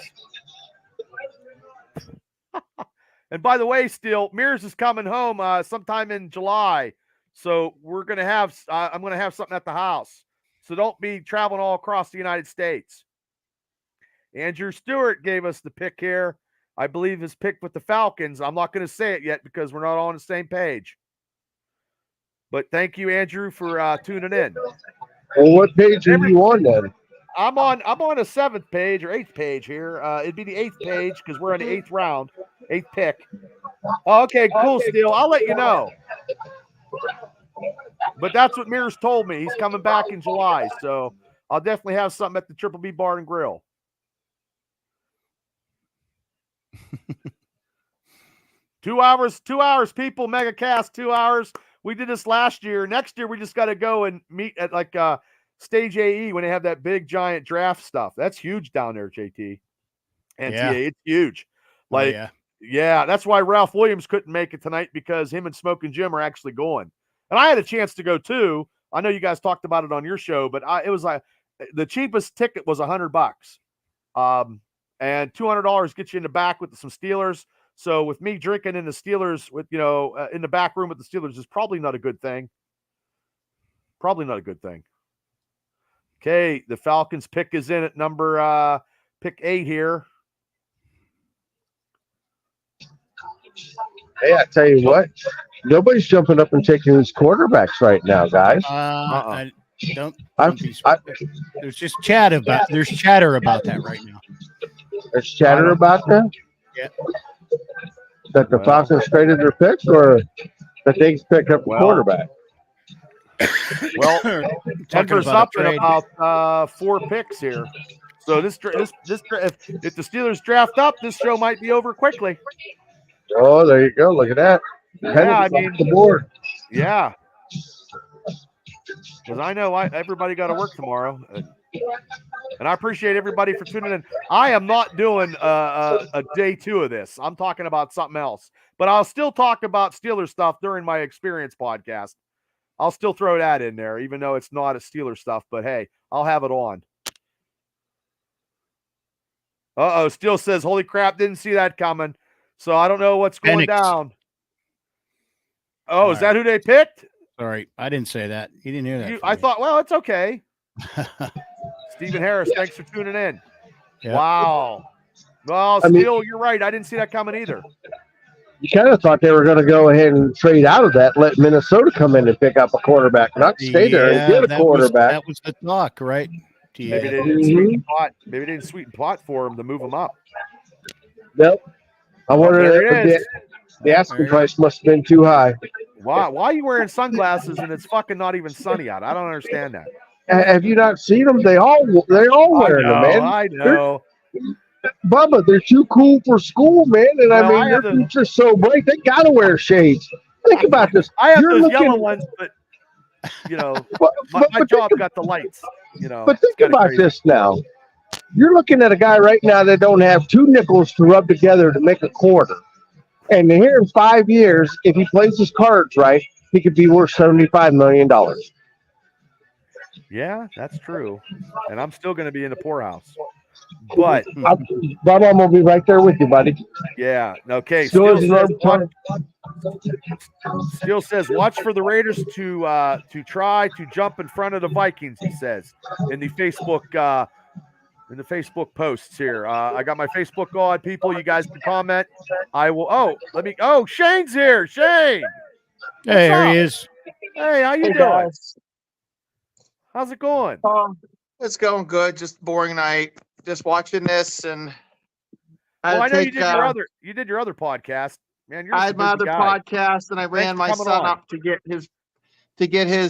And by the way, Steele, Mears is coming home sometime in July. So we're going to have, I'm going to have something at the house. So don't be traveling all across the United States. Andrew Stewart gave us the pick here. I believe his pick with the Falcons. I'm not going to say it yet because we're not on the same page. But thank you, Andrew, for tuning in. Well, what page are you on then? I'm on a 7th page or 8th page here. It'd be the 8th page because we're on the 8th round, 8th pick. Oh, okay, cool, Steele. I'll let you know. But that's what Mears told me. He's coming back in July, so I'll definitely have something at the Triple B Bar and Grill. 2 hours, people. Mega Cast, 2 hours. We did this last year. Next year, we just got to go and meet at like Stage AE when they have that big giant draft stuff. That's huge down there, JT. And Yeah. TA, it's huge. Like, yeah, that's why Ralph Williams couldn't make it tonight because him and Smoking Jim are actually going. And I had a chance to go too. I know you guys talked about it on your show, but it was like the cheapest ticket was $100. And $200 gets you in the back with some Steelers. So with me drinking in the Steelers with, in the back room with the Steelers is probably not a good thing. Probably not a good thing. Okay. The Falcons pick is in at number pick 8 here. Hey, I tell you what, nobody's jumping up and taking these quarterbacks right now, guys. There's just chatter about that right now. There's chatter about that? Yeah. That the Falcons traded their picks or that they picked up a quarterback? Well, Denver's up in about 4 picks here. So if the Steelers draft up, this show might be over quickly. Oh, there you go. Look at that. Yeah, I mean, the board. Yeah. Because I know everybody got to work tomorrow. And I appreciate everybody for tuning in. I am not doing a day 2 of this. I'm talking about something else. But I'll still talk about Steelers stuff during my experience podcast. I'll still throw that in there, even though it's not a Steelers stuff. But, hey, I'll have it on. Uh-oh, Steele says, holy crap, didn't see that coming. So I don't know what's going down. Oh, all is that who they picked? Sorry, I didn't say that. You didn't hear that. I thought, well, it's okay. Stephen Harris, thanks for tuning in. Yep. Wow. Well, Steele, you're right. I didn't see that coming either. You kind of thought they were going to go ahead and trade out of that, let Minnesota come in and pick up a quarterback, not stay there and get a quarterback. That was the talk, right? Maybe they didn't sweeten pot. Maybe they didn't sweeten pot for him to move him up. Nope. I wonder if the asking price must have been too high. Why are you wearing sunglasses and it's fucking not even sunny out? I don't understand that. Have you not seen them? They all wearing them, man. I know. Bubba, they're too cool for school, man. And I mean, their future's so bright, they got to wear shades. Think about this. I have those yellow ones, but, my job got the lights, But think about this now. You're looking at a guy right now that don't have 2 nickels to rub together to make a quarter. And here in 5 years, if he plays his cards right, he could be worth $75 million. Yeah, that's true. And I'm still going to be in the poorhouse. But Bob, I'm going to be right there with you, buddy. Yeah. Okay. Steele says, watch for the Raiders to try to jump in front of the Vikings, he says, in the Facebook posts here. I got my Facebook on, people. You guys can comment. I will. Shane's here. Shane. Hey, here he is. Hey, how you doing? Guys. How's it going? It's going good. Just boring night. Just watching this, and I know you did your other podcast, man. I had my other podcast, and I ran my son up to get his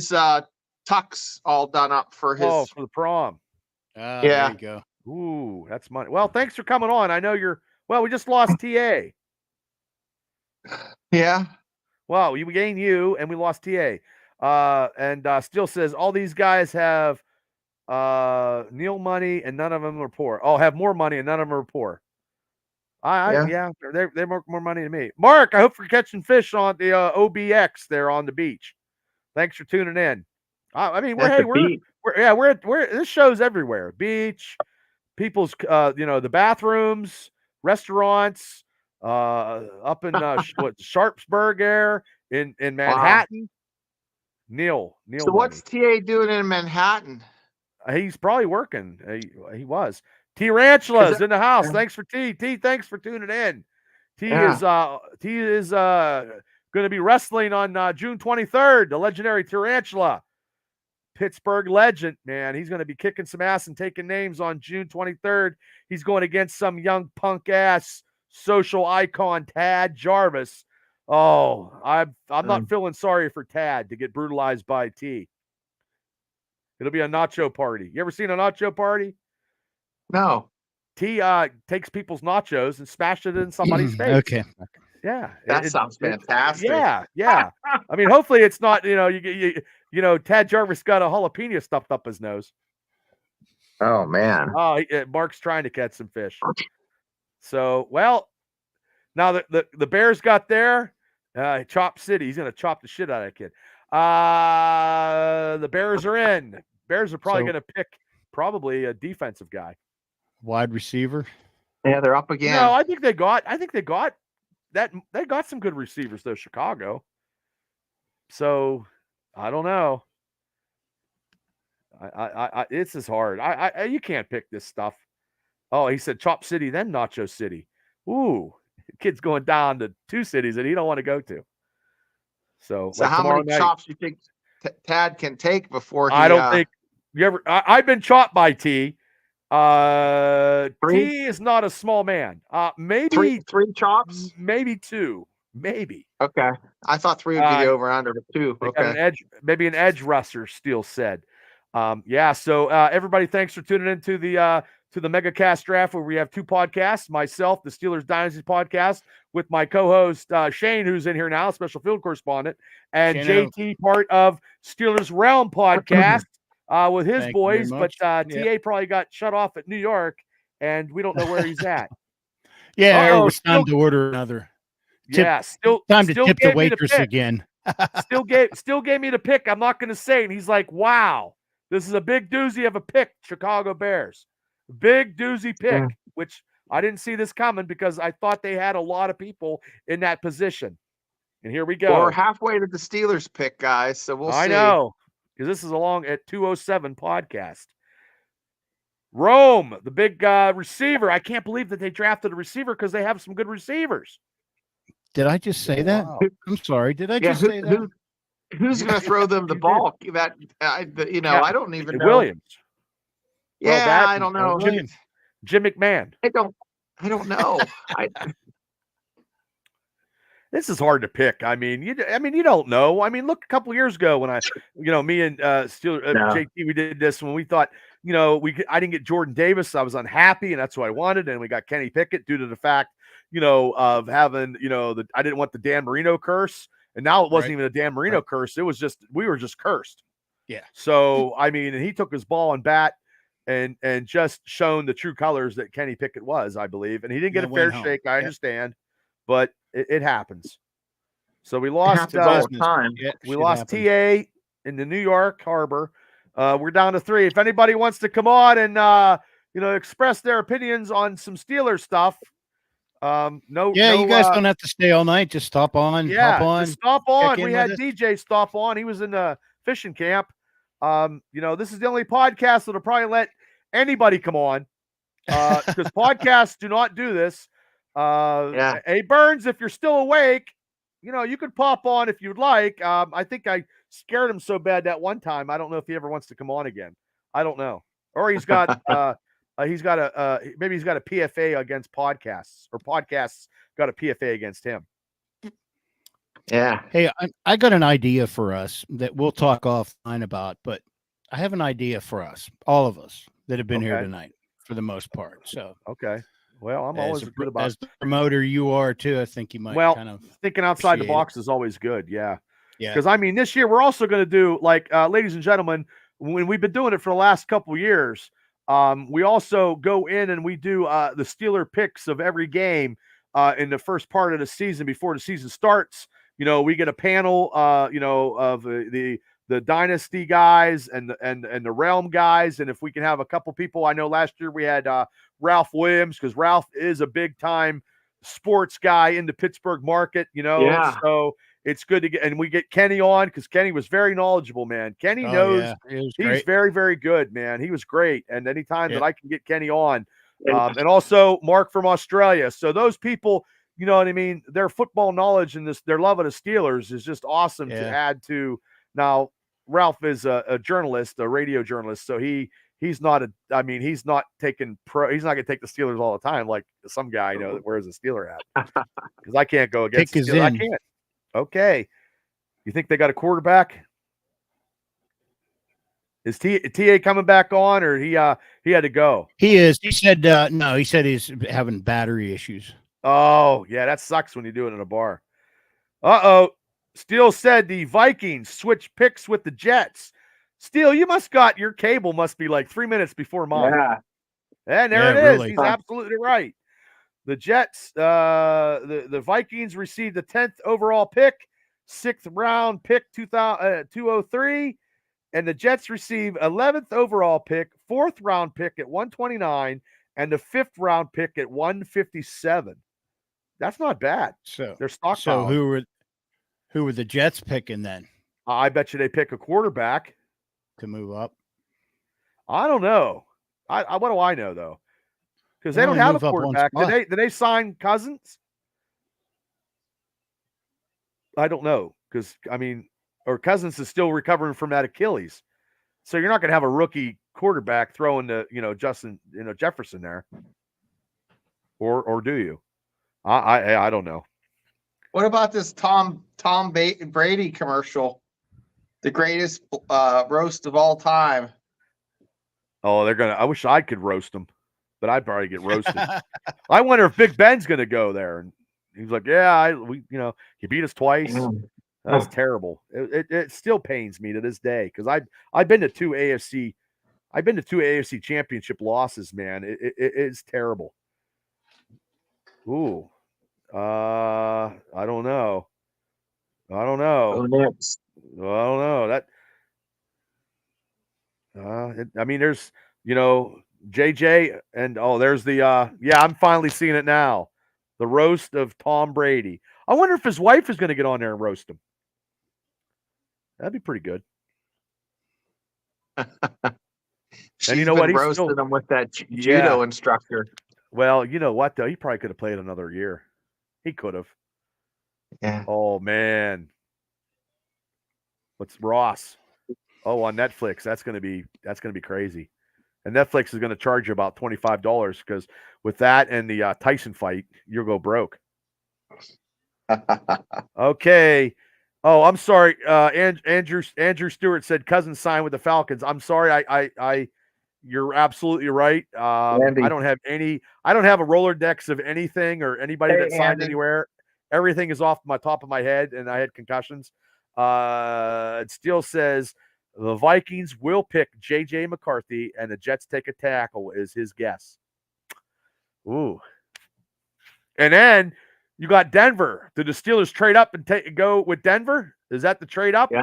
tux all done up for his for the prom. Yeah. There you go. Ooh, that's money. Well, thanks for coming on. I know we just lost TA. Yeah. Well, we gained you and we lost TA. And Steele says all these guys have Neil money and none of them are poor. Oh, have more money and none of them are poor. Yeah, they're more money than me. Mark, I hope you're catching fish on the OBX there on the beach. Thanks for tuning in. I mean, we're this show's everywhere. Beach, people's the bathrooms, restaurants, up in Sharpsburg there in Manhattan. Neil. So what's TA doing in Manhattan? He's probably working. He was. T Ranchula's in the house. Thanks for T. Thanks for tuning in. T is going to be wrestling on June 23rd. The legendary Tarantula, Pittsburgh legend, man. He's going to be kicking some ass and taking names on June 23rd. He's going against some young punk ass social icon, Tad Jarvis. Oh, I'm not feeling sorry for Tad to get brutalized by T. It'll be a nacho party. You ever seen a nacho party? No. T takes people's nachos and smashes it in somebody's face. Okay. Yeah. That sounds fantastic. Yeah. I mean, hopefully it's not, Tad Jarvis got a jalapeno stuffed up his nose. Oh, man. Oh, Mark's trying to catch some fish. So, well, now the Bears got there. Chop City. He's going to chop the shit out of that kid. The Bears are in. Bears are probably going to pick probably a defensive guy. Wide receiver. Yeah, they're up again. No, I think they got that. They got some good receivers though, Chicago. So I don't know. This is hard. You can't pick this stuff. Oh, he said Chop City, then Nacho City. Ooh, kid's going down to two cities that he don't want to go to. So like how many chops do you think Tad can take before he? I don't think you ever. I've been chopped by T. Three? T is not a small man. Maybe three chops, maybe two, maybe. Okay, I thought three would be over under, but two. Okay, maybe an edge rusher. Steele said. Yeah. So everybody, thanks for tuning in to the MegaCast Draft, where we have two podcasts. Myself, the Steelers Dynasty podcast, with my co-host Shane, who's in here now, special field correspondent, and JT, part of Steelers Realm podcast. With his boys, but TA probably got shut off at New York, and we don't know where he's at. Yeah, it was time to order another. Time to tip the waitress again. still gave me the pick. I'm not going to say it. And he's like, wow, this is a big doozy of a pick, Chicago Bears. Big doozy pick, which I didn't see this coming because I thought they had a lot of people in that position. And here we go. We're halfway to the Steelers pick, guys, so we'll see. I know. Because this is along at 207 podcast. Rome, the big receiver. I can't believe that they drafted a receiver because they have some good receivers. Did I just say that? I'm sorry. Did I just say that? Who's going to throw them the ball? I don't even know. Williams. Yeah, I don't know. Jim McMahon. I don't know. This is hard to pick. I mean, you don't know. I mean, look, a couple of years ago when me and JT, we did this when we thought, I didn't get Jordan Davis. I was unhappy, and that's what I wanted. And we got Kenny Pickett due to the fact, of having, I didn't want the Dan Marino curse. And now it wasn't even a Dan Marino curse. It was just, we were just cursed. Yeah. So, I mean, and he took his ball and bat and just shown the true colors that Kenny Pickett was, I believe. And he didn't get a fair shake. I understand. But it happens. So we lost all the time. We lost TA in the New York Harbor. We're down to 3. If anybody wants to come on and express their opinions on some Steelers stuff, you guys don't have to stay all night. Just stop on. Yeah, hop on. Stop on. We had DJ stop on. He was in the fishing camp. This is the only podcast that'll probably let anybody come on because podcasts do not do this. Hey Burns, if you're still awake, you could pop on if you'd like. I think I scared him so bad that one time. I don't know if he ever wants to come on again. I don't know. Or he's got maybe he's got a PFA against podcasts, or podcasts got a PFA against him. Yeah. Hey, I got an idea for us that we'll talk offline about, but I have an idea for us, all of us that have been here tonight for the most part. So okay. Well, I'm always good about as the promoter. You are too. I think you might kind of thinking outside the box is always good. Yeah. Yeah. Because I mean, this year we're also going to do ladies and gentlemen, when we've been doing it for the last couple of years, We also go in and we do the Steeler picks of every game in the first part of the season before the season starts. We get a panel, of the Dynasty guys and the Realm guys, and if we can have a couple people. I know last year we had Ralph Williams, because Ralph is a big time sports guy in the Pittsburgh market. Yeah. So it's good to get, and we get Kenny on because Kenny was very knowledgeable, man. Kenny knows. Yeah, it was He's great. very, very good, man. He was great. And anytime Yep. that I can get Kenny on, and also Mark from Australia. So those people, you know what I mean? Their football knowledge and their love of the Steelers is just awesome to add to. Now, Ralph is a journalist, a radio journalist. So he's not he's not going to take the Steelers all the time like some guy I know that wears a Steeler hat. Because I can't go against the Steelers. I can't. Okay. You think they got a quarterback? Is TA coming back on, or he had to go? He is. He said no. He said he's having battery issues. Oh yeah, that sucks when you do it in a bar. Uh-oh. Steele said the Vikings switch picks with the Jets. Steele, your cable must be like 3 minutes before mine. Yeah. And there it is. Really. He's absolutely right. The Jets, the Vikings received the 10th overall pick, 6th round pick 203, and the Jets receive 11th overall pick, 4th round pick at 129, and the 5th round pick at 157. That's not bad. So they're stockpiling. So who were the Jets picking then? I bet you they pick a quarterback to move up. I don't know. What do I know though? Because they don't have a quarterback. Did they sign Cousins? I don't know. Because or Cousins is still recovering from that Achilles. So you're not going to have a rookie quarterback throwing to Justin Jefferson there, or do you? I don't know. What about this Tom Brady commercial? The greatest roast of all time. Oh, I wish I could roast them, but I'd probably get roasted. I wonder if Big Ben's going to go there. And he's like, yeah, he beat us twice. That's terrible. It still pains me to this day because I've been to two AFC championship losses, man. It's terrible. Ooh. I don't know. I don't know. That. There's JJ and there's the I'm finally seeing it now. The roast of Tom Brady. I wonder if his wife is going to get on there and roast him. That'd be pretty good. She's and you know what? He's roasting him with that judo instructor. Well, you know what though? He probably could have played another year. He could have. Yeah. Oh man. What's Ross? Oh, on Netflix. That's gonna be crazy. And Netflix is gonna charge you about $25 because with that and the Tyson fight, you'll go broke. Okay. Oh, I'm sorry. Andrew Stewart said Cousins signed with the Falcons. I'm sorry. I you're absolutely right. I don't have a Rolodex of anything or anybody that signed anywhere. Everything is off my top of my head, and I had concussions. It still says the Vikings will pick J.J. McCarthy, and the Jets take a tackle is his guess. Ooh. And then you got Denver. Did the Steelers trade up and go with Denver? Is that the trade up? Yeah.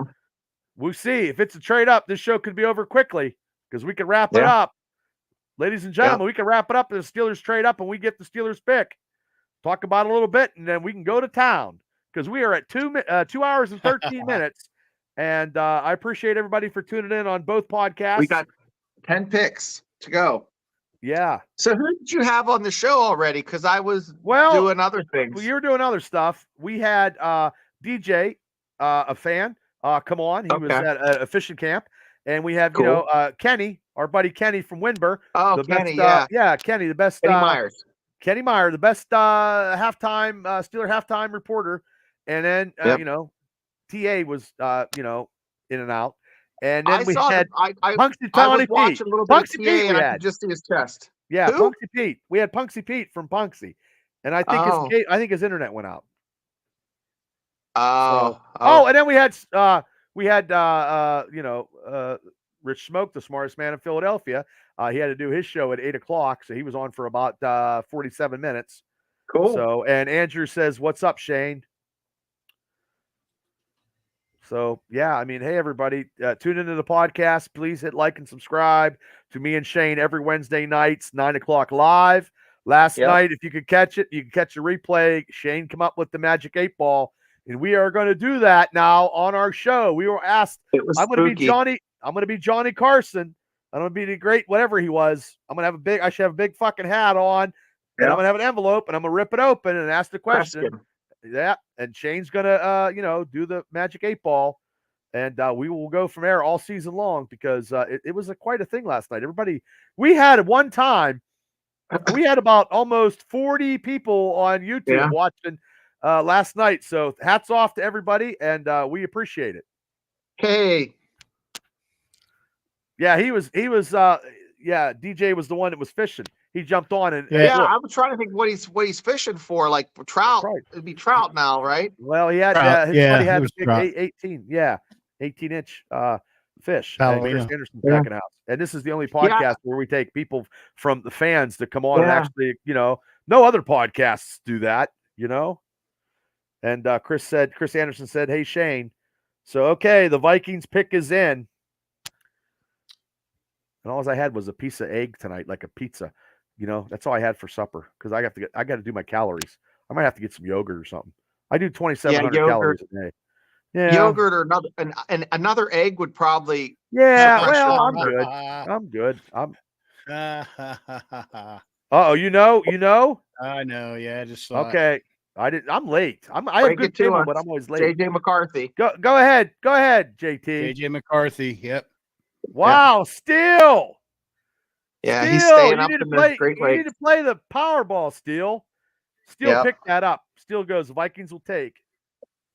We'll see. If it's a trade up, this show could be over quickly because we can wrap it up. Ladies and gentlemen, we can wrap it up. The Steelers trade up and we get the Steelers pick. Talk about it a little bit, and then we can go to town because we are at 2 hours and 13 minutes. And I appreciate everybody for tuning in on both podcasts. We got 10 picks to go. Yeah. So who did you have on the show already? Because I was doing other things. Well, you were doing other stuff. We had DJ, a fan, come on. He was at a fishing camp. And we have, Kenny, our buddy Kenny from Winburn. Oh, Kenny, yeah. Kenny, the best. Kenny Myers. Kenny Meyer, the best halftime Steeler halftime reporter, and then TA was in and out, and then we had Punksy Tony Pete. Punksy Pete, I could just see his chest. Yeah, Who? Punksy Pete. We had Punksy Pete from Punksy, and I think his internet went out. Oh, and then we had Rich Smoke, the smartest man in Philadelphia. He had to do his show at 8:00, so he was on for about 47 minutes. Cool. So, and Andrew says, "What's up, Shane?" So, yeah, I mean, hey, everybody, tune into the podcast. Please hit like and subscribe to me and Shane every Wednesday nights, 9:00 live. Last night, if you could catch it, you can catch the replay. Shane come up with the magic 8-ball, and we are going to do that now on our show. We were asked, I'm going to be Johnny. I'm going to be Johnny Carson. I'm going to be the great whatever he was. I'm going to have I should have a big fucking hat on, and I'm going to have an envelope, and I'm going to rip it open and ask the question. Yeah, and Shane's going to, do the magic 8-ball, and we will go from there all season long because it was quite a thing last night. Everybody, we had at one time, we had about almost 40 people on YouTube watching last night. So hats off to everybody, and we appreciate it. Hey. Yeah, he was DJ was the one that was fishing. He jumped on and I was trying to think what he's fishing for, like for trout. Right. It'd be trout now, right? Well, he had his buddy had a big 18-inch fish at Chris Anderson's second house. And this is the only podcast where we take people from the fans to come on and actually, no other podcasts do that, And Chris Anderson said, "Hey, Shane, so okay, the Vikings pick is in." And all I had was a piece of egg tonight, like a pizza. That's all I had for supper because I got to do my calories. I might have to get some yogurt or something. I do 2,700 calories a day. Yeah. Yogurt or another egg would probably. Yeah, well, I'm good. Uh-oh, you know? I know, yeah, I just okay. I'm late. I have good table, but I'm always late. JJ McCarthy. Go ahead, JT. JJ McCarthy, yep. Wow, Steele. Yeah, he's staying up in the Great Lakes. You need to play the Powerball, Steele. Steele picked that up. Steele goes, Vikings will take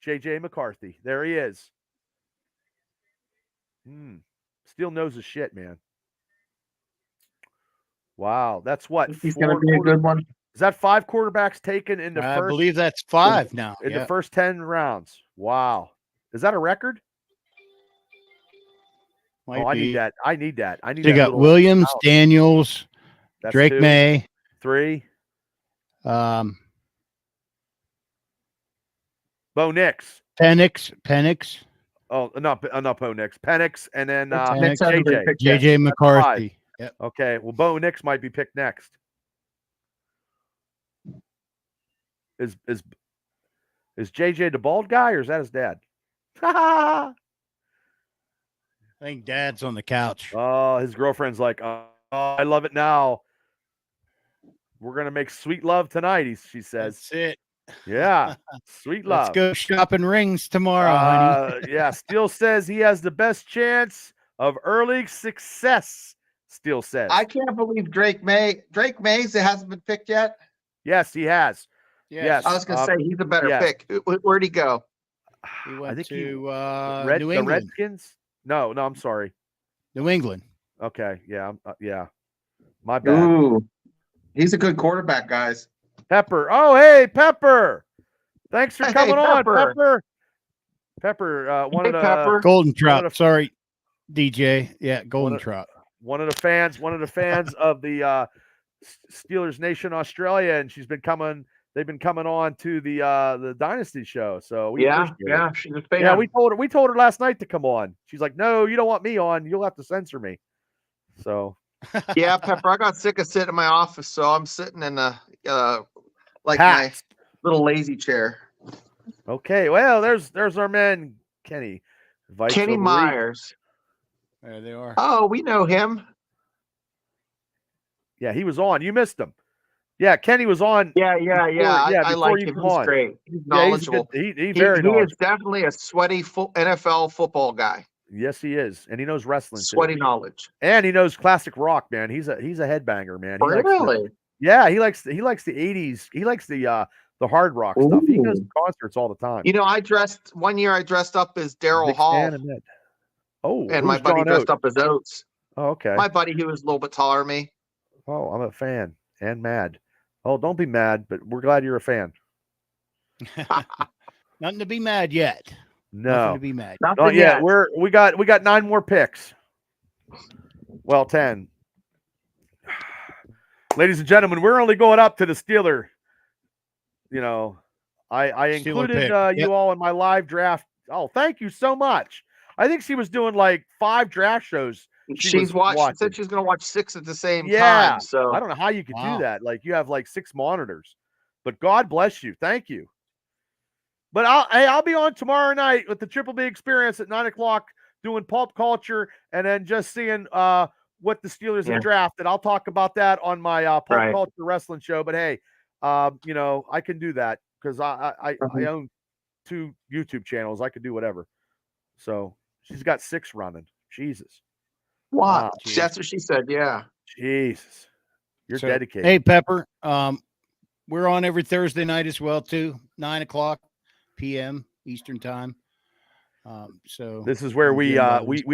JJ McCarthy. There he is. Steele knows his shit, man. Wow, that's what? He's going to be a good one. Is that 5 quarterbacks taken in the first? I believe that's 5 now. In the first 10 rounds. Wow. Is that a record? I need that. I need that. You got Williams, Daniels, that's Drake 2, May, 3. Bo Nix. Penix. Oh, not Bo Nix. Penix, and then JJ McCarthy. Yep. Okay. Well, Bo Nix might be picked next. Is JJ the bald guy or is that his dad? I think Dad's on the couch. Oh, his girlfriend's like, oh, I love it now. We're gonna make sweet love tonight. She says. That's it. Yeah, sweet love. Let's go shopping rings tomorrow, honey. Yeah, Steele says he has the best chance of early success. Steele says. I can't believe Drake May hasn't been picked yet. Yes, he has. Yes. I was gonna say he's a better pick. Where'd he go? He went to New the England. Redskins. No, I'm sorry. New England. Okay, yeah, my bad. Ooh, he's a good quarterback, guys. Pepper. Oh, hey, Pepper. Thanks for coming on, Pepper. Pepper, one of the Golden Trout. Sorry, DJ. Yeah, Golden Trout. One of the fans of the Steelers Nation Australia, and she's been coming. They've been coming on to the Dynasty show. So she's a fan. Yeah, we told her last night to come on. She's like, "No, you don't want me on. You'll have to censor me." So yeah, Pepper, I got sick of sitting in my office, so I'm sitting in my little lazy chair. Okay, well, there's our man Kenny. Kenny Myers. There they are. Oh, we know him. Yeah, he was on. You missed him. Yeah, Kenny was on. Yeah. I like him. He's great. He's knowledgeable. He's very knowledgeable. He is definitely a sweaty NFL football guy. Yes, he is, and he knows wrestling. Sweaty knowledge, and he knows classic rock, man. He's a headbanger, man. Really? He likes the 80s. He likes the hard rock stuff. He goes to concerts all the time. One year I dressed up as Daryl Hall. Oh, and my buddy dressed up as Oates. Oh, okay. My buddy, who was a little bit taller than me. Oh, I'm a fan and mad. Oh, don't be mad, but we're glad you're a fan. Nothing to be mad yet. No. Nothing to be mad. Not yet. We got 9 more picks. Well, 10. Ladies and gentlemen, we're only going up to the Steeler. You know, I Steeler included pick. you Yep. all in my live draft. Oh, thank you so much. I think she was doing like 5 draft shows. She's watched. She said she's going to watch 6 at the same time. So I don't know how you could do Wow. that. Like you have like 6 monitors. But God bless you. Thank you. But I'll be on tomorrow night with the Triple B Experience at 9:00 doing pulp culture and then just seeing what the Steelers have drafted. I'll talk about that on my pulp culture wrestling show. But hey, you know, I can do that because I own 2 YouTube channels. I could do whatever. So she's got 6 running. Jesus. Wow. Wow. That's what she said. Yeah. Jesus. You're dedicated. Hey, Pepper. We're on every Thursday night as well, too. 9:00 p.m. Eastern time. So this is where we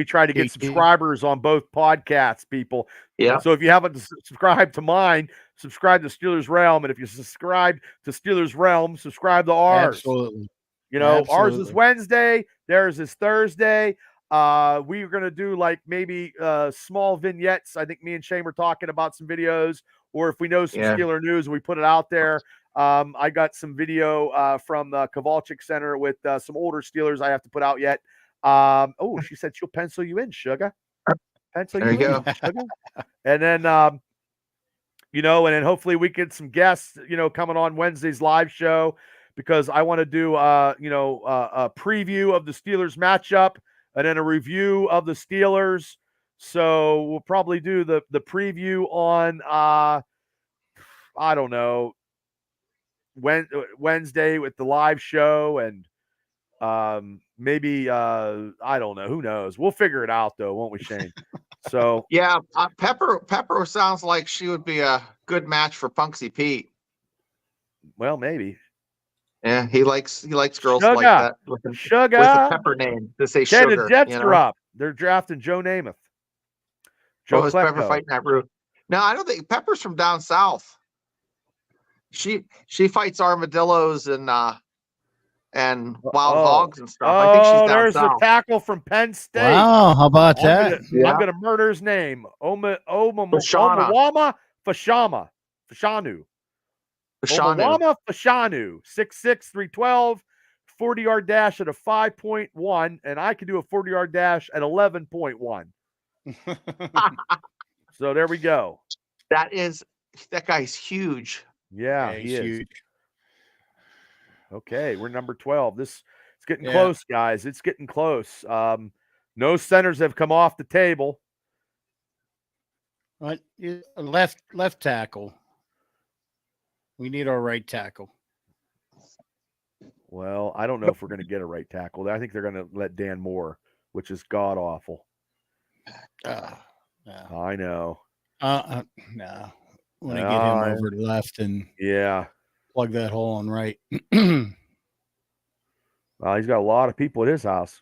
try to get subscribers on both podcasts, people. Yeah. So if you haven't subscribed to mine, subscribe to Steelers Realm, and if you subscribe to Steelers Realm, subscribe to ours. Absolutely. You know, ours is Wednesday, theirs is Thursday. We're gonna do like maybe small vignettes. I think me and Shane were talking about some videos, or if we know some Steeler news, we put it out there. I got some video from the Kowalczyk Center with some older Steelers I have to put out yet. Oh, she said she'll pencil you in, sugar. Pencil you in, sugar. And then, you know, and then hopefully we get some guests, you know, coming on Wednesday's live show because I want to do, you know, a preview of the Steelers matchup and then a review of the Steelers. So we'll probably do the preview on, I don't know, Wednesday with the live show and maybe I don't know, who knows, we'll figure it out though, won't we, Shane? So yeah, Pepper sounds like she would be a good match for Punksy Pete. Well, maybe. Yeah, he likes girls Sugar. like that with a Pepper name to say sugar. The Jets are up. They're drafting Joe Namath. Joe is Pepper fighting that route. No, I don't think Pepper's from down south. She fights armadillos and wild hogs and stuff. I think she's down there's south. the tackle from Penn State. Wow, how about that? I'm gonna murder his name. Omawama Fashanu. Omawama Fashanu. 6'6", 312, 40-yard dash at a 5.1, and I can do a 40-yard dash at 11.1. So there we go. That guy's huge. Yeah, he is huge. Okay, we're number 12. It's getting close, guys. It's getting close. No centers have come off the table. What? Left tackle. We need our right tackle. Well, I don't know if we're going to get a right tackle. I think they're going to let Dan Moore, which is god awful. No. I know. No. Want to get him over to left and plug that hole on right. Well, he's got a lot of people at his house.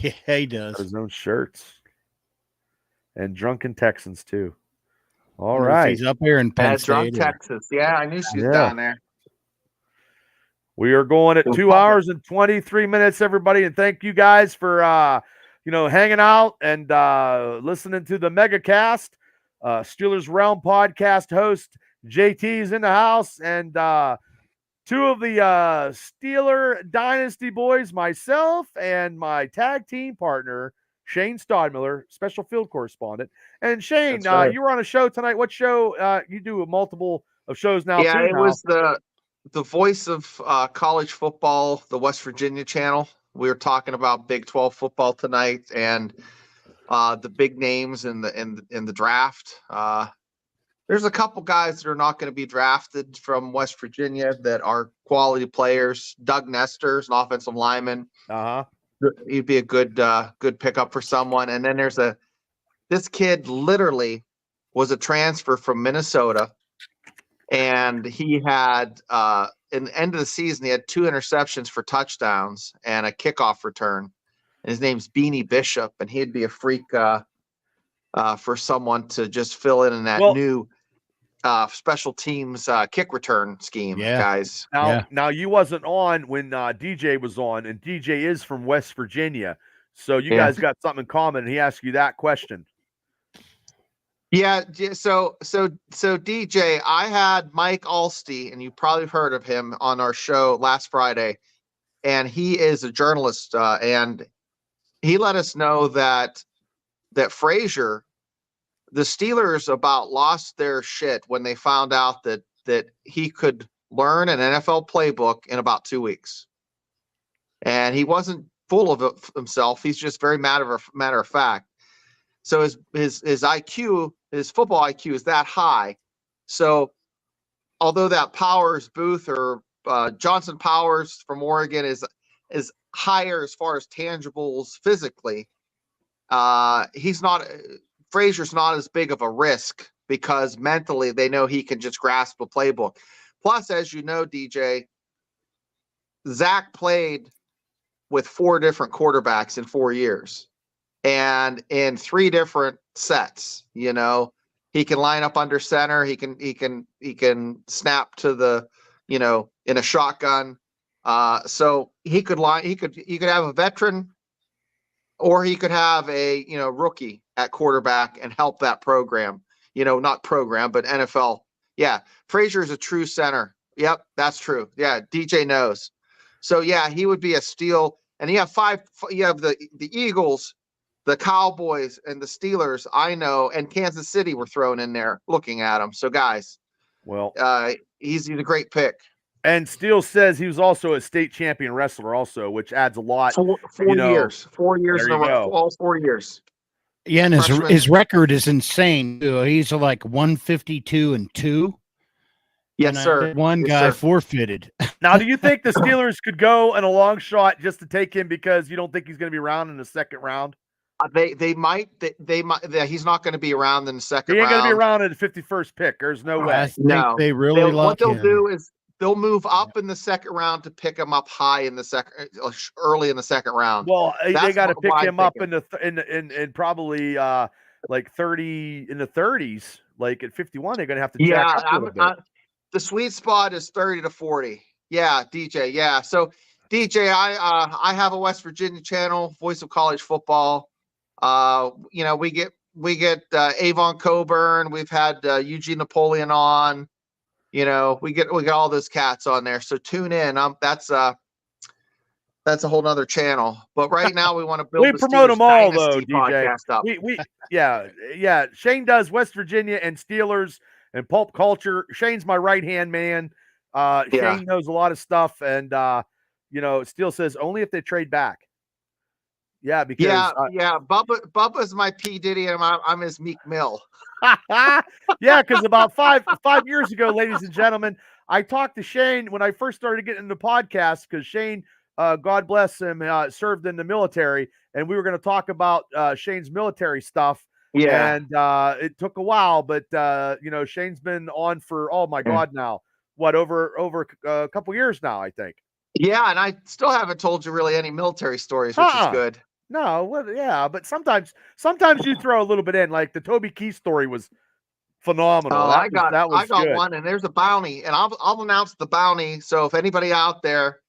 Yeah, he does. His own shirts. And drunken Texans, too. All right. He's up here in Penn State. Drunk Texas. Yeah, I knew she was down there. We are going at 2 hours and 23 minutes, everybody. And thank you guys for, hanging out and listening to the MegaCast. Steelers Realm podcast host JT's in the house, and 2 of the Steeler Dynasty boys, myself and my tag team partner Shane Stodmiller, special field correspondent. And Shane, you were on a show tonight. What show? You do multiple of shows now. Yeah, it was the voice of college football, the West Virginia channel. We were talking about Big 12 football tonight and the big names in the draft. There's a couple guys that are not going to be drafted from West Virginia that are quality players. Doug Nestor's an offensive lineman. He'd be a good pickup for someone. And then there's this kid literally was a transfer from Minnesota, and he had in the end of the season he had 2 interceptions for touchdowns and a kickoff return. And his name's Beanie Bishop, and he'd be a freak for someone to just fill in that new special teams kick return scheme, guys. Now you wasn't on when DJ was on, and DJ is from West Virginia. So you guys got something in common. He asked you that question. Yeah. So DJ, I had Mike Alsty, and you probably heard of him on our show last Friday, and he is a journalist, and he let us know that Frazier, the Steelers about lost their shit when they found out that he could learn an NFL playbook in about 2 weeks. And he wasn't full of himself. He's just very matter of fact. So his IQ, his football IQ is that high. So although that Powers Booth or Johnson Powers from Oregon is higher as far as tangibles physically, Frazier's not as big of a risk because mentally they know he can just grasp a playbook. Plus, as you know, DJ, Zach played with 4 different quarterbacks in 4 years and in 3 different sets. You know, he can line up under center. He can snap to the, you know, in a shotgun. So he could have a veteran, or he could have a, you know, rookie at quarterback and help that program, you know, not program, but NFL. Yeah. Frazier is a true center. Yep. That's true. Yeah. DJ knows. So yeah, he would be a steal. And you have the Eagles, the Cowboys, and the Steelers, I know, and Kansas City were thrown in there looking at him. So guys, well, he's a great pick. And Steele says he was also a state champion wrestler also, which adds a lot. 4 years. 4 years in a row. All 4 years. Yeah, and his record is insane. He's like 152-2. Yes, sir. One guy forfeited. Now, do you think the Steelers could go in a long shot just to take him because you don't think he's going to be around in the second round? They might. He's not going to be around in the second round. He ain't going to be around at the 51st pick. There's no way. I think they really like him. What they'll do is they'll move up in the second round to pick him up high in the second, early in the second round. Well, they got to pick him up in probably like 30 in the 30s. Like at 51, they're going to have to jack up a little bit. The sweet spot is 30 to 40. Yeah, DJ. Yeah. So DJ, I have a West Virginia channel, Voice of College Football. You know, we get Avon Coburn. We've had Eugene Napoleon on. You know, we get all those cats on there. So tune in. That's a whole nother channel. But right now we want to build. We promote them all though, DJ. Up. Yeah. Shane does West Virginia and Steelers and pulp culture. Shane's my right hand man. Shane knows a lot of stuff, and you know, Steele says only if they trade back. Yeah, because Bubba's my P Diddy, and I'm his Meek Mill. Yeah, because about five years ago, ladies and gentlemen, I talked to Shane when I first started getting into podcasts because Shane, God bless him, served in the military, and we were going to talk about Shane's military stuff. Yeah, and it took a while, but you know, Shane's been on for my God now, what over a couple years now, I think. Yeah, and I still haven't told you really any military stories, which is good. No, well, yeah, but sometimes you throw a little bit in. Like the Toby Keith story was phenomenal. Oh, I got good. one, and there's a bounty, and I'll announce the bounty. So if anybody out there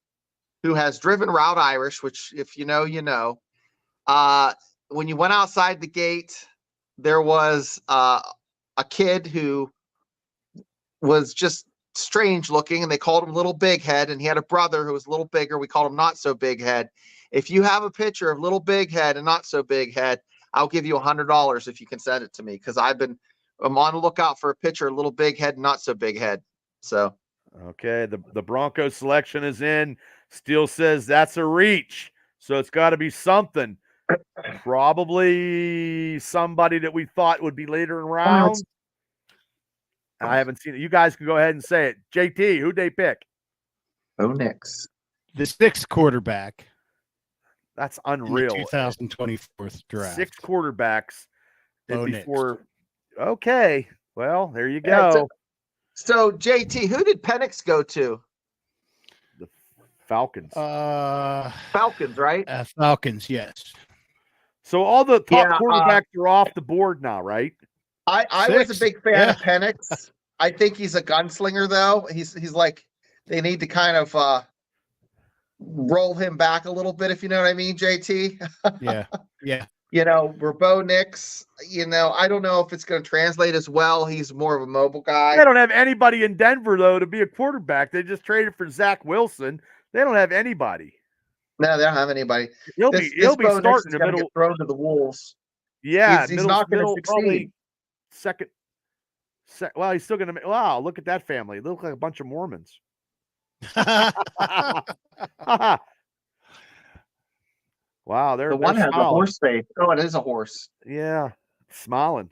who has driven Route Irish, which if you know, you know, when you went outside the gate, there was a kid who was just strange looking, and they called him Little Big Head, and he had a brother who was a little bigger. We called him Not So Big Head. If you have a picture of Little Big Head and Not So Big Head, I'll give you $100 if you can send it to me, because I'm on the lookout for a picture of Little Big Head and Not So Big Head. So okay, the Broncos selection is in. Steele says that's a reach, so it's got to be something. Probably somebody that we thought would be later in round. I haven't seen it. You guys can go ahead and say it. JT, who'd they pick? Oh, next. The 6th quarterback. That's unreal. 2024 draft. 6 quarterbacks. Before. Okay. Well, there you go. So JT, who did Penix go to? The Falcons. Falcons, right? Falcons, yes. So all the top quarterbacks are off the board now, right? I was a big fan of Penix. I think he's a gunslinger, though. He's like, they need to kind of roll him back a little bit, if you know what I mean, JT. Yeah. Where Bo Nix, I don't know if it's going to translate as well. He's more of a mobile guy. They don't have anybody in Denver, though, to be a quarterback. They just traded for Zach Wilson. They don't have anybody. No, they don't have anybody. He'll be starting the middle. Get thrown to the wolves. Yeah, he's not going to succeed. Probably second. Well, he's still going to. Wow, look at that family. They look like a bunch of Mormons. Wow, they're the one they're has smiling. a horse face. Oh, it is a horse. Yeah, smiling.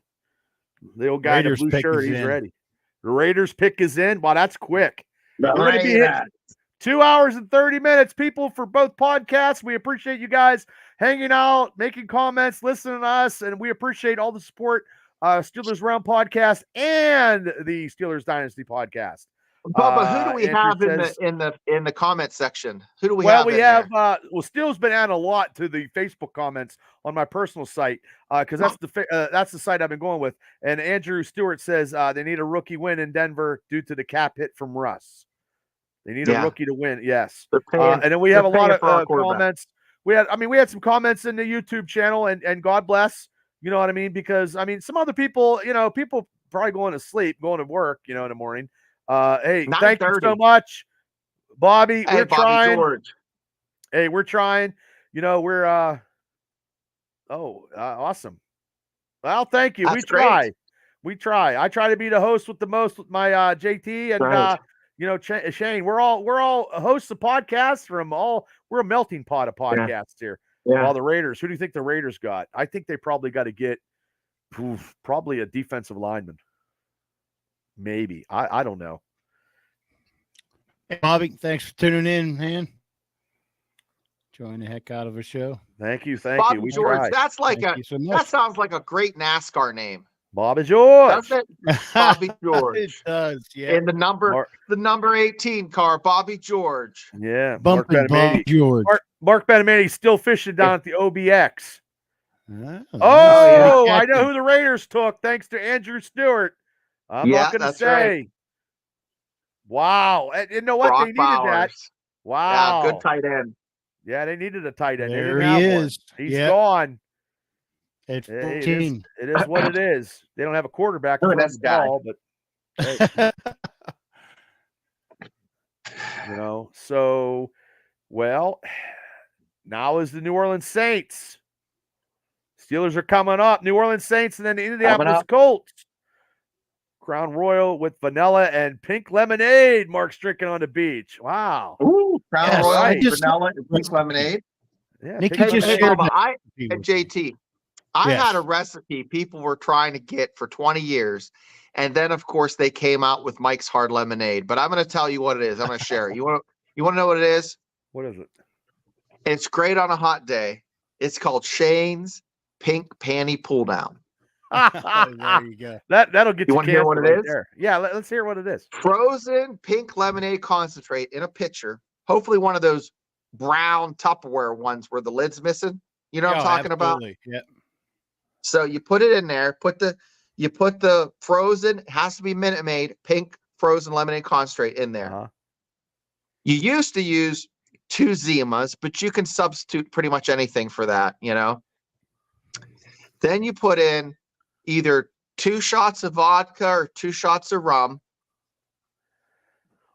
The old guy Raiders in the blue pick shirt, is he's in. ready. The Raiders pick is in. Wow, that's quick. The We're going to be hitting 2 hours and 30 minutes, people, for both podcasts. We appreciate you guys hanging out, making comments, listening to us, and we appreciate all the support. Steelers Round podcast and the Steelers Dynasty podcast. Bubba, who do we Andrew have says, in the comment section? Who do we well, have? we have Steele's been adding a lot to the Facebook comments on my personal site because that's the site I've been going with. And Andrew Stewart says they need a rookie win in Denver due to the cap hit from Russ. They need a rookie to win. Yes, and then we have a lot of comments. We had some comments in the YouTube channel, and God bless. You know what I mean? Because some other people, people probably going to sleep, going to work, in the morning. Hey, thank you so much, Bobby. Hey, we're Bobby trying. George. Hey, we're trying. We're awesome. Well, thank you. That's We try. great. We try. I try to be the host with the most with my JT and Right. Shane. We're all hosts of podcasts we're a melting pot of podcasts here. Yeah. While the Raiders, who do you think the Raiders got? I think they probably got to get probably a defensive lineman. Maybe. I don't know. Hey, Bobby, thanks for tuning in, man. Enjoying the heck out of a show. Thank you. Bobby We George. tried. That's like Thank you so much. that sounds like a great NASCAR name. Bobby George. Doesn't it? Bobby George. It does, yeah. And the number 18 car, Bobby George. Yeah. Bumping Bob George. Mark Benamitti's still fishing down at the OBX. Oh, I know who the Raiders took, thanks to Andrew Stewart. I'm not going to say. Right. Wow. And you know what? Brock They needed Bowers. that. Wow. Yeah, good tight end. Yeah, they needed a tight end. There they didn't he have is. One. He's gone. At It 14. is what it is. They don't have a quarterback Look to at run this the guy. ball, but hey, so now is the New Orleans Saints. Steelers are coming up. New Orleans Saints and then the Indianapolis Colts. Crown Royal with vanilla and pink lemonade. Mark's drinking on the beach. Wow. Ooh, Crown Royal, right. vanilla, and pink lemonade. Yeah, Nicky pink just lemonade. shared Bubba, that. and JT, I Yes. had a recipe people were trying to get for 20 years. And then, of course, they came out with Mike's Hard Lemonade. But I'm going to tell you what it is. I'm going to share it. You want to know what it is? What is it? It's great on a hot day. It's called Shane's Pink Panty Pull Down. There you go. That'll get You you wanna hear what it right is? there. Yeah, let's hear what it is. Frozen pink lemonade concentrate in a pitcher. Hopefully one of those brown Tupperware ones where the lid's missing. You know what I'm talking about? Yeah. So you put it in there, you put the frozen, it has to be Minute Maid, pink frozen lemonade concentrate in there. Uh-huh. You used to use 2 Zimas, but you can substitute pretty much anything for that, Then you put in either 2 shots of vodka or 2 shots of rum,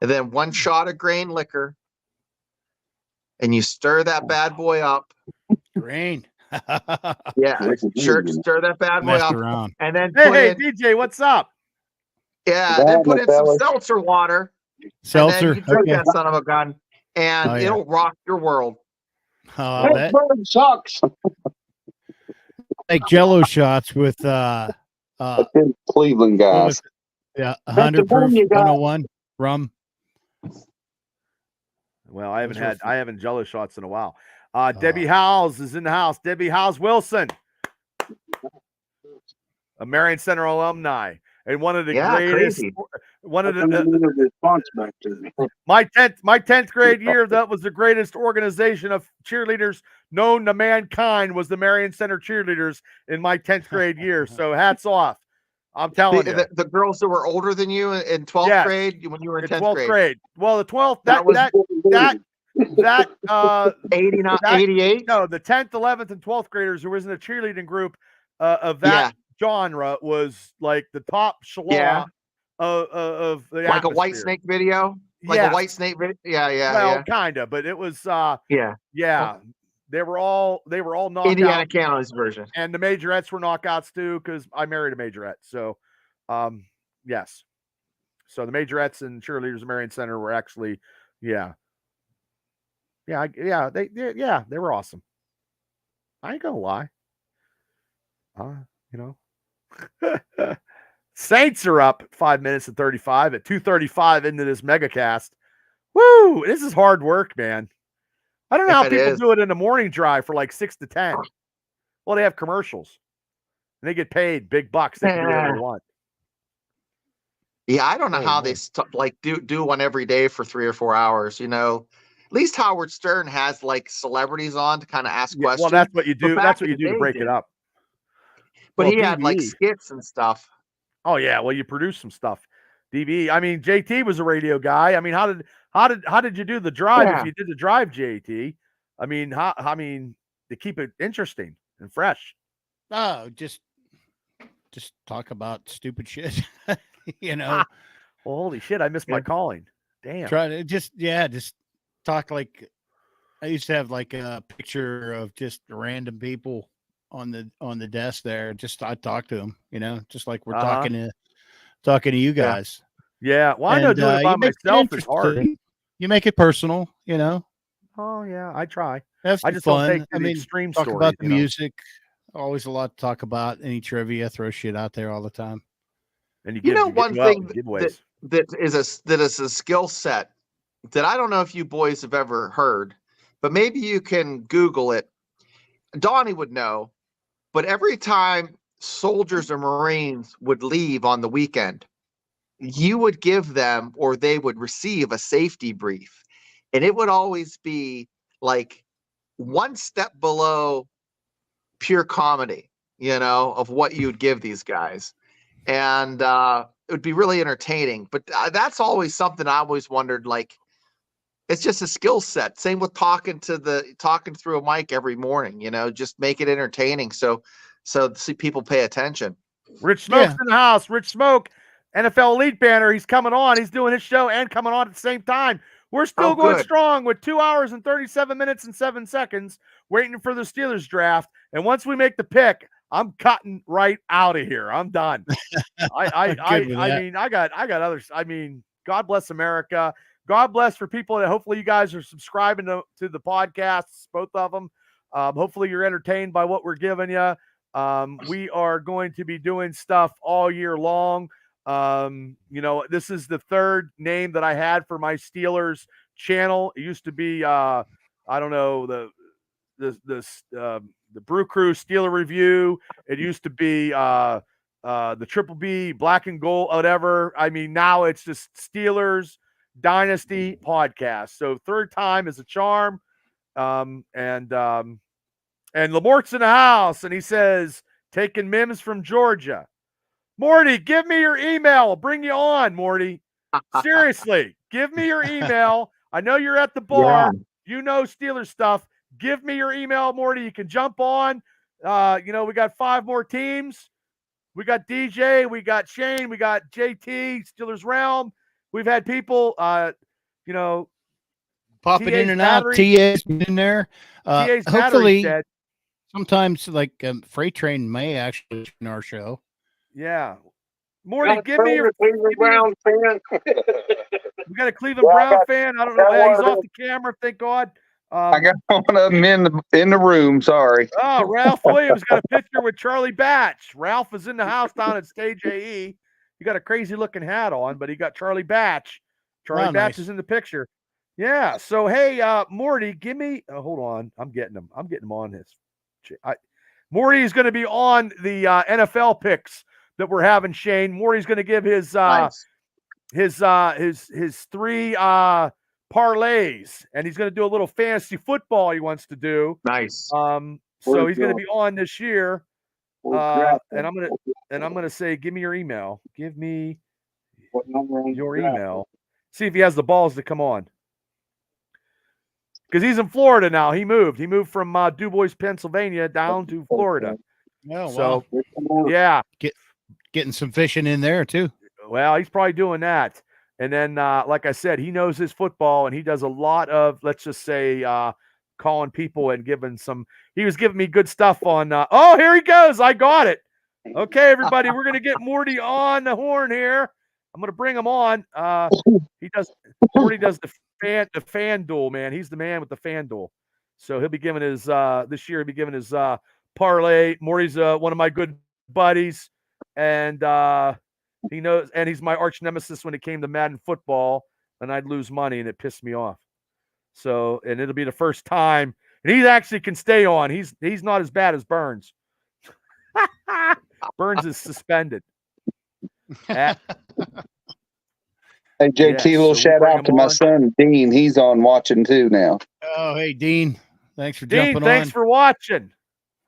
and then 1 shot of grain liquor, and you stir that bad boy up. Grain. Yeah, sure, stir that bad boy Messed up, around. and then Hey, DJ, what's up? then put in some seltzer water. Seltzer. And then you drink Okay. that son of a gun, and Oh, yeah. it'll rock your world. Oh, I bet. Pittsburgh sucks. Like Jello shots with Them Cleveland guys. 100 proof, 101 rum. Well, I haven't Jello shots in a while. Debbie Howes is in the house. Debbie Howes Wilson, a Marion Center alumni, and one of the greatest. Crazy. One of my 10th grade year. That was the greatest organization of cheerleaders known to mankind. Was the Marion Center cheerleaders in my 10th grade year? So hats off. I'm telling you, The girls that were older than you in 12th Yes. grade when you were in the 10th 12th grade. Well, the 12th that 89, that 88. no, the 10th, 11th, and 12th graders who was in a cheerleading group of that genre was like the top echelon of the Like a atmosphere. White Snake video. Like a White Snake video. Yeah. Well, kind of, but it was Yeah. They were all knocked Indiana out, County's version. and the majorettes were knockouts too because I married a majorette. So, yes. So the majorettes and cheerleaders at Marion Center were actually, they were awesome. I ain't gonna lie. Saints are up 5 minutes and 35 at 2:35 into this megacast. Woo! This is hard work, man. I don't know how people do it in the morning drive for like 6 to 10. Well, they have commercials and they get paid big bucks. They can do whatever they want. Yeah, I don't know how they do one every day for 3 or 4 hours. At least Howard Stern has like celebrities on to kind of ask questions. Well, that's what you do. That's what you do to break it up. But he had like skits and stuff. Oh yeah, well you produce some stuff. DB. I mean, JT was a radio guy. I mean, how did you do the drive if you did the drive, JT? I mean, to keep it interesting and fresh. Oh, just talk about stupid shit. Well, holy shit, I missed my calling. Damn. Try to just talk like I used to have like a picture of just random people on the desk there. Just I talk to them, just like we're talking to you guys. Yeah. Well, I know doing it by myself is hard. You make it personal, Oh yeah, I try. Have some fun. Extreme talk stories, about the music. Always a lot to talk about. Any trivia, throw shit out there all the time. And one thing that is a skill set that I don't know if you boys have ever heard, but maybe you can Google it. Donnie would know, but every time soldiers or Marines would leave on the weekend, you would give them or they would receive a safety brief. And it would always be like one step below pure comedy, of what you'd give these guys. And it would be really entertaining. But that's always something I always wondered, like, it's just a skill set. Same with talking through a mic every morning, just make it entertaining. So people pay attention. Rich Smoke's in the house. Rich Smoke, NFL Elite banner. He's coming on. He's doing his show and coming on at the same time. We're still going strong with 2 hours and 37 minutes and 7 seconds waiting for the Steelers draft. And once we make the pick, I'm cutting right out of here. I'm done. I got others. I mean, God bless America. God bless for people that hopefully you guys are subscribing to the podcasts, both of them. Hopefully you're entertained by what we're giving you. We are going to be doing stuff all year long. This is the third name that I had for my Steelers channel. It used to be, I don't know, the Brew Crew Steeler Review. It used to be the Triple B Black and Gold, whatever. I mean, now it's just Steelers Dynasty podcast. So third time is a charm. And Lamort's in the house, and he says, taking Mims from Georgia. Morty, give me your email. I'll bring you on, Morty. Seriously, give me your email. I know you're at the bar. Yeah. You know Steelers stuff. Give me your email, Morty. You can jump on. We got 5 more teams. We got DJ. We got Shane. We got JT, Steelers Realm. We've had people, popping in and out. TA's been in there. Hopefully, dead. Sometimes like Freight Train may actually in our show. Yeah. Morty, give me your Cleveland Brown fan. We got a Cleveland Brown fan. I don't know. He's off the camera, thank God. I got one of them in the room. Sorry. Oh, Ralph Williams got a picture with Charlie Batch. Ralph is in the house down at Stage AE. He got a crazy looking hat on, but he got Charlie Batch. Charlie Batch is in the picture. Yeah. So hey, Morty, give me. Hold on. I'm getting him on his. Morty is going to be on the NFL picks that we're having. Shane, Morty's going to give his his 3 parlays, and he's going to do a little fantasy football he wants to do. Nice. So he's going to be on this year. And I'm gonna say, give me your email. Give me your email. See if he has the balls to come on. because he's in Florida now. He moved. He moved from Du Bois, Pennsylvania, down to Florida. Oh, So wow. yeah, Getting some fishing in there too. well, he's probably doing that. And then, like I said, he knows his football, and he does a lot of, let's just say, calling people and giving some. He was giving me good stuff on. Oh, here he goes! I got it. Okay, everybody, we're gonna get Morty on the horn here. I'm gonna bring him on. Morty does the fan duel, man. He's the man with the fan duel. So he'll be giving his this year. He'll be giving his parlay. Morty's one of my good buddies, and he knows, and he's my arch nemesis when it came to Madden football, and I'd lose money, and it pissed me off. So, and it'll be the first time, and he actually can stay on. He's not as bad as Burns. Burns is suspended. Hey, JT, a little shout out to my son, Dean. He's on watching too now. Oh, hey, Dean. Thanks for Dean, jumping thanks on. for watching.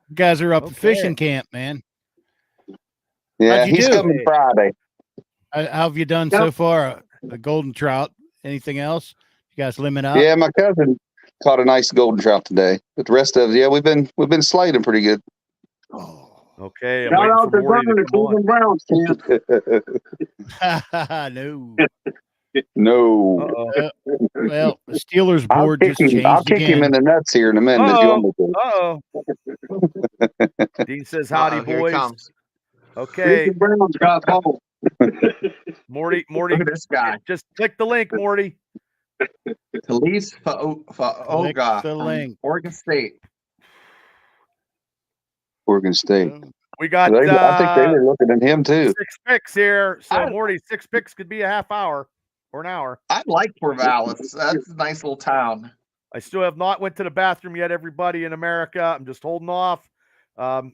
You guys are up to fishing camp, man. Yeah, he's coming Friday. How have you done so far? The golden trout. Anything else? You guys limit up? Yeah, my cousin caught a nice golden trout today. But the rest of it, yeah, we've been slating pretty good. Okay, I'm waiting for Morty to come on. Browns camp. No. No. Well, the Steelers board just changed I'll kick him in the nuts here in a minute. Uh-oh. Dean says, howdy, boys. He comes. Okay. Browns got home. Morty, Look at this guy. just click the link, Morty. Talise Fa'oga the link. Oregon State. Oregon State. We got I think they were looking at him too. 6 picks here. So Morty, 6 picks could be a half hour or an hour. I like Corvallis. That's a nice little town. I still have not went to the bathroom yet, everybody in America. I'm just holding off. I'm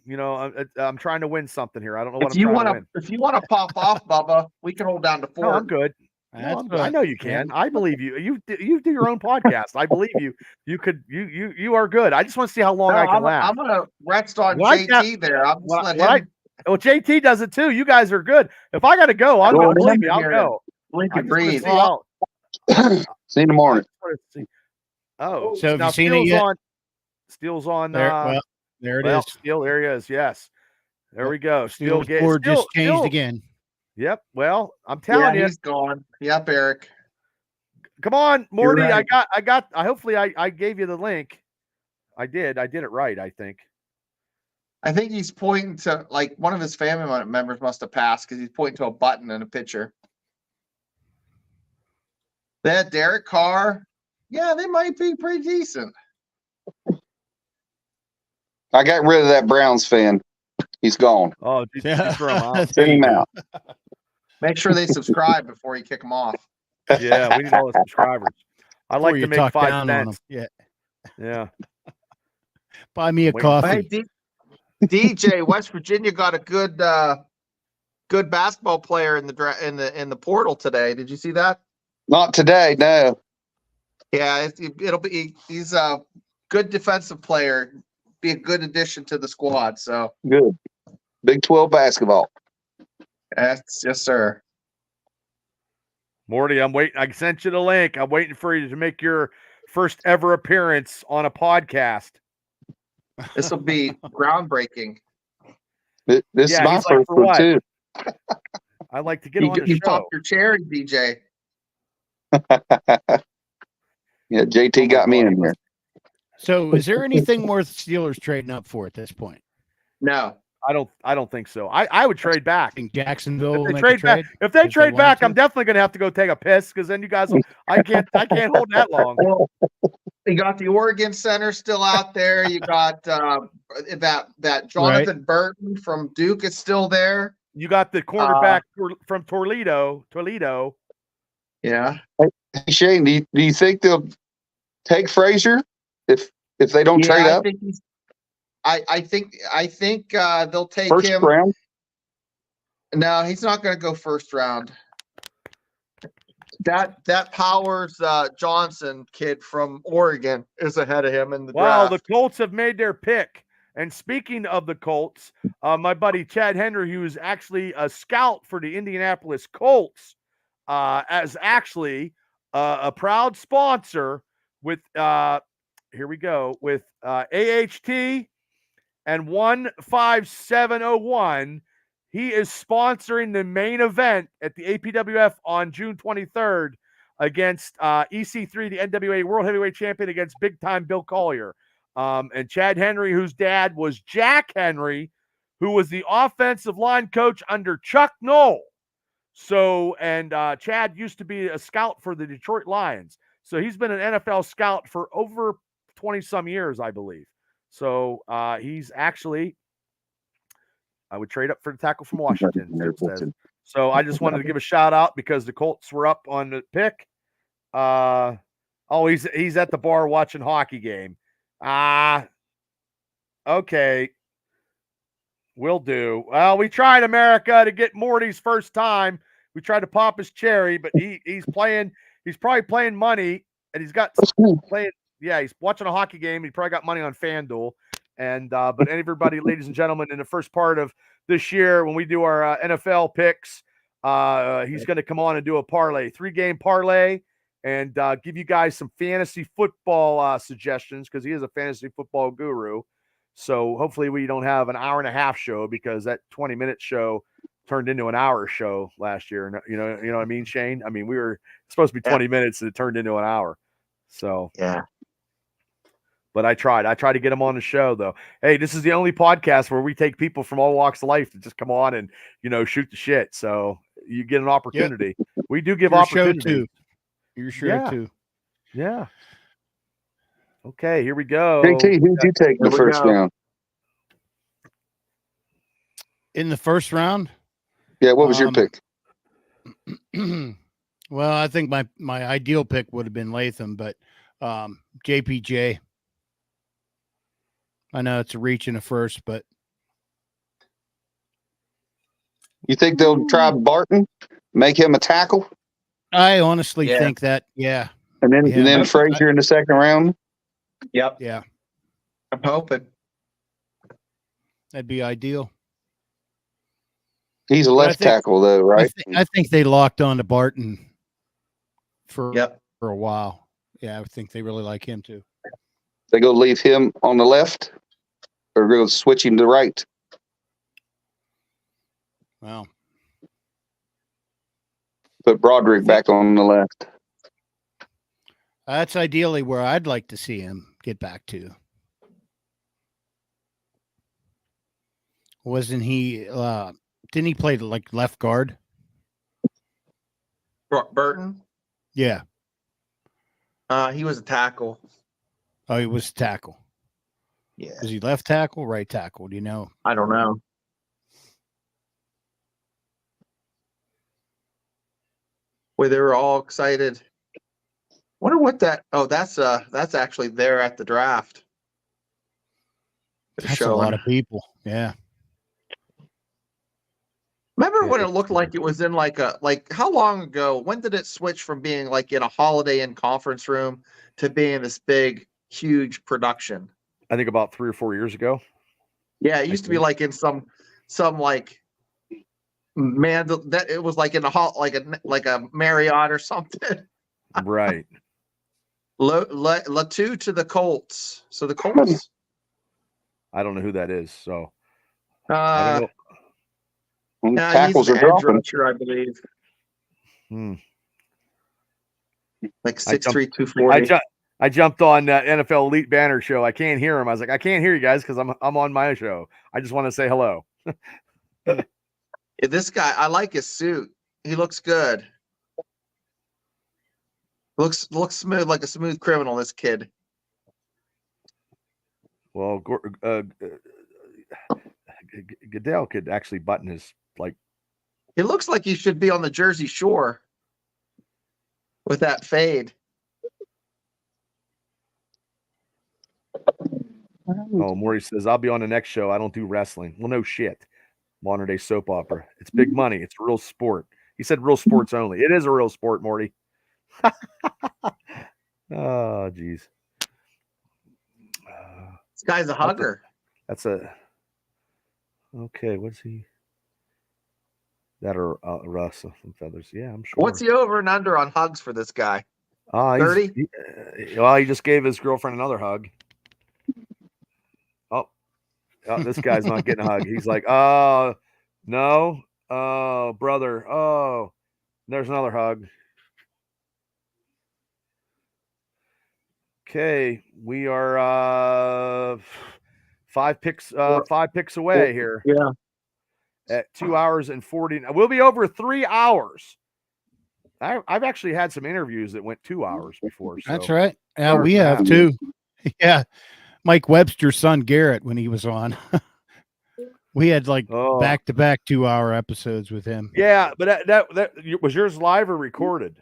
trying to win something here. I don't know what If you want to. If you want to pop off, Bubba, we can hold down to 4. No, I'm good. No, I know you can. I believe you. You do your own podcast. I believe you. You are good. I just want to see how long I can last. I'm gonna rest on JT there. I'm just letting him. Well, JT does it too. You guys are good. If I got to go, I'll go. Believe me, I'll go. Blink and breathe. See you in the morning. Oh, so have now you seen it yet? Steel's on. There, there it is. Steel, there he is. Yes. There we go. Steel's board just changed again. Yep. Well, I'm telling you, he's gone. Yep, Eric. Come on, Morty. Right. I got. Hopefully, I gave you the link. I did it right. I think. I think he's pointing to, like, one of his family members must have passed because he's pointing to a button in a picture. That Derek Carr, yeah, they might be pretty decent. I got rid of that Browns fan. He's gone. Oh, did you throw him out? Send him out. Make sure they subscribe before you kick them off. Yeah, we need all the subscribers. I like to make 5 cents. Yeah. Buy me a coffee. Hey, DJ, West Virginia got a good basketball player in the portal today. Did you see that? Not today, no. Yeah, he's a good defensive player. Be a good addition to the squad. So good. Big 12 basketball. Yes, sir. Morty, I'm waiting. I sent you the link. I'm waiting for you to make your first ever appearance on a podcast. This will be groundbreaking. This is my first one too. I like to get on the show. You pop your cherry, DJ. Yeah, JT got me in there. So, is there anything worth Steelers trading up for at this point? No, I don't think so. I would trade back. In Jacksonville, if they trade back, I'm definitely going to have to go take a piss because then you guys, I can't hold that long. You got the Oregon Center still out there. You got that Jonathan Burton from Duke is still there. You got the cornerback from Toledo. Yeah. Hey, Shane, do you think they'll take Frazier if they don't trade up? I think they'll take first him. Round? No, he's not going to go first round. That Powers Johnson kid from Oregon is ahead of him in the draft. The Colts have made their pick. And speaking of the Colts, my buddy Chad Henry, who is actually a scout for the Indianapolis Colts, as actually a proud sponsor with here we go with AHT and 15701. He is sponsoring the main event at the APWF on June 23rd against EC3, the NWA World Heavyweight Champion, against big time Bill Collier. And Chad Henry, whose dad was Jack Henry, who was the offensive line coach under Chuck Knoll. So, and Chad used to be a scout for the Detroit Lions. So he's been an NFL scout for over 20 some years, I believe. So he's actually, I would trade up for the tackle from Washington. So I just wanted to give a shout out because the Colts were up on the pick. He's at the bar watching hockey game. Okay. Will do. Well, we tried, America, to get Morty's first time. We tried to pop his cherry, but he's probably playing money, and he's watching a hockey game. He probably got money on FanDuel. And but everybody, ladies and gentlemen, in the first part of this year, when we do our NFL picks, he's going to come on and do a parlay, 3-game parlay, and give you guys some fantasy football suggestions, because he is a fantasy football guru. So hopefully we don't have an hour and a half show, because that 20-minute show turned into an hour show last year. You know what I mean, Shane? I mean, we were supposed to be 20 minutes and it turned into an hour. So yeah. But I tried to get him on the show, though. Hey, this is the only podcast where we take people from all walks of life to just come on and, shoot the shit. So you get an opportunity. Yep. We do give opportunity. Your show too. Yeah. Okay, here we go. JT, who'd you take in the first round? In the first round? Yeah, what was your pick? Well, I think my ideal pick would have been Latham, but JPJ. I know it's a reach in a first, but you think they'll try Barton, make him a tackle? I honestly think that, yeah. And then Frazier in the second round? Yep. Yeah. I'm hoping. That'd be ideal. He's a left tackle, though, right? I think they locked on to Barton for a while. Yeah, I think they really like him too. They go leave him on the left, or go switch him to right? Wow. Put Broderick back on the left. That's ideally where I'd like to see him get back to. Wasn't he? Didn't he play like left guard? Burton? Yeah. He was a tackle. Oh, he was tackle. Yeah. Was he left tackle, right tackle? Do you know? I don't know. Where they were all excited. Wonder what that. Oh, that's actually there at the draft. That's a lot of people. Yeah. Remember when it looked like it was in like how long ago? When did it switch from being like in a Holiday Inn conference room to being this big, huge production? I think about 3 or 4 years ago. Yeah, it used to be like in some like that it was like in a hall, like a Marriott or something. Right. Latu to the Colts. So the Colts. I don't know who that is. So I don't know. Tackles are dropping. Rusher, I believe. Like 6'3", 240. I jumped on that NFL Elite Banner show. I can't hear him. I was like, I can't hear you guys because I'm on my show. I just want to say hello. This guy, I like his suit. He looks good. Looks smooth, like a smooth criminal. This kid. Well, Goodell could actually button his like. He looks like he should be on the Jersey Shore with that fade. Oh, Maury says, I'll be on the next show. I don't do wrestling. Well, no shit. Modern day soap opera. It's big money. It's a real sport. He said real sports only. It is a real sport, Morty. Oh, geez. This guy's a hugger. That's a okay. What's he? That or Russ and feathers? Yeah, I'm sure. What's the over and under on hugs for this guy? 30? Well, he just gave his girlfriend another hug. Oh, this guy's not getting a hug. He's like, oh, no. Oh, brother. Oh, there's another hug. Okay, we are 5 picks away here. Yeah. At 2 hours and 40. We'll be over 3 hours. I've actually had some interviews that went 2 hours before. So. That's right. Yeah, we have too. Yeah. Mike Webster's son Garrett, when he was on, we had like back-to-back 2-hour episodes with him. Yeah, but that was yours live or recorded?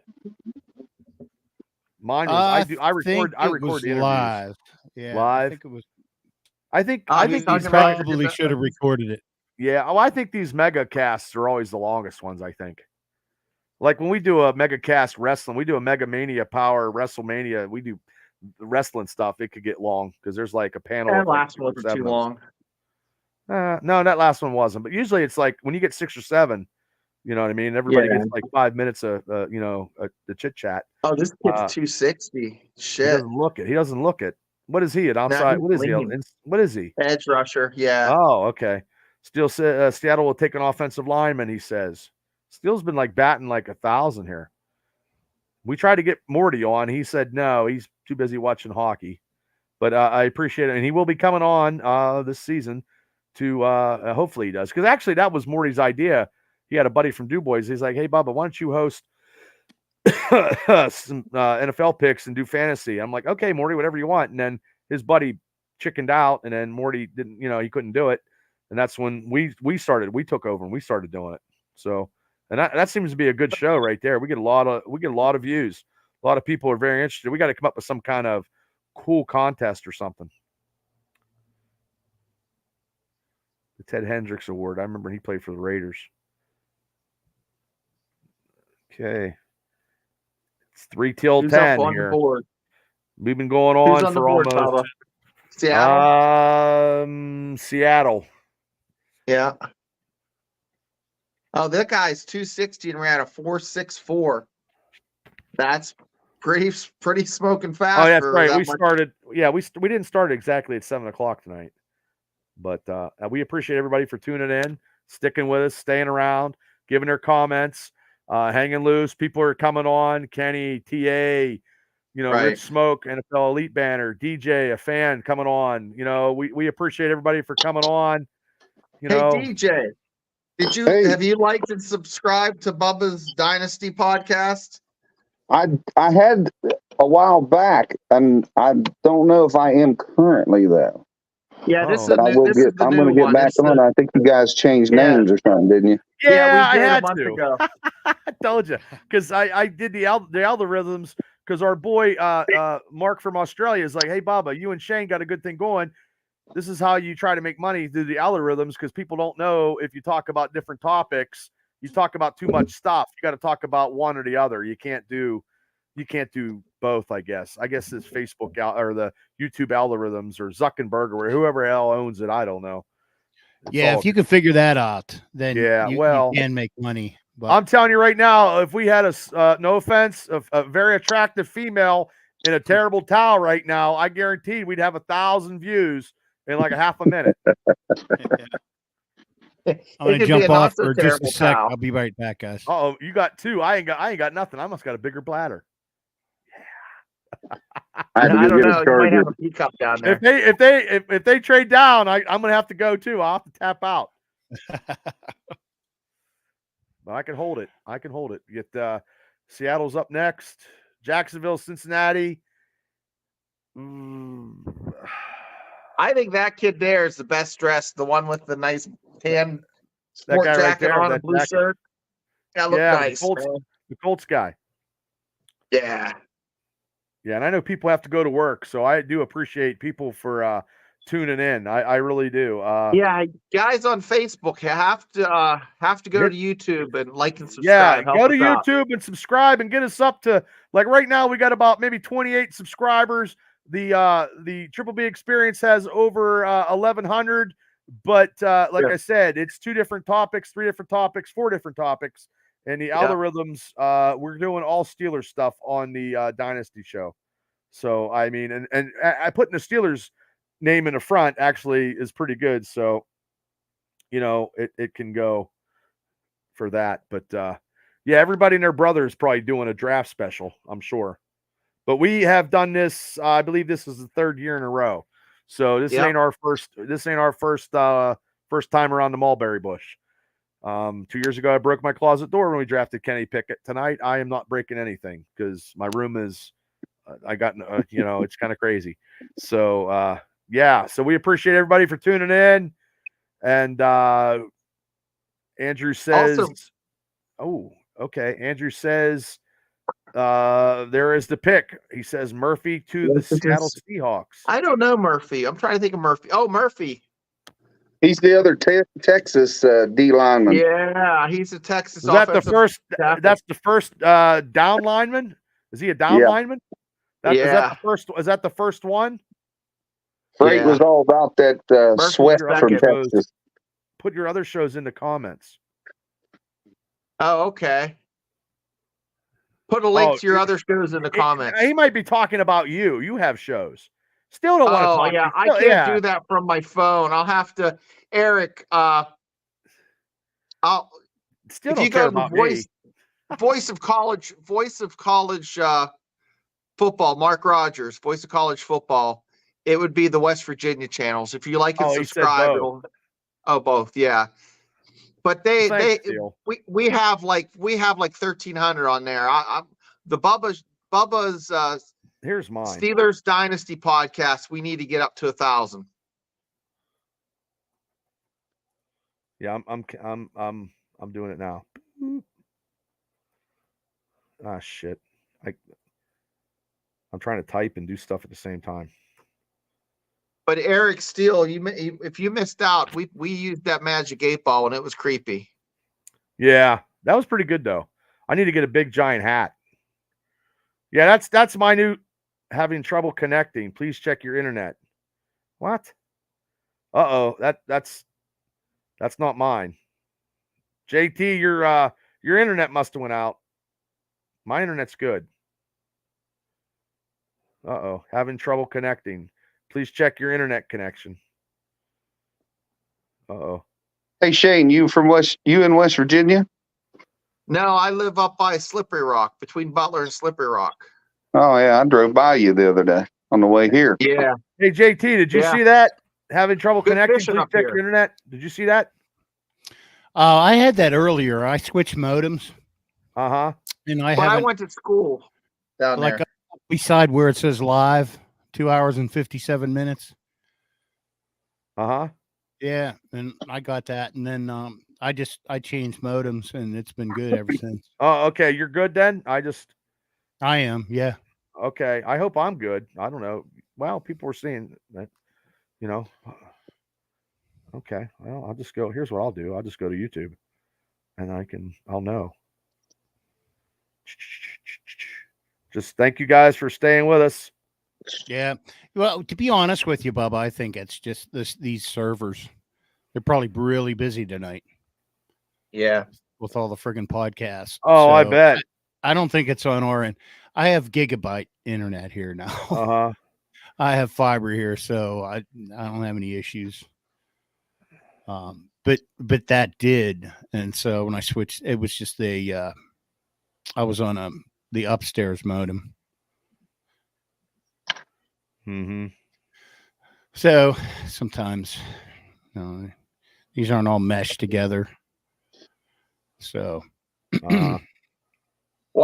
Mine was. I record the live. Yeah, live. I think it was. I think these probably should have recorded it. Yeah. Oh, I think these mega casts are always the longest ones. I think. Like when we do a mega cast wrestling, we do a Mega Mania Power WrestleMania. We do wrestling stuff. It could get long because there's like a panel. That last one was too long. No, that last one wasn't. But usually it's like when you get 6 or 7, you know what I mean? Everybody gets like 5 minutes of, the chit chat. Oh, this kid's 260. Shit. He doesn't look it. What is he? An outside? What is he? What is he? Edge rusher. Yeah. Oh, okay. Seattle will take an offensive lineman, he says. Steele's been like batting like 1,000 here. We tried to get Morty on. He said no, he's too busy watching hockey. But I appreciate it. And he will be coming on this season to hopefully he does. Because actually that was Morty's idea. He had a buddy from DuBois. He's like, hey, Bubba, why don't you host some NFL picks and do fantasy? I'm like, okay, Morty, whatever you want. And then his buddy chickened out, and then Morty didn't, he couldn't do it. And that's when we took over and we started doing it. So, and that seems to be a good show right there. We get a lot of views. A lot of people are very interested. We got to come up with some kind of cool contest or something. The Ted Hendricks Award. I remember he played for the Raiders. Okay. It's 3 till 10 here. We've been going on for almost Seattle. Yeah. Oh, that guy's 260 and ran a 4.64. That's pretty smoking fast. Oh, yeah, that's right. We started. Yeah, we didn't start exactly at 7:00 tonight, but we appreciate everybody for tuning in, sticking with us, staying around, giving their comments, hanging loose. People are coming on. Kenny, TA, Rich Smoke, NFL Elite Banner, DJ, a fan coming on. We appreciate everybody for coming on. Hey, DJ. Have you liked and subscribed to Bubba's Dynasty podcast? I had a while back, and I don't know if I am currently though. Yeah, I'm going to get back on. I think you guys changed names or something, didn't you? Yeah, we did I had a month ago. I told you because I did the algorithms because our boy Mark from Australia is like, hey, Bubba, you and Shane got a good thing going. This is how you try to make money through the algorithms because people don't know if you talk about different topics, you talk about too much stuff. You got to talk about one or the other. You can't do both, I guess. I guess it's Facebook or the YouTube algorithms or Zuckerberg or whoever hell owns it. I don't know. If you can figure that out, then you can make money. But I'm telling you right now, if we had no offense, a very attractive female in a terrible towel right now, I guarantee we'd have 1,000 views in like a half a minute. I'm gonna jump off for just a sec. I'll be right back, guys. Oh, you got 2. I ain't got nothing. I must got a bigger bladder. I don't know. You might have a teacup down there. If they trade down, I'm gonna have to go too. I'll have to tap out. But I can hold it. Get Seattle's up next. Jacksonville, Cincinnati. I think that kid there is the best dressed, the one with the nice tan sport jacket on a blue shirt. That looked nice. The Colts guy. Yeah. Yeah, and I know people have to go to work, so I do appreciate people for tuning in. I really do. Guys on Facebook have to go to YouTube and like and subscribe. Yeah, go to YouTube and subscribe and get us up to, like, right now we got about maybe 28 subscribers. The Triple B Experience has over 1,100, but I said, it's 2 different topics, 3 different topics, 4 different topics, and the Yeah. algorithms. We're doing all Steelers stuff on the Dynasty show. So I mean, and I putting the Steelers name in the front actually is pretty good. So it can go for that. But yeah, everybody and their brother is probably doing a draft special, I'm sure. But we have done this. I believe this is the third year in a row. So this ain't our first. This ain't our first time around the mulberry bush. 2 years ago, I broke my closet door when we drafted Kenny Pickett. Tonight, I am not breaking anything because my room is. I got it's kind of crazy. So yeah. So we appreciate everybody for tuning in. And Andrew says, Also- "Oh, okay." Andrew says. There is the pick. He says Murphy to the Seattle Seahawks. I don't know Murphy. I'm trying to think of Murphy. Oh, Murphy. He's the other Texas D lineman. Yeah, he's a Texas. Is that the offensive first? tackle. That's the first down lineman. Is he a down Yeah. lineman? Is that the first? Is that the first one? Freight was all about that sweat your from other shows. Texas. Put your other shows in the comments. Oh, okay. Put a link to your other shows in the comments. He might be talking about you. You have shows. Still don't want to talk. Yeah, I can't do that from my phone. I'll have to, Eric. I'll still if don't you care go about to me. voice of college football. Mark Rogers, voice of college football. It would be the West Virginia channels. If you like and subscribe, both. Both, yeah. But Thanks, we have like 1,300 on there. The Bubba's here's mine. Steelers Dynasty podcast. We need to get up to 1,000. Yeah, I'm doing it now. Ah, shit. I'm trying to type and do stuff at the same time. But Eric Steele, if you missed out, we used that Magic 8 Ball and it was creepy. Yeah, that was pretty good though. I need to get a big giant hat. Yeah, that's my new having trouble connecting. Please check your internet. What? Uh-oh, that's not mine. JT, your internet must have went out. My internet's good. Uh-oh, having trouble connecting. Please check your internet connection. Uh-oh. Hey Shane, you in West Virginia? No, I live up by Slippery Rock, between Butler and Slippery Rock. Oh yeah, I drove by you the other day on the way here. Yeah. Hey JT, did you see that? Having trouble connecting? Please check here. your internet. Did you see that? I had that earlier. I switched modems. Uh-huh. And I went to school down like there. Beside where it says live, 2 hours and 57 minutes. Uh-huh. Yeah, and I got that, and then I changed modems, and it's been good ever since. Oh, okay. You're good then? I am, yeah. Okay. I hope I'm good. I don't know. Well, people were saying that, Okay. Well, I'll just go. Here's what I'll do. I'll just go to YouTube, and I'll know. Just thank you guys for staying with us. Yeah. Well, to be honest with you, Bubba, I think it's just these servers. They're probably really busy tonight. Yeah. With all the friggin' podcasts. Oh, I bet. I don't think it's on our end. I have gigabyte internet here now. Uh-huh. I have fiber here, so I don't have any issues. But that did. And so when I switched, it was just I was on the upstairs modem. Mm-hmm. So sometimes these aren't all meshed together. So well,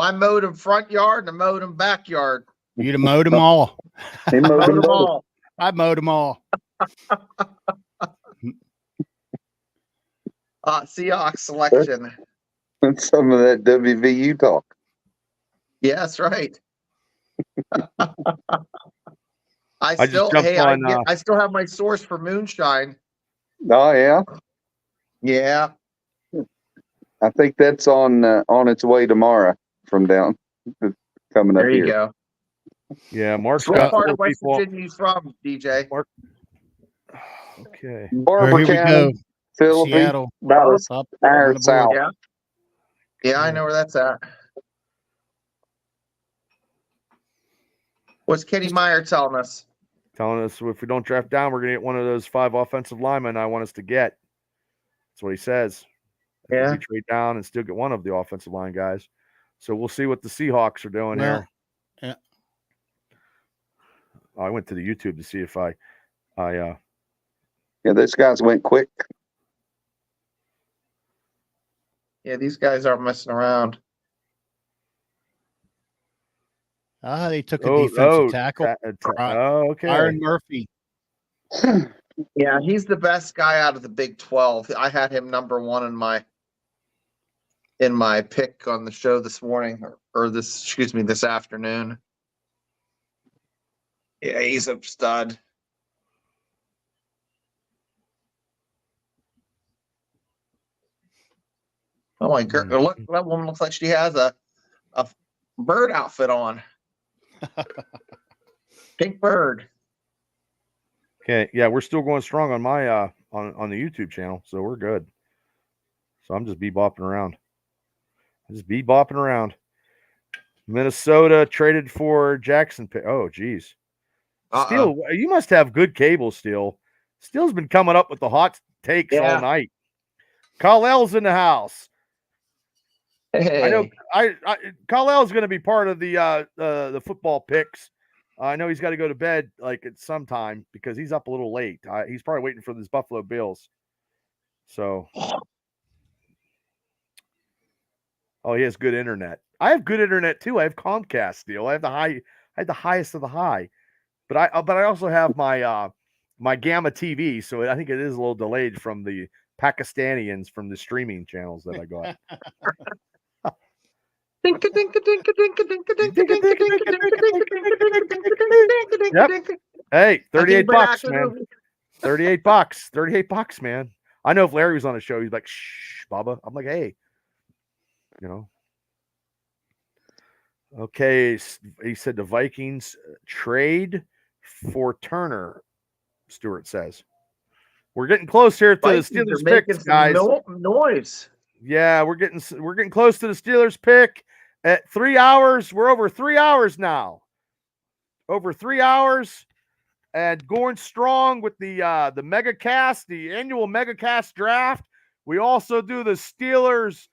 I mowed them front yard and I mowed them backyard. You'd have mowed them all. I mowed them all. I mowed them all. Seahawks selection. That's some of that WVU talk. Yeah, that's right. I I still have my source for moonshine. Oh yeah. Yeah. I think that's on its way tomorrow from down coming up here. There you here. go. Yeah, Mark's What got part of West people. Virginia you from, DJ? Mark. Okay. Barber Here we County, go. Philly, Seattle. about Up hour on the south. board. Yeah. Yeah, I know where that's at. What's Kenny Meyer telling us? Telling us if we don't draft down, we're going to get one of those 5 offensive linemen I want us to get. That's what he says. Yeah. We trade down and still get one of the offensive line guys. So we'll see what the Seahawks are doing here. Yeah. I went to the YouTube to see if I Yeah, those guys went quick. Yeah, these guys aren't messing around. They took a defensive tackle. Okay. Aaron Murphy. Yeah, he's the best guy out of the Big 12. I had him number 1 in my pick on the show this morning or this afternoon. Yeah, he's a stud. Oh my god! Look, that woman looks like she has a bird outfit on. Pink bird. Okay, yeah, we're still going strong on my on the YouTube channel, so we're good. So I'm just bebopping around. Minnesota traded for Jackson. Oh, geez. Steele, you must have good cable, Steele. Steele's been coming up with the hot takes all night. Kal-El's in the house. Hey. I know. Kal-El's going to be part of the football picks. I know he's got to go to bed like at some time because he's up a little late. He's probably waiting for his Buffalo Bills. So, he has good internet. I have good internet too. I have Comcast. Steele. I have the highest of the high. But I also have my my Gamma TV, so I think it is a little delayed from the Pakistanians from the streaming channels that I got. Yep. Hey, $38, man. $38, man. I know if Larry was on the show, he's like, "Shh, Bubba." I'm like, "Hey, Okay, he said the Vikings trade for Turner. Stewart says we're getting close here to Vikings the Steelers picks, guys. Noise. Yeah, we're getting close to the Steelers pick at 3 hours. We're over 3 hours now. Over 3 hours, and going strong with the mega cast, the annual mega cast draft. We also do the Steelers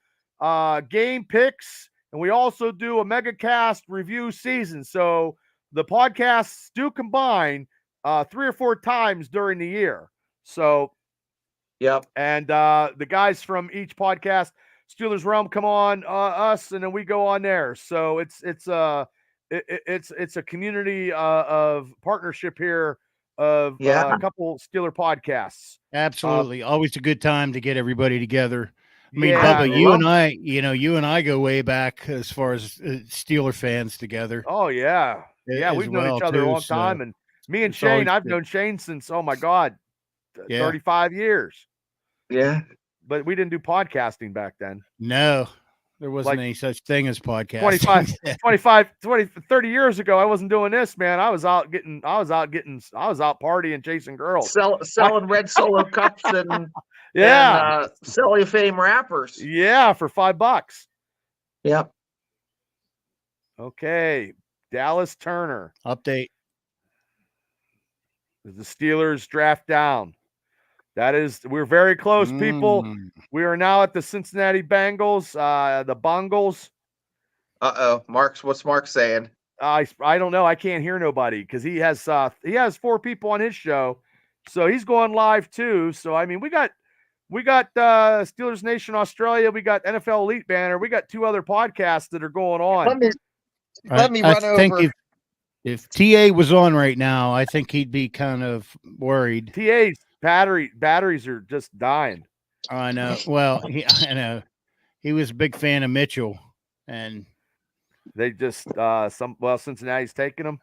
game picks, and we also do a mega cast review season. So the podcasts do combine 3 or 4 times during the year. So, yep. And the guys from each podcast, Steelers Realm, come on us, and then we go on there. So it's a community of partnership here of a couple Steeler podcasts. Absolutely, always a good time to get everybody together. I mean, Yeah, Bubba, you and I go way back as far as Steeler fans together. Oh yeah, yeah, we've known each other a long time, and me and Shane, I've known Shane since 35 years. Yeah, but we didn't do podcasting back then. No, there wasn't any such thing as podcasting. 30 years ago, I wasn't doing this, man. I was out partying, chasing girls, selling red Solo cups and cellophane wrappers. Yeah, for $5. Yep. Okay, Dallas Turner update. The Steelers draft down. We're very close, people. We are now at the Cincinnati Bengals, the Bengals. What's Mark saying? I don't know. I can't hear nobody because he has 4 people on his show, so he's going live too. So I mean, we got Steelers Nation Australia, we got NFL Elite Banner, we got 2 other podcasts that are going on. Let me run over. If TA was on right now, I think he'd be kind of worried. TA's batteries are just dying. I know. Well, I know he was a big fan of Mitchell, and they just Cincinnati's taking him.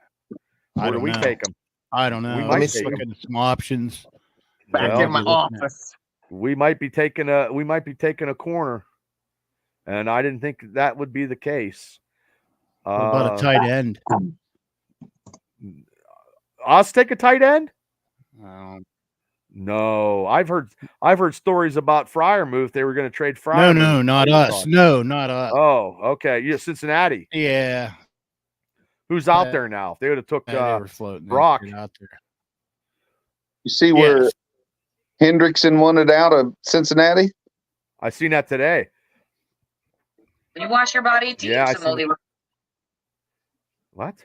Or do we take him? I don't know. We might look at some options. Back in my office. We might be taking a corner, and I didn't think that would be the case. What about a tight end? Us take a tight end? No, I've heard stories about Fryermuth. They were going to trade Fryermuth. No, not us. No, not us. Oh, okay. Yeah, Cincinnati. Yeah. Who's out there now? If they would have took they were floating Brock out there. You see where Hendrickson wanted out of Cincinnati? I seen that today. When you wash your body, Yeah, what?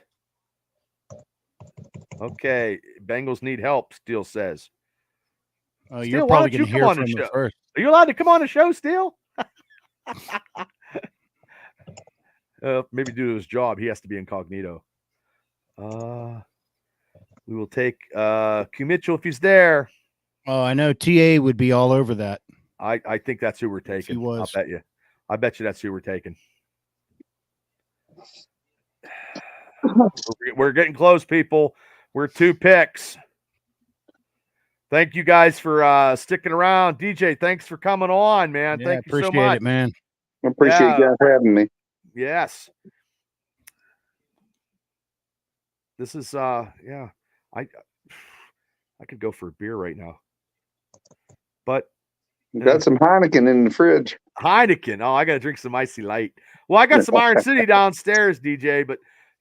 Okay, Bengals need help, Steele says. Oh, Steele, you're probably going to hear from him first. Are you allowed to come on the show, Steele? Maybe due to his job, he has to be incognito. We will take Q Mitchell if he's there. Oh, I know TA would be all over that. I think that's who we're taking. He was. I'll bet you. I bet you that's who we're taking. We're getting close, people. We're 2 picks. Thank you guys for sticking around. DJ, thanks for coming on, man. Yeah, Thank you so much. Appreciate it, man. I appreciate you guys having me. Yes. This is I could go for a beer right now. But you got some Heineken in the fridge. Heineken. Oh, I got to drink some Icy Light. Well, I got some Iron City downstairs, DJ, but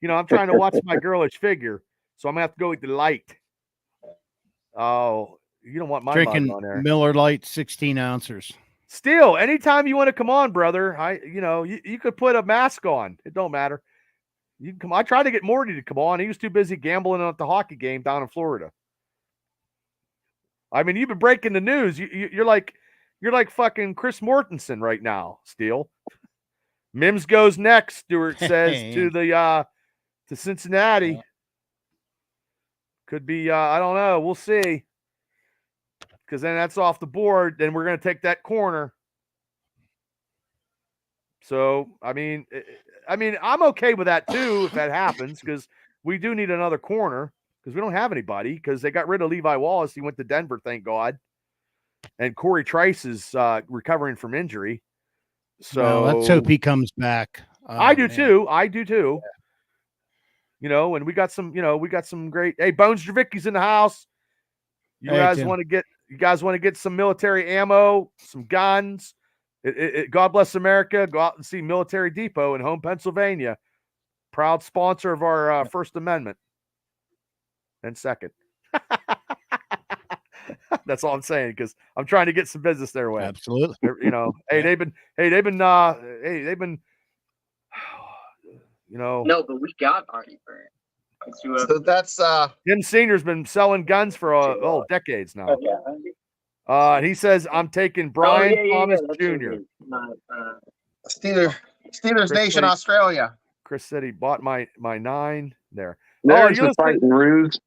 I'm trying to watch my girlish figure, so I'm gonna have to go with the light. Oh, you don't want my drinking mug on there. Miller Lite 16 ounces. Still, anytime you want to come on, brother, you could put a mask on. It don't matter. You can come. I tried to get Morty to come on. He was too busy gambling at the hockey game down in Florida. I mean, you've been breaking the news. You're like fucking Chris Mortensen right now, Steele. Mims goes next, Stewart says, to Cincinnati. Could be, I don't know. We'll see. Because then that's off the board. Then we're going to take that corner. So, I mean, I'm okay with that too if that happens, because we do need another corner because we don't have anybody, because they got rid of Levi Wallace. He went to Denver, thank God. And Corey Trice is recovering from injury. So let's hope he comes back. I do too. And we got some great. Hey, Bones Javicki's in the house. You guys want to get some military ammo, some guns. God bless America. Go out and see Military Depot in Home, Pennsylvania. Proud sponsor of our First Amendment and Second. That's all I'm saying, because I'm trying to get some business their way. Absolutely. They've been. No, but we got Artie Burns. So that's Jim Senior's been selling guns for decades now. He says I'm taking Brian Thomas Jr. Steelers Nation, Australia. Chris said he bought my 9 there. There's the fighting ruse.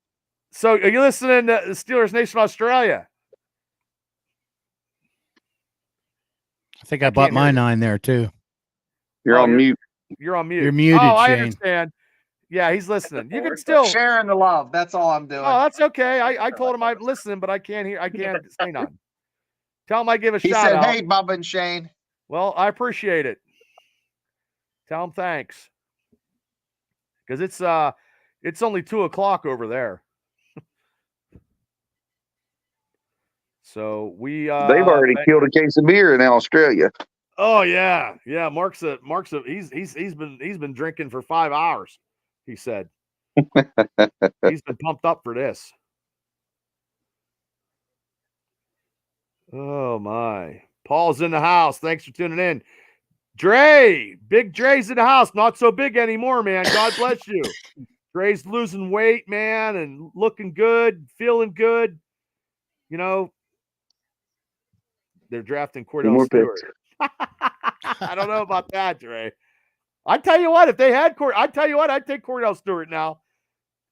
So are you listening to Steelers Nation Australia? I think I bought my 9 there too. You're on mute. You're on mute. You're muted, Oh, I Shane. understand. Yeah, he's listening. You can still sharing the love. That's all I'm doing. Oh, that's okay. I told him I'm listening, but I can't say none. Tell him I give a He shout said, out. "Hey, Bubba and Shane." Well, I appreciate it. Tell him thanks. Because it's only 2:00 over there. So we they've already killed a case of beer in Australia. Oh yeah. Mark's he's been drinking for 5 hours, he said. He's been pumped up for this. Oh my. Paul's in the house. Thanks for tuning in. Dre, Big Dre's in the house. Not so big anymore, man. God bless you. Dre's losing weight, man, and looking good, feeling good. They're drafting Cordell Stewart. I don't know about that, Dre. I tell you what, if they had I'd take Cordell Stewart now.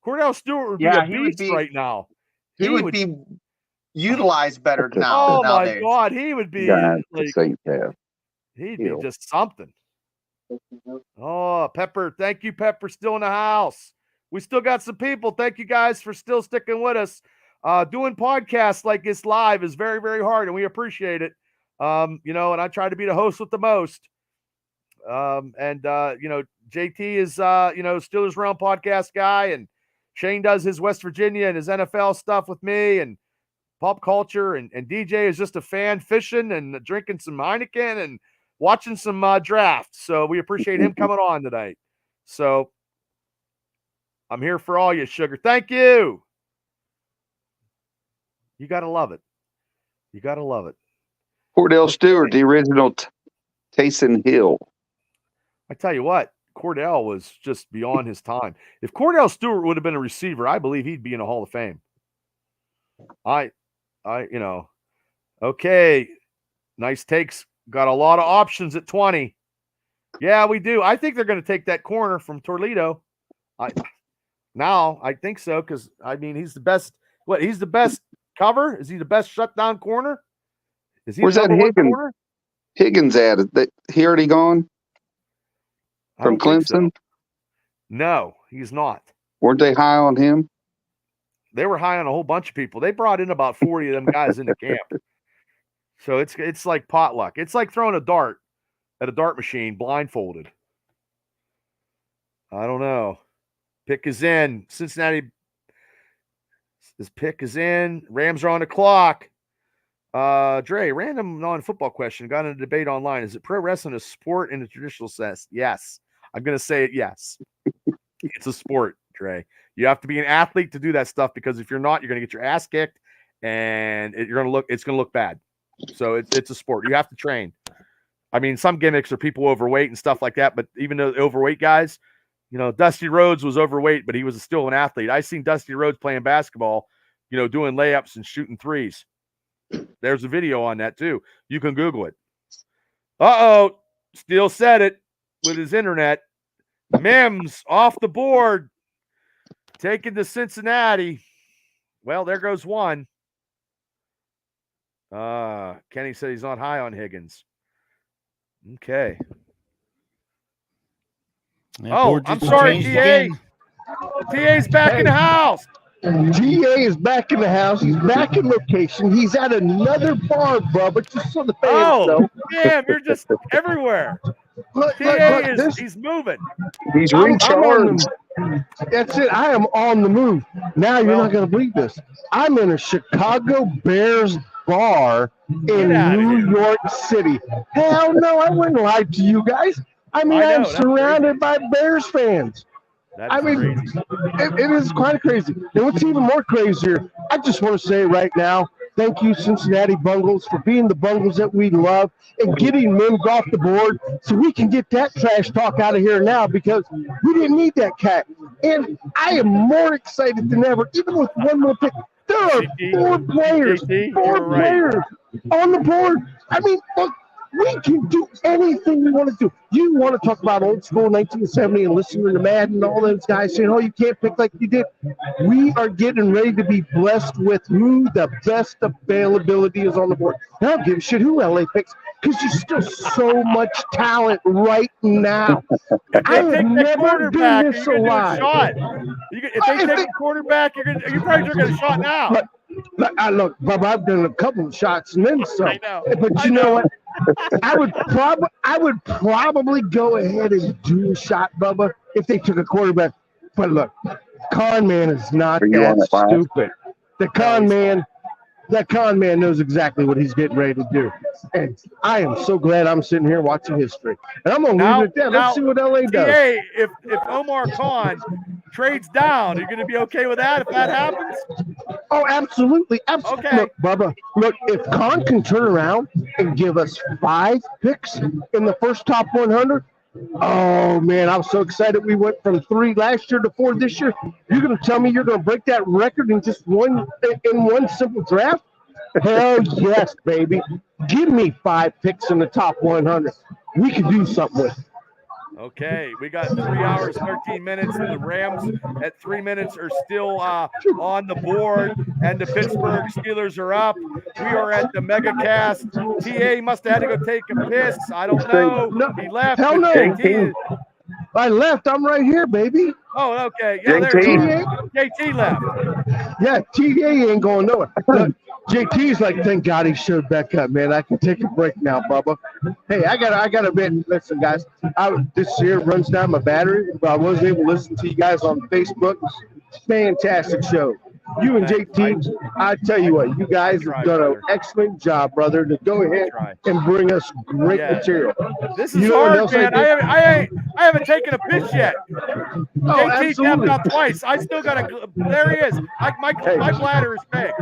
Cordell Stewart would be a beast right now. He would be utilized better now. Oh my God, he would be he'd be just something. Oh, Pepper, thank you, Pepper, still in the house. We still got some people. Thank you guys for still sticking with us. Doing podcasts like this live is very, very hard, and we appreciate it. And I try to be the host with the most. JT is, Steelers Realm podcast guy, and Shane does his West Virginia and his NFL stuff with me, and pop culture, and DJ is just a fan fishing and drinking some Heineken and watching some drafts. So we appreciate him coming on tonight. So I'm here for all you, Sugar. Thank you. You got to love it. You got to love it. Cordell Stewart, the original Taysom Hill. I tell you what, Cordell was just beyond his time. If Cordell Stewart would have been a receiver, I believe he'd be in a Hall of Fame. Okay. Nice takes. Got a lot of options at 20. Yeah, we do. I think they're going to take that corner from Toledo. I think so, because he's the best. What? He's the best cover? Is he the best shutdown corner? Is he Where's that Higgins at? He already gone from Clemson? So. No, he's not. Weren't they high on him? They were high on a whole bunch of people. They brought in about 40 of them guys into camp. So it's like potluck. It's like throwing a dart at a dart machine blindfolded. I don't know. Pick is in. Cincinnati. His pick is in. Rams are on the clock. Dre, random non-football question. Got in a debate online. Is it pro wrestling a sport in a traditional sense? Yes. I'm going to say it yes. It's a sport, Dre. You have to be an athlete to do that stuff, because if you're not, you're going to get your ass kicked, and it's going to look bad. So it's a sport. You have to train. Some gimmicks are people overweight and stuff like that, but even though overweight guys, Dusty Rhodes was overweight, but he was still an athlete. I seen Dusty Rhodes playing basketball, doing layups and shooting threes. There's a video on that too. You can Google it. Uh-oh. Steele said it with his internet. Mims off the board. Taken to Cincinnati. Well, there goes one. Kenny said he's not high on Higgins. Okay. Yeah, I'm sorry, TA. TA's back in the house. GA is back in the house. He's back in location. He's at another bar, Bubba, just so the fans know. Damn, you're just everywhere. He's moving. He's recharged. That's it. I am on the move. Now you're not going to believe this. I'm in a Chicago Bears bar in New York City. Hell no, I wouldn't lie to you guys. I'm surrounded by Bears fans. It is quite crazy. And what's even more crazier, I just want to say right now, thank you, Cincinnati Bungles, for being the Bungles that we love and getting Mims off the board so we can get that trash talk out of here now, because we didn't need that cat. And I am more excited than ever, even with one more pick. There are four players on the board. Look, we can do anything we want to do. You want to talk about old school 1970 and listening to Madden and all those guys saying, oh, you can't pick like you did. We are getting ready to be blessed with who the best availability is on the board. I don't give a shit who LA picks, because there's still so much talent right now. I have never been this alive. If they take a quarterback, you're probably going to shot now. Look, Bubba, I've done a couple of shots and then some. I know. But you know what? I would probably go ahead and do a shot, Bubba, if they took a quarterback. But look, Con Man is not that stupid. That con man knows exactly what he's getting ready to do. And I am so glad I'm sitting here watching history. And I'm going to leave it at that. Let's see what LA does. Hey, if Omar Khan trades down, are you going to be okay with that if that happens? Oh, absolutely. Absolutely. Okay. Look, Bubba, if Khan can turn around and give us 5 picks in the first top 100, oh, man, I'm so excited. We went from 3 last year to 4 this year. You're going to tell me you're going to break that record in just one simple draft? Hell yes, baby. Give me 5 picks in the top 100. We can do something with it. Okay, we got 3 hours, 13 minutes, and the Rams at 3 minutes are still on the board, and the Pittsburgh Steelers are up. We are at the Mega Cast. TA must have had to go take a piss. I don't know. No, he left. Hell no. JT. I left. I'm right here, baby. Oh, okay. Yeah, there JT left. Yeah, TA ain't going nowhere. Look, JT's like, thank God he showed back up, man. I can take a break now, Bubba. Hey, I got a bit. Listen, guys, this year runs down my battery, but I was able to listen to you guys on Facebook. Fantastic show. You and JT, I tell you what, you guys have done an excellent job, brother, to go ahead and bring us great material. This is hard, man. I haven't taken a piss yet. Oh, JT absolutely. tapped out twice. I still got to. There he is. My bladder is big.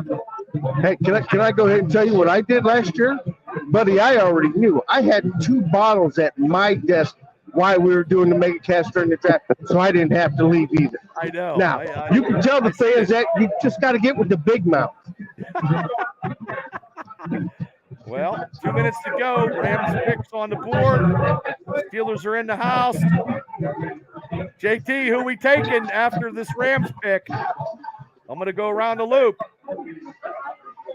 Hey, can I go ahead and tell you what I did last year? Buddy, I already knew. I had 2 bottles at my desk while we were doing the mega cast during the draft, so I didn't have to leave either. I know. Now, you can tell the fans that you just got to get with the big mouth. Well, 2 minutes to go. Rams picks on the board. Steelers are in the house. JT, who we taking after this Rams pick? I'm going to go around the loop.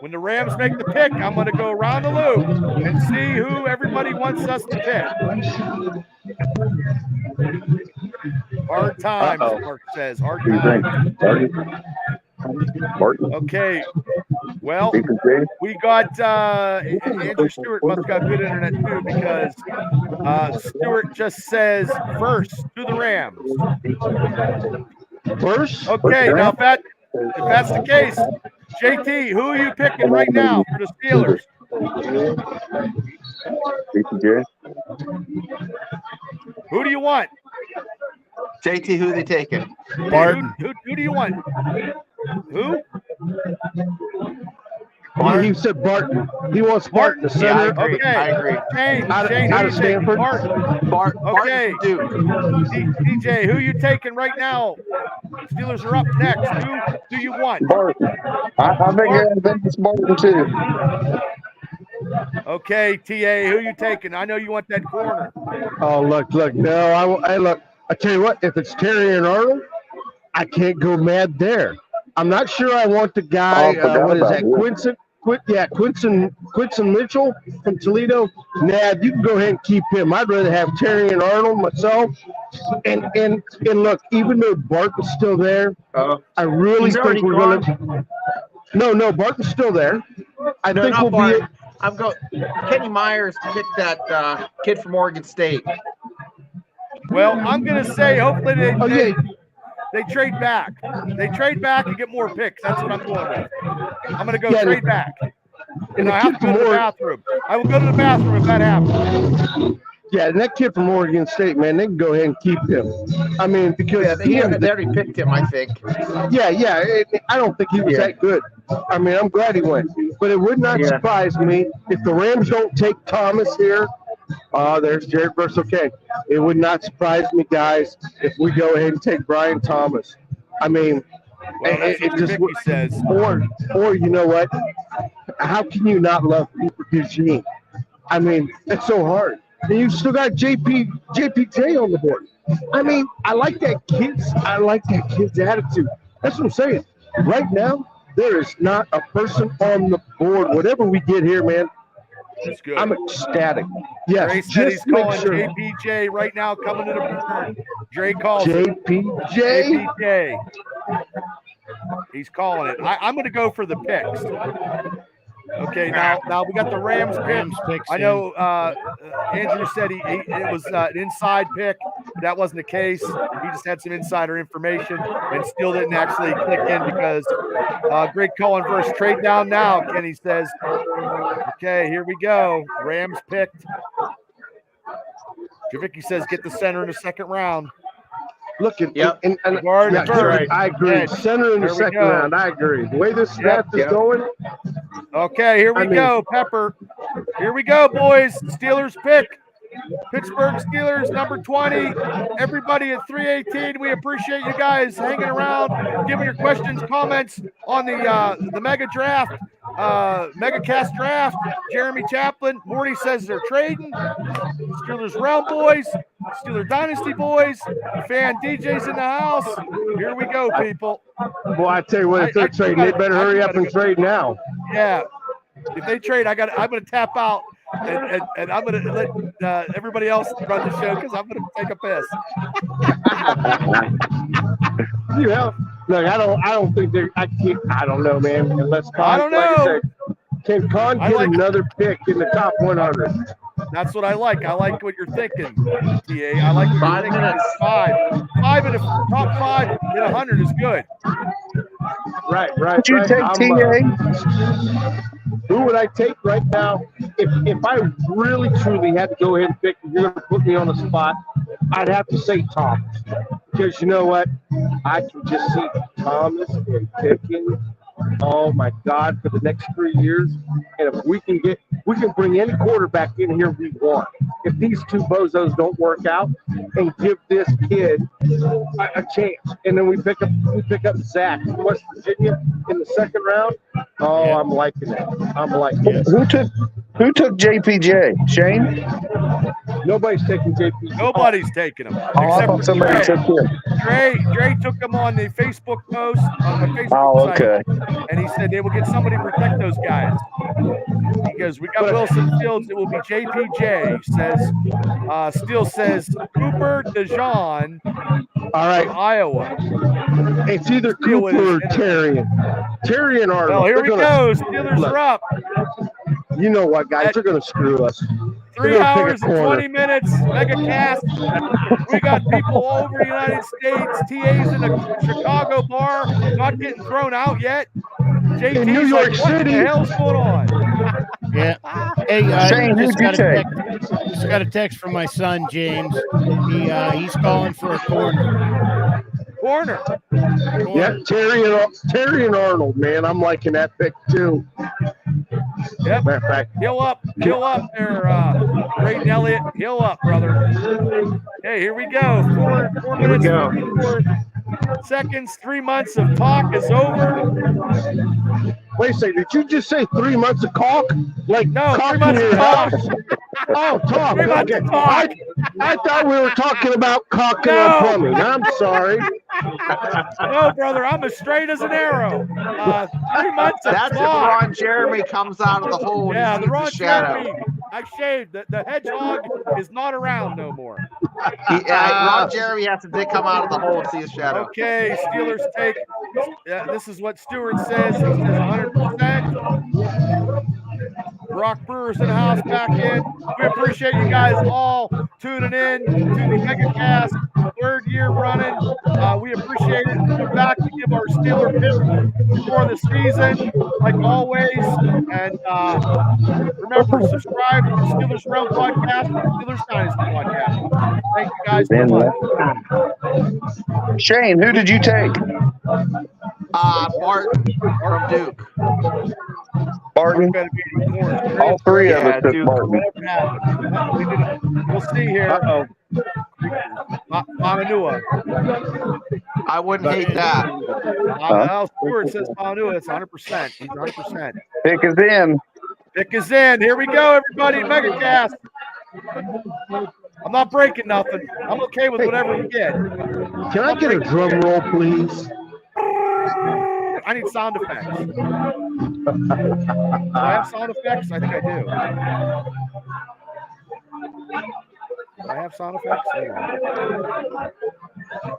When the Rams make the pick, I'm going to go around the loop and see who everybody wants us to pick. Hard times, Mark says. Hard times. Okay. Well, we got Andrew Stewart must have got good internet too, because Stewart just says first to the Rams. First? Okay, now if that's the case, JT, who are you picking right now for the Steelers? Who do you want? JT, who are they taking? Barton. Who do you want? Who? He said Barton. He wants Barton to center. Yeah, I agree. Okay. I agree. Shane, Out who of you taking? Stanford. Okay. Dude. DJ, who you taking right now? Steelers are up next. Who do you want? Barton. I think it's Barton too. Okay, TA, who you taking? I know you want that corner. Oh, look. No, I tell you what, if it's Terry and Arnold, I can't go mad there. I'm not sure I want the guy, what is that, Quinton Mitchell from Toledo. Nah, you can go ahead and keep him. I'd rather have Terry and Arnold myself. And look, even though Barton's still there, I really think we're going to. No, Barton's still there. I think we'll be. I'm going. Kenny Myers picked that kid from Oregon State. Well, I'm going to say hopefully they trade back. They trade back and get more picks. That's what I'm going with. I'm going to go trade back. And I have to go to the bathroom. I will go to the bathroom if that happens. Yeah, and that kid from Oregon State, man, they can go ahead and keep him. I mean, because they already picked him, I think. Yeah. I don't think he was that good. I mean, I'm glad he went. But it would not surprise me if the Rams don't take Thomas here. There's Jared Burst. Okay. It would not surprise me, guys, if we go ahead and take Brian Thomas. I mean, it just says. Or you know what? How can you not love Cooper Eugene? I mean, it's so hard. And you still got JPJ on the board. I mean, I like that kid's attitude. That's what I'm saying. Right now, there is not a person on the board. Whatever we get here, man, that's good. I'm ecstatic. Yes, Dre said he's calling JPJ right now, coming to the burn. Dre calls JPJ. He's calling it. I'm going to go for the picks. Okay, now we got the Rams pick. I know Andrew said it was an inside pick. That wasn't the case. He just had some insider information and still didn't actually click in because Greg Cohen versus trade down now, Kenny says. Okay, here we go. Rams picked. Javicki says get the center in the second round. Look at right. I agree. Center in the second round. I agree. The way this draft is going. Okay, here we go. Pepper. Here we go, boys. Steelers pick. Pittsburgh Steelers, number 20. Everybody at 318. We appreciate you guys hanging around, giving your questions, comments on the mega draft, mega cast draft. Jeremy Chaplin. Morty says they're trading. Steelers Realm boys. Steeler Dynasty boys. Fan DJ's in the house. Here we go, people. Boy, I tell you what, if they're trading, they better hurry up and trade now. Yeah. If they trade, I'm going to tap out. And I'm going to let everybody else run the show because I'm going to take a piss. Look, I don't think they're. I don't know, man. Unless I don't know. Can Con get another pick in the top 100? That's what I like. I like what you're thinking, TA. I like what you're thinking. Five in the top 5 in 100 is good. Right. Would you take TA? Who would I take right now? If I really truly had to go ahead and pick, you're going to put me on the spot, I'd have to say Thomas. Because you know what? I can just see Thomas and Pickens. Oh my God, for the next 3 years. And if we can bring any quarterback in here we want. If these two bozos don't work out and give this kid a chance. And then we pick up Zach from West Virginia in the second round. Oh, yeah. I'm liking it. Who took JPJ? Shane? Nobody's taking JPJ. Nobody's taking him. Oh, I thought somebody took him. Dre took him on the Facebook post on the Facebook Oh, site, okay. and he said they will get somebody to protect those guys. Because we got Wilson Fields, it will be JPJ. Says Steele says Cooper DeJean. All right, from Iowa. It's either Cooper or Terrian. Terrian Arnold. Well, here we go. Steelers are up. You know what, guys? They're going to screw us. 3 hours and 20 minutes. Mega cast. We got people all over the United States. TA's in a Chicago bar, not getting thrown out yet. JT's in New York like, what City. the hell's going on? Yeah. Hey, Shane, just who'd you just got a text from my son James. He's calling for a corner. Corner. Yeah, Terry and Arnold, man. I'm liking that pick too. Yep. Matter of fact, Heal up there, Brayden Elliott. Heal up, brother. Okay, here we go. Four Here we minutes, go. 54 seconds. 3 months of talk is over. Wait a second. Did you just say 3 months of caulk? Like No, caulk 3 months in of your talk. house? Oh, talk. 3 months Okay. of talk. I thought we were talking about caulking No. on plumbing. I'm sorry. No, brother, I'm as straight as an arrow. 3 months of That's if talk. Ron Jeremy comes out of the hole. Yeah, and the sees Ron shadow. Jeremy. I shaved. The hedgehog is not around no more. Ron Jeremy has to come out of the hole and see his shadow. Okay, Steelers take. This is what Stewart says. He says 100%. Brock Brewer's in the house back in. We appreciate you guys all tuning in to the MegaCast, third year running. We appreciate it. We're back to give our Steeler pick before the season, like always. And remember, subscribe to the Steelers Realm podcast, the Steelers Dynasty podcast. Thank you guys so much. Shane, who did you take? Barton from Duke. Barton? All three of us took Barton. We'll see here. Manua. I wouldn't hate that. Al Stewart says Manua. It's 100%. He's 100%. Pick is in. Pick is in. Here we go, everybody. MegaCast. I'm not breaking nothing. I'm okay with whatever we get. Can I get a drum roll, please? I need sound effects. Do I have sound effects? I think I do. Do I have sound effects?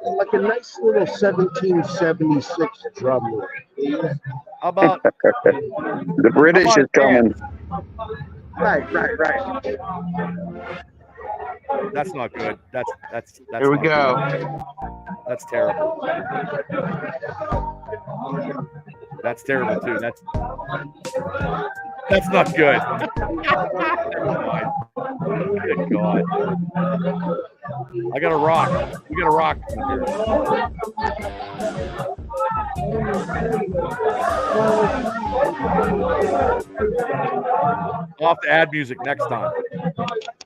Like a nice little 1776 drum roll. How about the British is coming. Right. That's not good. That's Here we go. Good. That's terrible. That's terrible too. That's not good. Good God. I got a rock. We got a rock. I'll have to add music next time.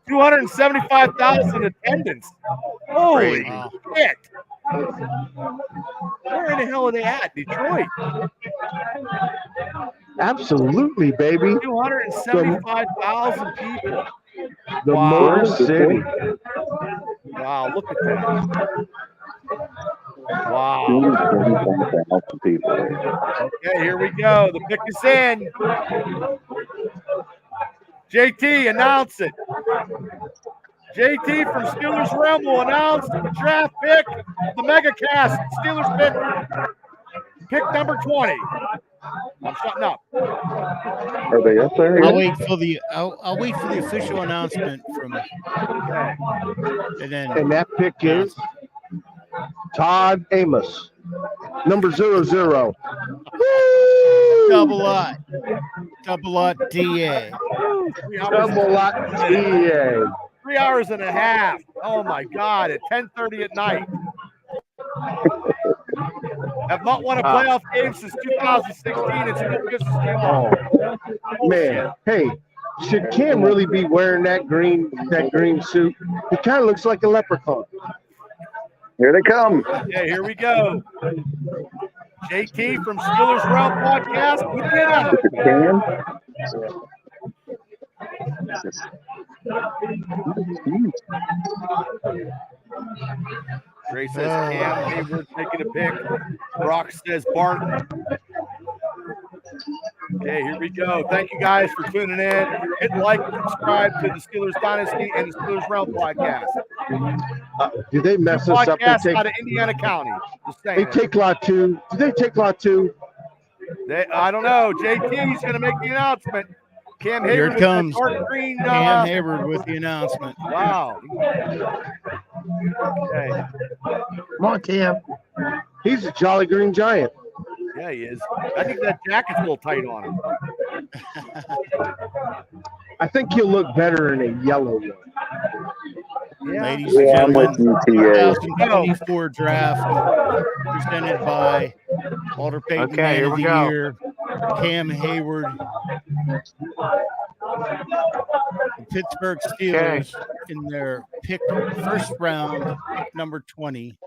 275,000 attendance. Holy shit. Where in the hell are they at? Detroit. Absolutely, baby. 275,000 people. The Motor City. Wow, look at that. Wow. Okay, here we go. The pick is in. JT, announce it. JT from Steelers Realm will announce the draft pick, the MegaCast. Steelers pick number 20. I'm shutting up. Are they up there? I'll wait for the official announcement from. Okay. And that pick is Todd Amos, number 00. Double lot. Double lot DA. Double lot TA. 3 hours and a half. Oh my God! At 10:30 at night. Have not won a playoff game since 2016. It still pisses me off. Man, hey, should Cam really be wearing that green suit? He kind of looks like a leprechaun. Here they come. Okay, here we go. JT from Steelers Realm Podcast with the announcement. Trey says Cam Hayward taking a pick. Brock says Barton. Okay, here we go. Thank you guys for tuning in. Hit like and subscribe to the Steelers Dynasty and the Steelers Realm Podcast. Do they mess us up? Podcast out of Indiana County. Just saying. They take lot 2. Do they take lot 2? I don't know. JT's going to make the announcement. Cam Hayward. Here it comes. Green, Cam Hayward with the announcement. Wow. Okay. Come on, Cam. He's a jolly green giant. Yeah, he is. I think that jacket's a little tight on him. I think he'll look better in a yellow one. Yeah. Ladies and I'm with gentlemen, you, TA. 2024 draft presented by Walter Payton Man of the Year, Cam Hayward. The Pittsburgh Steelers in their pick first round, pick number 20.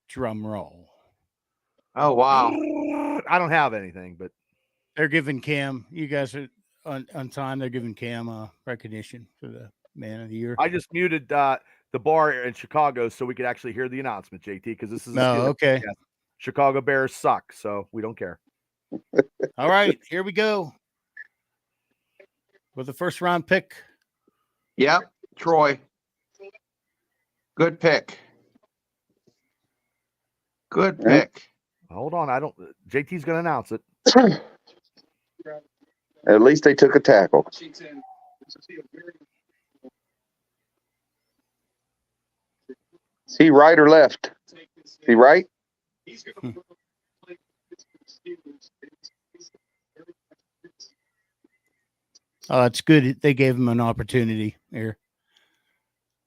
Drum roll. Oh, wow. I don't have anything, but They're giving Cam, you guys are on time, they're giving Cam recognition for the Man of the Year. I just muted the bar in Chicago so we could actually hear the announcement, JT, because this is a Steelers okay. podcast. Chicago Bears suck, so we don't care. All right, here we go. With the first round pick. Yep, Troy. Good pick. Good pick. Hold on, JT's going to announce it. At least they took a tackle. Is he right or left? Is he right? Oh, it's good. They gave him an opportunity here.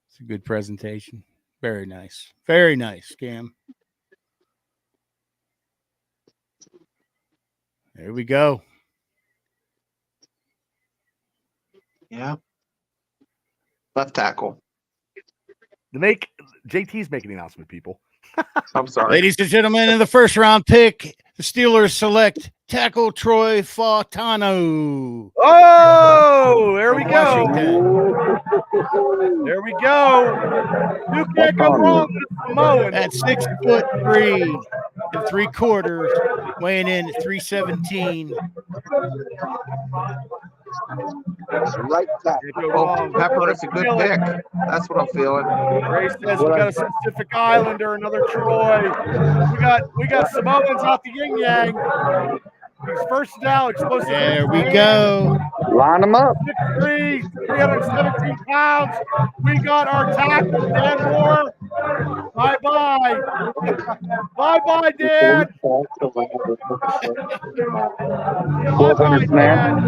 It's a good presentation. Very nice. Very nice, Cam. There we go. Yeah. Left tackle. JT's making the announcement, people. I'm sorry. Ladies and gentlemen, in the first round pick, the Steelers select tackle Troy Fautano. Oh, there we go. Washington. There we go. You can't go wrong with Samoan. At 6'3" and 3/4, weighing in at 317. Right tackle. Oh, Pepper, it's a good pick. That's what I'm feeling. Ray says we got a Pacific Islander, another Troy. We got Samoans out the yin yang. He's first down, explosive. There we go. Line them up. 6'3", 317 pounds. We got our tackle, Dan Moore. Bye-bye. Bye-bye, Dan. 1,200 snap.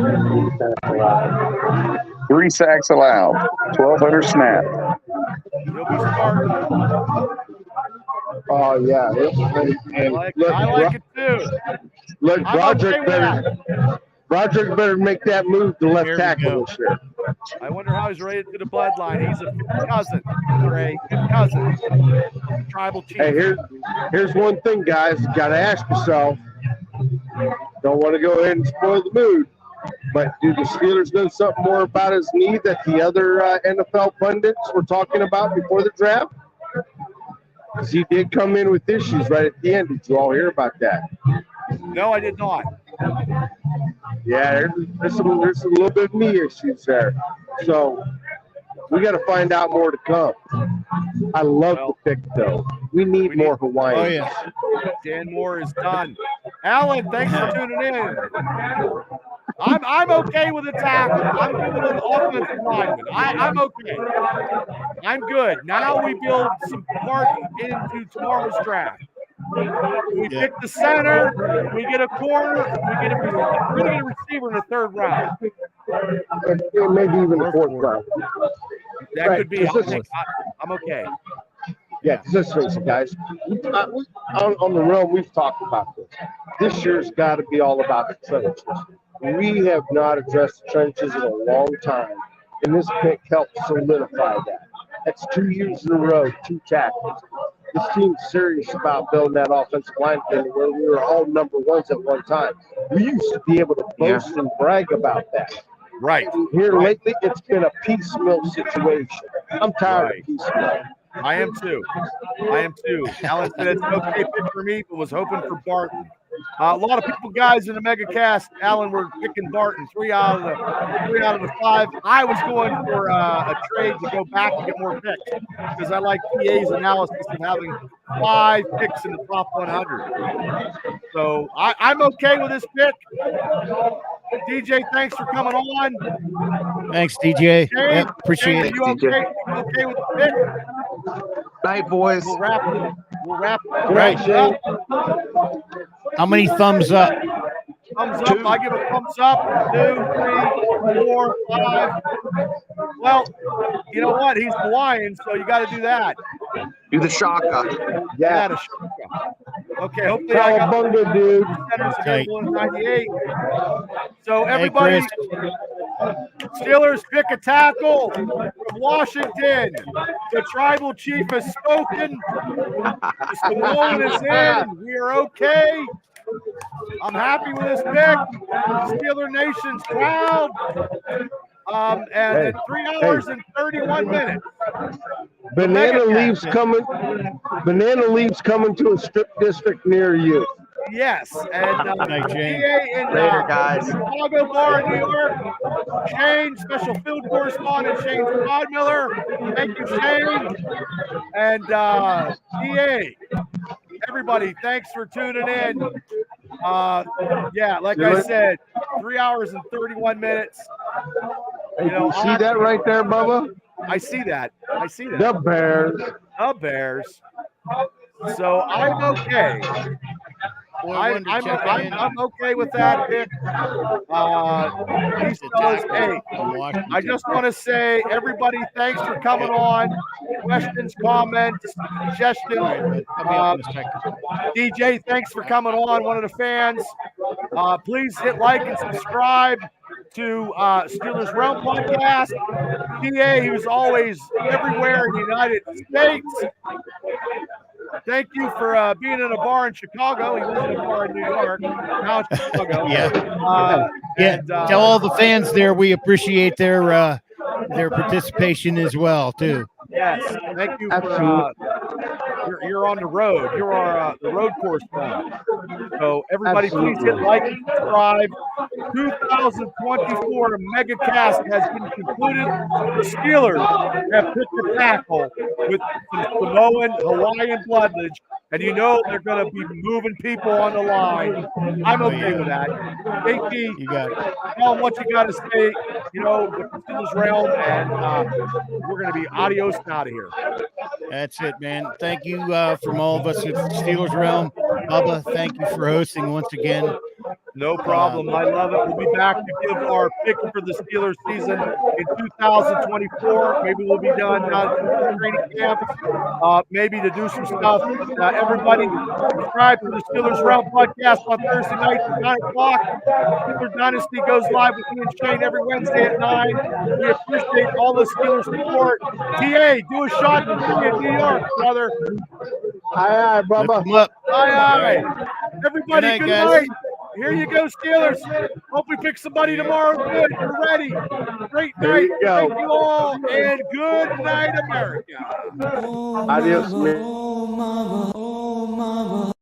3 sacks allowed. 1,200 snap. He'll be starting. Oh, yeah. I like it too. Look, I'm okay with Broderick better make that move to left tackle this year. I wonder how he's related to the bloodline. He's a fifth cousin, Ray. Fifth cousin. Tribal chief. Hey, here's one thing, guys. You got to ask yourself. Don't want to go ahead and spoil the mood, but do the Steelers know something more about his knee that the other NFL pundits were talking about before the draft? Because he did come in with issues right at the end. Did you all hear about that? No, I did not. Yeah, there's a little bit of knee issues there. So we got to find out more to come. I love the pick, though. We need more Hawaiians. Oh, yeah. Dan Moore is done. Alan, thanks for tuning in. I'm okay with a tackle. I'm good with an offensive lineman. I'm okay. I'm good. Now we build some part into tomorrow's draft. We pick the center. We get a corner. We're going to get a receiver in the third round. And maybe even the fourth round. That Right, could be. because I'm okay. Yeah, because let's face it, guys. On the realm, we've talked about this. This year's got to be all about the trenches. We have not addressed the trenches in a long time, and this pick helps solidify that. That's 2 years in a row, 2 tackles. This team's serious about building that offensive line thing where we were all number ones at one time. We used to be able to boast and brag about that. Right. Here lately, it's been a piecemeal situation. I'm tired of piecemeal. I am too. Alan said it's an okay pick for me, but was hoping for Barton. A lot of people, guys, in the mega cast, Alan, were picking Barton. 3 out of the 5. I was going for a trade to go back and get more picks because I like PA's analysis of having 5 picks in the top 100. So I'm okay with this pick. DJ, thanks for coming on. Thanks, DJ. Shane, Appreciate it. you okay with the pick? Night, boys. We'll wrap it. Right. How many thumbs up? Thumbs up. 2. I give a thumbs up. 2, 3, 4, 5. Well, you know what? He's Hawaiian, so you got to do that. Do the shaka. Yeah. The shaka. Okay. Hopefully, I got Cowabunga, dude. centers Okay. available in 98. So Hey, everybody, Chris. Steelers pick a tackle from Washington. The tribal chief has spoken. The Samoan is in. We are okay. I'm happy with this pick. Steeler Nation's proud. And in 3 hours and 31 minutes. Banana leaves coming to a strip district near you. Yes, and Night, Shane. PA in Later, guys. Chicago Bar in New York. Shane, special field correspondent Shane Godmiller. Thank you, Shane. And PA, everybody, thanks for tuning in. Yeah, like I said, 3 hours and 31 minutes. Hey, you see that right there, Bubba? I see that. The Bears. The Bears. So I'm okay. I'm okay with that pick. These fellas, hey, I just want to say, everybody, thanks for coming on. Questions, comments, suggestions. DJ, thanks for coming on, one of the fans. Please hit like and subscribe to Steelers Realm Podcast. PA, who's always everywhere in the United States. Thank you for being in a bar in Chicago. He was in a bar in New York. Now it's Chicago. Tell all the fans there we appreciate their participation as well too. Yes, thank you for you're on the road. You're our the road correspondent. So everybody, please hit like and subscribe. 2024 MegaCast has been concluded. The Steelers have picked a tackle with some Samoan, Hawaiian bloodage, and you know they're going to be moving people on the line. I'm okay with that. JT, You got it. tell them what you got to say, you know, with the Steelers realm, and we're going to be adios and out of here. That's it, man. Thank you from all of us at Steelers Realm. Bubba, thank you for hosting once again. No problem. I love it. We'll be back to give our pick for the Steelers season in 2024. Maybe we'll be done training camps, maybe to do some stuff. Everybody, subscribe to the Steelers Realm Podcast on Thursday nights at 9 o'clock. Steelers Dynasty goes live with me and Shane every Wednesday at 9. We appreciate all the Steelers support. TA, do a shot for me in New York, brother. Aye, Bubba. Lift 'em up. Aye. Everybody, Good night, good guys. night. Here you go, Steelers. Hope we pick somebody tomorrow. Good. You're ready. Great There night. you go. Thank you all. And good night, America. Adios, man. Oh, mama, oh, mama.